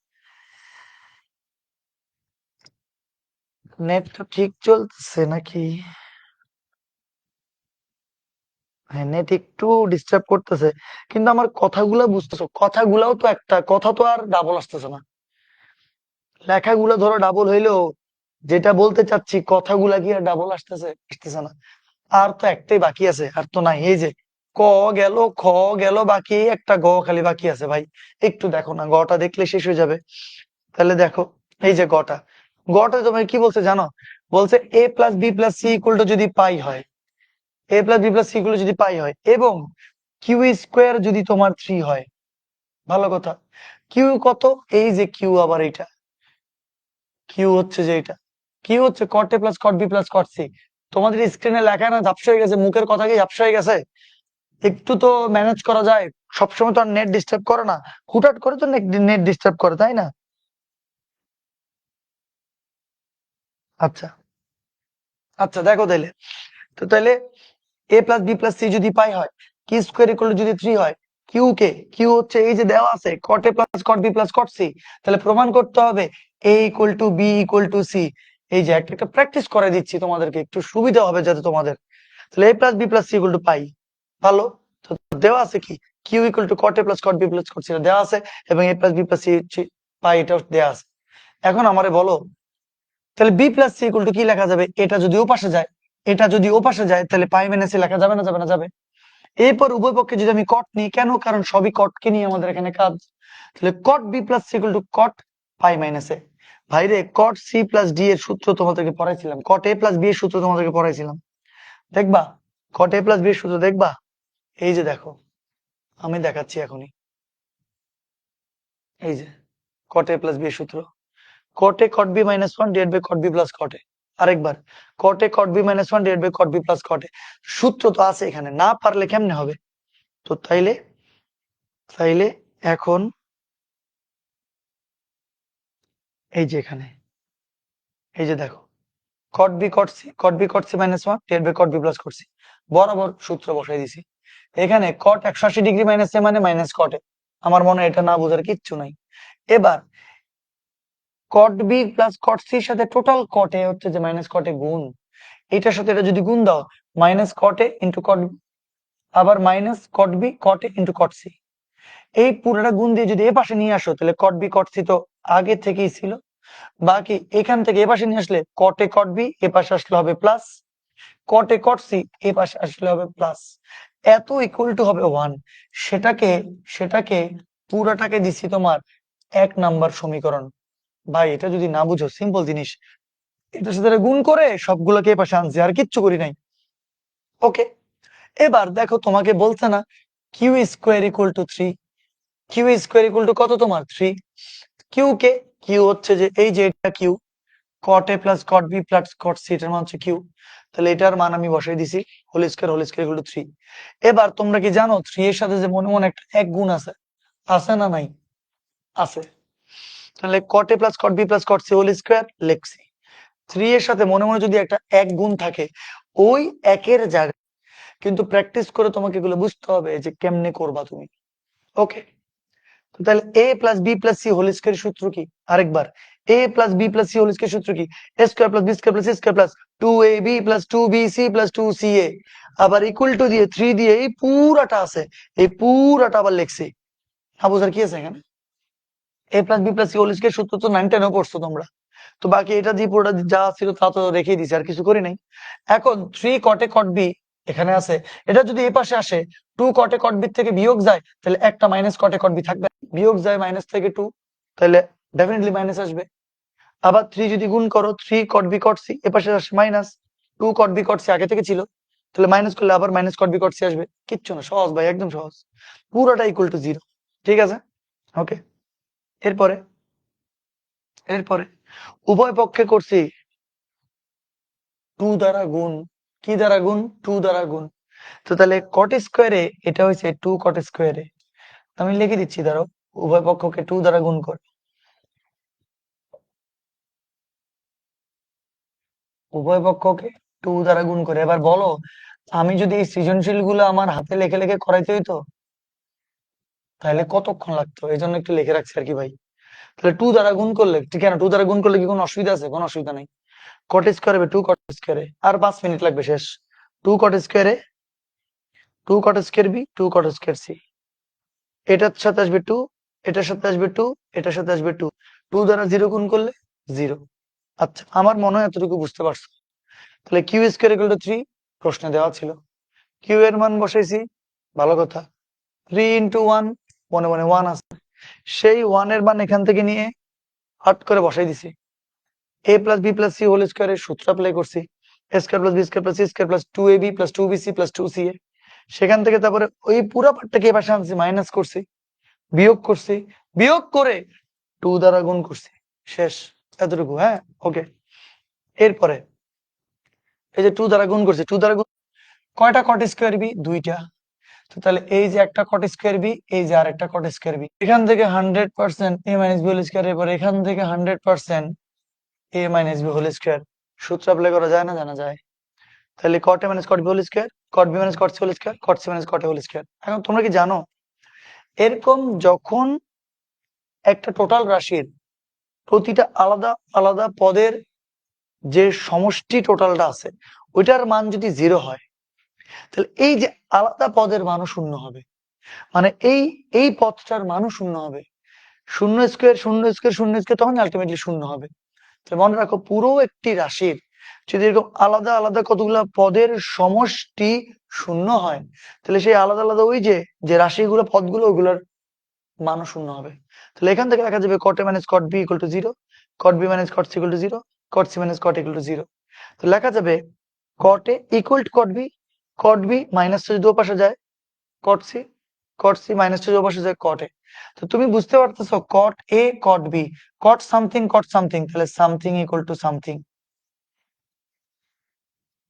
নেট তো ঠিক চলতেছে নাকি? হ্যাঁ, নেট একটু ডিস্টার্ব করতেছে, কিন্তু আমার কথাগুলা বুঝতেছো? কথাগুলাও তো একটা কথা, তো আর ডাবল আসতেছে না। লেখাগুলো ধরো ডাবল হইলেও যেটা বলতে চাচ্ছি কথাগুলা কি আর ডাবল আসতেছে? আসতেছে না। আর তো একটাই বাকি আছে, আর তো নাই। এই যে ক গেল, খ গেল, বাকি এই একটা গ খালি বাকি আছে ভাই। একটু দেখো না, গটা দেখলে শেষ হয়ে যাবে। তাহলে দেখো, এই যে গটা, গটা তোমার কি বলছে জানো? বলছে a plus B plus C equal to যদি পাই হয়, a plus B plus C equal যদি পাই হয়, এবং কিউ স্কোয়ার যদি তোমার 3 হয়। ভালো কথা। কিউ কত? এই যে কিউ, আবার এইটা কিউ হচ্ছে যে এটা, কিউ হচ্ছে cot A plus cot B plus cot C. তোমাদের স্ক্রিনে লেখা না ঝাপসা হয়ে গেছে, মুখের কথা কি ঝাপসা হয়ে গেছে? একটু তো ম্যানেজ করা যায়। সবসময় তো আর নেট ডিস্টার্ব করে না, হুটহাট করে তো নেট ডিস্টার্ব করে, তাই না? আচ্ছা, আচ্ছা দেখো তাইলে, তো তাইলে এ প্লাস বি প্লাস সি যদি পাই হয়, কি স্কোয়ার ইকুয়াল যদি 3 হয়, কিউ হচ্ছে এই যে দেওয়া আছে cot A plus cot B plus cot C. তাহলে প্রমাণ করতে হবে A equal to B equal to C. এই যে একটা একটা প্র্যাকটিস করে দিচ্ছি তোমাদেরকে, একটু সুবিধা হবে যাতে তোমাদের। তাহলে A plus B plus C equal to pi. ভালো। তো দেওয়া আছে কি, Q equal to cot A plus cot B plus cot C দেওয়া আছে, এবং A plus B plus C pi এটাও দেওয়া আছে। এখন আমারে বলো, তাহলে B plus C equal to কি লেখা যাবে? এটা যদি ও পাশে যায়, এটা যদি ও পাশে যায়, তাহলে পাই মাইনাস সি লেখা যাবে না? যাবে না? যাবে। এরপর উভয় পক্ষে যদি আমি কট নিই, কেন? কারণ সবই কটকে নিয়ে আমাদের এখানে কাজ। তাহলে cot B plus C equal to cot pi minus A. ভাইরে, কট সি প্লাস ডি এর সূত্র তোমাদেরকে পড়াইছিলাম, কট এ প্লাস বি এর সূত্র তোমাদেরকে পড়াইছিলাম। দেখবা, কট এ প্লাস বি এর সূত্র দেখবা। এই যে দেখো, আমি দেখাচ্ছি এখনই। এই যে কট এ প্লাস বি এর সূত্র, cot a cot b minus 1 divided by cot b plus cot a। আরেকবার, cot a cot b minus 1 divided by cot b plus cot a। সূত্র তো আছে এখানে, না পারলে কেমনে হবে? তো তাইলে, তাইলে এখন এই যে এখানে, এই যে দেখো, cot b cot c, cot b cot c minus 1 divided by cot b plus cot c, বরাবর সূত্র বসাই দিছি। এখানে cot 180 ডিগ্রি মাইনাস a মানে মাইনাস cot a। আমার মনে হয় এটা না বোঝার কিচ্ছু নাই। এবার cot b plus cot c এর সাথে টোটাল cot a হচ্ছে যে মাইনাস cot a গুণ, এটার সাথে এটা যদি গুণ দাও, minus cot a into cot, আবার minus cot b cot a into cot c। এই পুরোটা গুণ দিয়ে যদি এ পাশে নিয়ে আসো, তাহলে cot b cot c তো আগে থেকেই ছিল। বাকি এখান থেকে এ পাশে নিয়ে আসলে cot a cot b এ পাশে আসলে হবে plus, cot a cot c এ পাশে আসলে হবে প্লাস, এত ইকুয়াল টু হবে 1। সেটাকে সেটাকে পুরাটাকে দিচ্ছি তোমার 1 নাম্বার সমীকরণ। ভাই এটা যদি না বুঝো, সিম্পল জিনিস, এটার সাথে গুণ করে সবগুলোকে এ পাশে আনছি, আর কিচ্ছু করি নাই। ওকে। এবার দেখো, তোমাকে বলছে না Q square equal to 3, Q square equal to কত তোমার 3। কিউ কে, কিউ হচ্ছে যে এই যে এটা Q, cot A plus cot B plus cot C, এটার মান হচ্ছে কিউ। তাহলে এটার মান আমি বসাই দিছি, হোল স্কোয়ার ইকুয়াল টু 3। এবার তোমরা কি জানো 3 এর সাথে যে মনে মনে একটা এক গুণ আছে? আছে না নাই? আছে। তাহলে cot A plus cot B plus cot C whole square লিখছি। 3 এর সাথে মনে মনে যদি একটা এক গুণ থাকে, ওই একের জায়গায় কিন্তু প্র্যাকটিস করে তোমাকে এগুলো বুঝতে হবে যে কেমনে করবা তুমি। ওকে। তাহলে A plus B plus C whole square সূত্র কি? আরেকবার, A plus B plus C whole square সূত্র কি? A square plus B square plus C square plus 2ab plus 2bc plus 2ca, আবার ইকুয়াল টু দিয়ে 3 দিয়ে এই পুরাটা আছে, এই পুরাটা আবার লিখছি। না বুঝার কি আছে এখানে? A plus B plus C whole square সূত্র তো 9 10 পড়ছো তোমরা। তো বাকি এটা দিয়ে পুরোটা যা ছিল তা তো রেখে দিছি, আর কিছু করি নাই। এখন 3 কটে কট বি এখানে আছে, এটা যদি এই পাশে আসে 2 কটে কট বি থেকে বিয়োগ যায়, তাহলে একটা মাইনাস কটে কট বি থাকবে, বিয়োগ যায় মাইনাস থেকে 2, তাহলে ডেফিনেটলি মাইনাস আসবে। আবার 3 যদি গুণ করো, 3 কট বি কট সি এ পাশে আসে minus, 2 cot B cot C আগে থেকে ছিল, তাহলে মাইনাস করলে আবার minus cot B cot C আসবে। কিচ্ছু না, সহজ ভাই, একদম সহজ। পুরোটা ইকুয়াল টু 0। ঠিক আছে। ওকে। এরপরে, এরপরে উভয় পক্ষে করছি 2 দ্বারা গুণ। কি দ্বারা গুণ? 2 দ্বারা গুণ। তো তাহলে কট স্কোয়ারে এটা হয়েছে 2 কট স্কোয়ারে, আমি লিখে দিচ্ছি, ধরো উভয় পক্ষকে 2 দ্বারা গুণ করে, উভয় পক্ষকে 2 দ্বারা গুণ করে। এবার বলো, আমি যদি এই সৃজনশীল গুলো আমার হাতে লিখে লিখে করাইতে হইতো, তাহলে কতক্ষণ লাগতো? এই জন্য একটু লিখে রাখছি আর কি ভাই। তাহলে 2 দ্বারা গুণ করলে ঠিক, কেন 2 দ্বারা গুণ করলে কি কোনো অসুবিধা আছে? কোনো অসুবিধা নেই। কট স্কোয়ারে 2 কট স্কোয়ারে আর 5 মিনিট লাগবে, শেষ। 2 কট স্কোয়ারে two cot square B, two cot square C, এটার সাথে আসবে টু, এটার সাথে আসবে টু, এটার সাথে আসবে টু, টু দ্বারা জিরো গুণ করলে জিরো। আচ্ছা, আমার মনে হয় এতটুকু বুঝতে পারছো। তাহলে কিউ স্কোয়ার ইকুয়াল টু 3 প্রশ্নে দেওয়া ছিল, কিউ এর মান বসাইছি, ভালো কথা। 3 ইন্টু 1, মনে মনে 1 আছে, সেই 1 এর মান এখান থেকে নিয়ে হট করে বসাই দিছি, a plus B plus C whole স্কোয়ারের সূত্র অ্যাপ্লাই করছি, a square plus B square plus C square plus 2ab plus 2bc plus 2ca, সেখান থেকে তারপরে ওই পুরো পার্টটাকে এই পাশে আনছি, মাইনাস করছি, বিয়োগ করছি, বিয়োগ করে 2 দ্বারা গুণ করছি, শেষ। এতটুকু, হ্যাঁ, ওকে। এরপরে এই যে 2 দ্বারা গুণ করছি, 2 দ্বারা গুণ, কয়টা কট স্কোয়ার বি? দুইটা। তো তাহলে এই যে একটা কট স্কোয়ার বি, এই যে আর একটা কট স্কোয়ার বি, এখান থেকে 100% a minus B whole square, এরপর এখান থেকে 100% a minus B whole square, সূত্র অ্যাপ্লাই করা যায় না? জানা যায়। তাহলে cot a minus cot B whole square, cot B minus cot C whole square, cot C minus cot a whole square. এখন তোমরা কি জানো, এরকম যখন একটা টোটাল রাশির প্রতিটা আলাদা আলাদা পদের যে সমষ্টি টোটালটা আছে, ওইটার মান যদি 0 হয়, তাহলে এই যে আলাদা পদের মানও শূন্য হবে, মানে এই এই পদটার মানও শূন্য হবে। শূন্য স্কোয়ার শূন্য স্কোয়ার শূন্য স্কোয়ার, তখন আলটিমেটলি শূন্য হবে। তো মনে রাখো, পুরো একটি রাশির যদি এরকম আলাদা আলাদা কতগুলা পদের সমষ্টি শূন্য হয়, তাহলে সেই আলাদা আলাদা ওই যে যে রাশিগুলো পদগুলো, ওগুলোর মানও শূন্য হবে। তাহলে এখান থেকে লেখা যাবে cot a minus cot B equal to 0, cot B minus cot C equal to 0, cot C minus cot equal to 0। তো লেখা যাবে cot a equal to cot B, cot B minus যদি ওপাশে যায় cot C, cot C minus যদি ওপাশে যায় কট a। তো তুমি বুঝতে পারতেছো, cot a cot B, cot something, তাহলে সামথিং ইকুয়াল টু সামথিং,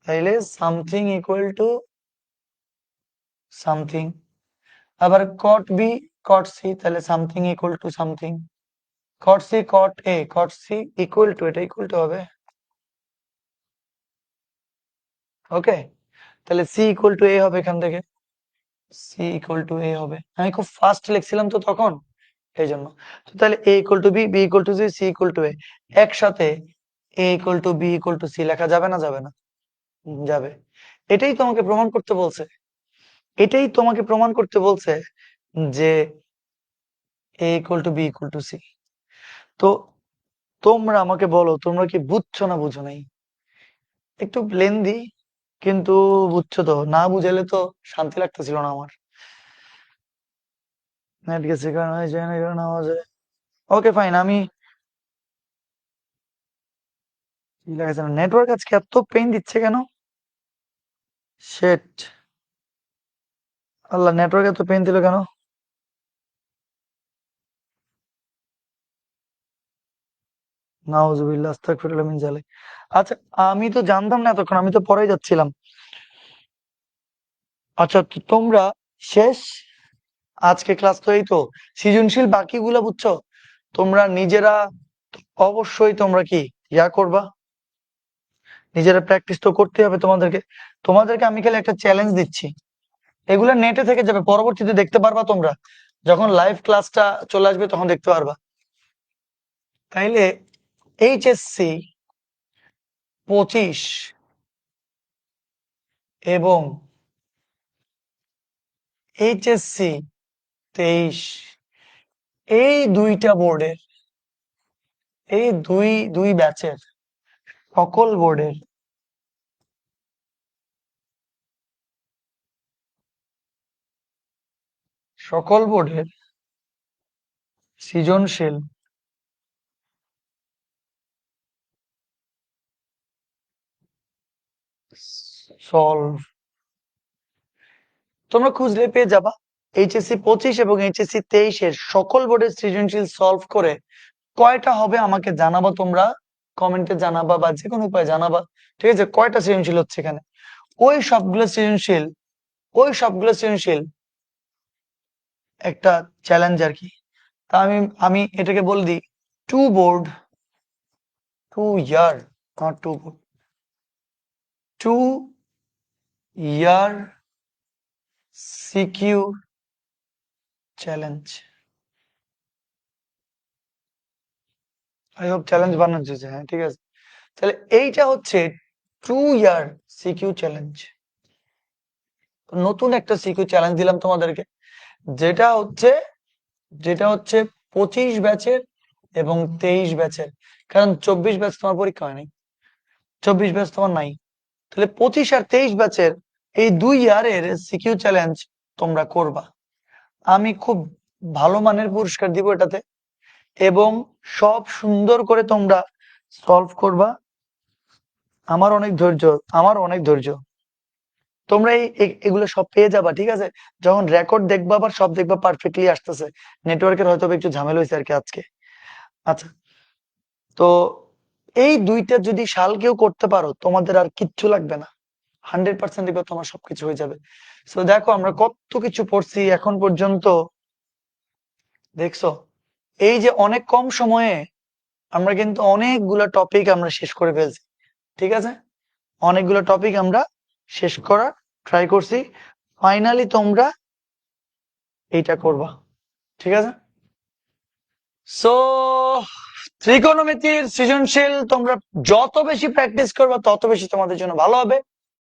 তাইলে সামথিং ইকুয়াল টু সামথিং। আবার কট বি কট সি, তাহলে something equal to something, cot C cot A, cot C equal to, এটা ইকুয়াল টু হবে, ওকে। তাহলে সি ইকুয়াল টু এ হবে, এখান থেকে সি ইকুয়াল টু এ হবে। আমি খুব ফাস্ট লিখছিলাম তো তখন, এই জন্য। তো তাহলে A equal to B, B equal to C, C equal to A, একসাথে A equal to B equal to C লেখা যাবে না? যাবে না? যাবে। এটাই তোমাকে প্রমাণ করতে বলছে, এটাই তোমাকে প্রমাণ করতে বলছে যে A equal to B equal to C. তো তোমরা আমাকে বলো, তোমরা কি বুঝছো না বুঝো নাই? একটু লেন্দি, কিন্তু বুঝছো তো? না বুঝালে তো শান্তি লাগতেছিল না আমার। নেট গেছে কারণ হয়ে যায় না, কারণ আওয়াজ হয়। ওকে ফাইন, আমি নেটওয়ার্ক আজকে এত পেইন দিচ্ছে কেন? শেট, আল্লাহ, নেটওয়ার্ক এত পেইন দিল কেন? নাউজুবিল্লাহ, আস্তাগফিরুল্লাহ মিন জালিক। আচ্ছা, আমি তো জানতাম না এতক্ষণ, আমি তো পরেই যাচ্ছিলাম। আচ্ছা, তো তোমরা শেষ, আজকে ক্লাস তো এই তো, সৃজনশীল বাকিগুলো বুঝছো? তোমরা নিজেরা অবশ্যই তোমরা কি ইয়া করবা, নিজেরা প্র্যাকটিস তো করতে হবে তোমাদেরকে। তোমাদেরকে আমি খালি একটা চ্যালেঞ্জ দিচ্ছি, এগুলো নেটে থেকে যাবে, পরবর্তীতে দেখতে পারবা তোমরা, যখন লাইভ ক্লাসটা চলে আসবে তখন দেখতে পারবা। তাইলে এইচএসসি 25 এবং এইচএসসি 23, এই দুইটা বোর্ডের, এই দুই দুই ব্যাচের সকল বোর্ডের সকল বোর্ডের সৃজনশীল সলভ তোমরা খুঁজলে পেয়ে যাবা। এইচএসসি 25 এবং এইচএসসি 23 এর সকল বোর্ডের সৃজনশীল সলভ করে কয়টা হবে আমাকে জানাবা, তোমরা কমেন্টে জানাবা বা যে কোনো উপায়ে জানাবা, ঠিক আছে? কয়টা সৃজনশীল হচ্ছে এখানে, ওই সবগুলো সৃজনশীল, ওই সবগুলো সৃজনশীল একটা চ্যালেঞ্জ আর কি। তা আমি আমি এটাকে বলে দিই two board, two year, not two board, two year CQ challenge. I hope challenge বানানো হচ্ছে, হ্যাঁ ঠিক আছে। তাহলে এইটা হচ্ছে টু ইয়ার সিকিউ চ্যালেঞ্জ, নতুন একটা সিকিউ চ্যালেঞ্জ দিলাম তোমাদেরকে, যেটা হচ্ছে যেটা হচ্ছে 25 ব্যাচের এবং 23 ব্যাচের। কারণ 24 ব্যাচ তোমার পরীক্ষা হয়নি, 24 ব্যাচ তোমার নাই, তাহলে 25 আর 23 ব্যাচের এই 2 ইয়ারের সিকিউ চ্যালেঞ্জ তোমরা করবা। আমি খুব ভালো মানের পুরস্কার দিব এটাতে, এবং সব সুন্দর করে তোমরা সলভ করবা। আমার অনেক ধৈর্য, আমার অনেক ধৈর্য। তোমরা এগুলো সব পেয়ে যাবা, ঠিক আছে? যখন রেকর্ড দেখবা আবার সব দেখবা পারফেক্টলি আসতেছে। নেটওয়ার্কের হয়তো একটু ঝামেলা হয়েছে আর কি আজকে। আচ্ছা, তো এই 2টা যদি সাল কেউ করতে পারো, তোমাদের আর কিচ্ছু লাগবে না, 100% দেখবে তোমার সবকিছু হয়ে যাবে। তো দেখো আমরা কত কিছু পড়ছি এখন পর্যন্ত, দেখছো? এই যে অনেক কম সময়ে আমরা কিন্তু অনেকগুলো টপিক আমরা শেষ করে ফেলছি, ঠিক আছে? অনেকগুলো টপিক আমরা শেষ করার ট্রাই করছি। ফাইনালি তোমরা এইটা করবা, ঠিক আছে? সো ত্রিকোণমিতির সৃজনশীল তোমরা যত বেশি প্র্যাকটিস করবা তত বেশি তোমাদের জন্য ভালো হবে।